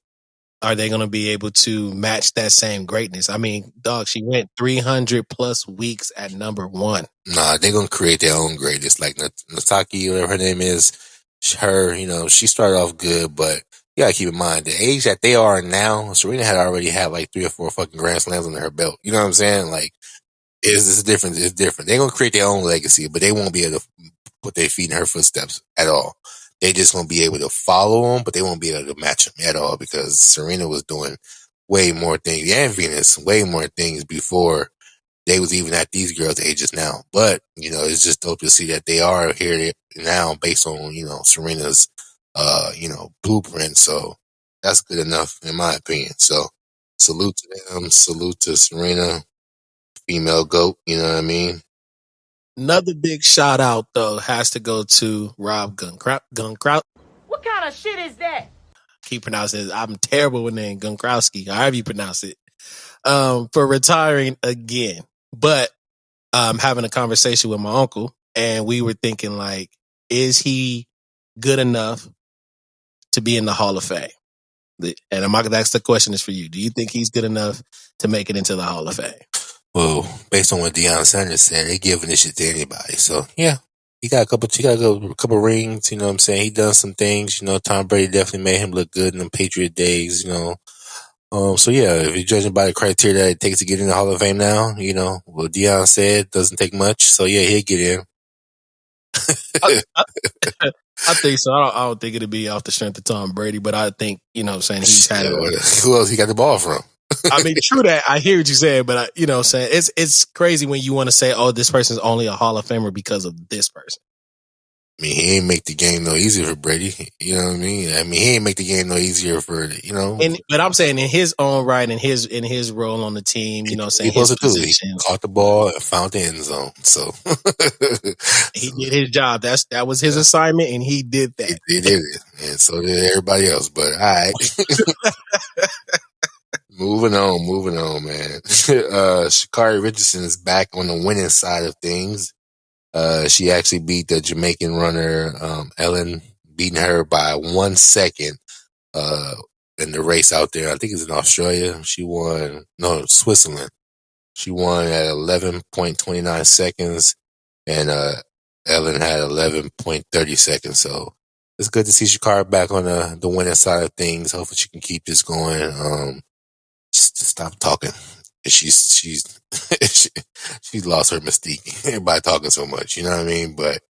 are they going to be able to match that same greatness? I mean, dog, she went 300 plus weeks at number 1.
Nah, they're going to create their own greatness. Like Nataki, whatever her name is, her, she started off good, but you got to keep in mind the age that they are now. Serena had already had like 3 or 4 fucking Grand Slams under her belt. You know what I'm saying? Like, it's different. It's different. They're going to create their own legacy, but they won't be able to put their feet in her footsteps at all. They just won't be able to follow them, but they won't be able to match them at all because Serena was doing way more things, and Venus, way more things before they was even at these girls' ages now. But, it's just dope to see that they are here now based on, Serena's, blueprint. So that's good enough in my opinion. So salute to them. Salute to Serena, female GOAT. You know what I mean?
Another big shout out though has to go to Rob Gronkowski.
What kind of shit is that?
Keep pronouncing it. I'm terrible with name Gronkowski, however you pronounce it. For retiring again, but having a conversation with my uncle, and we were thinking like, is he good enough to be in the Hall of Fame? And that's the question is for you. Do you think he's good enough to make it into the Hall of Fame?
Well, based on what Deion Sanders said, they're giving this shit to anybody. So yeah, he got a couple rings. You know what I'm saying? He done some things. You know, Tom Brady definitely made him look good in the Patriot days. You know, so yeah, if you're judging by the criteria that it takes to get in the Hall of Fame now, you know, what Deion said doesn't take much. So yeah, he'll get in.
I think so. I don't think it'd be off the strength of Tom Brady, but I think, you know what I'm saying, he's had it.
Who else he got the ball from?
I mean, true that. I hear what you're saying, but you know what I'm saying, it's crazy when you want to say, oh, this person's only a Hall of Famer because of this person.
I mean, he ain't make the game no easier for Brady. You know what I mean? I mean, he ain't make the game no easier for, you know.
But I'm saying in his own right, in his role on the team, you know what I'm saying, his position.
He caught the ball and found the end zone. So
he did his job. That was his assignment, and he did that.
He did it. And so did everybody else. But all right. Moving on, man. Sha'Carri Richardson is back on the winning side of things. She actually beat the Jamaican runner, Ellen, beating her by 1 second, in the race out there. I think it's in Australia. Switzerland. She won at 11.29 seconds, and, Ellen had 11.30 seconds. So it's good to see Sha'Carri back on the winning side of things. Hopefully she can keep this going. Just stop talking. She's lost her mystique. Everybody talking so much, you know what I mean? But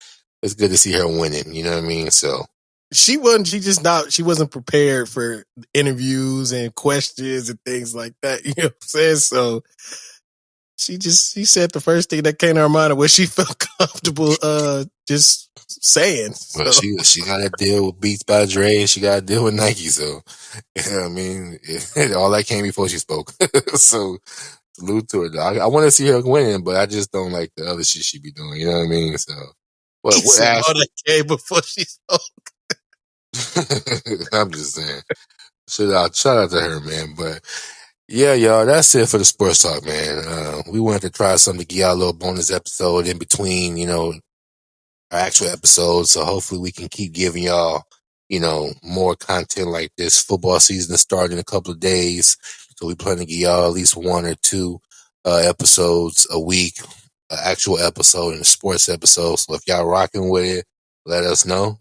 it's good to see her winning, you know what I mean? So
she wasn't prepared for interviews and questions and things like that. You know what I'm saying? So she said the first thing that came to her mind of what she felt comfortable just saying.
Well, she got to deal with Beats by Dre. She got to deal with Nike. So, you know what I mean? All that came before she spoke. So, salute to her. I want to see her winning, but I just don't like the other shit she be doing. You know what I mean? So,
what all that came before she spoke.
I'm just saying. Shout out to her, man. But yeah, y'all, that's it for the sports talk, man. We wanted to try something to give y'all a little bonus episode in between, you know, our actual episodes. So hopefully we can keep giving y'all, you know, more content like this. Football season is starting in a couple of days. So we plan to give y'all at least 1 or 2 episodes a week, an actual episode and a sports episode. So if y'all rocking with it, let us know.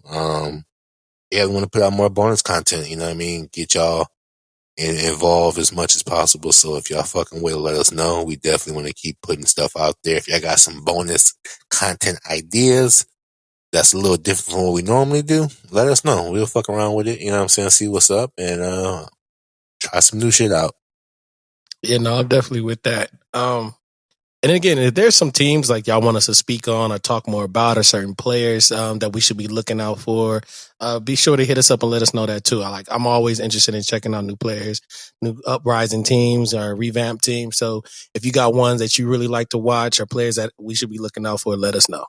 Yeah, we want to put out more bonus content, you know what I mean? Get y'all involved as much as possible. So if y'all fucking with it, let us know. We definitely want to keep putting stuff out there. If y'all got some bonus content ideas that's a little different from what we normally do, let us know. We'll fuck around with it, you know what I'm saying? See what's up and try some new shit out.
Yeah, no, I'm definitely with that. And again, if there's some teams like y'all want us to speak on or talk more about, or certain players that we should be looking out for, be sure to hit us up and let us know that too. I'm always interested in checking out new players, new uprising teams or revamped teams. So if you got ones that you really like to watch or players that we should be looking out for, let us know.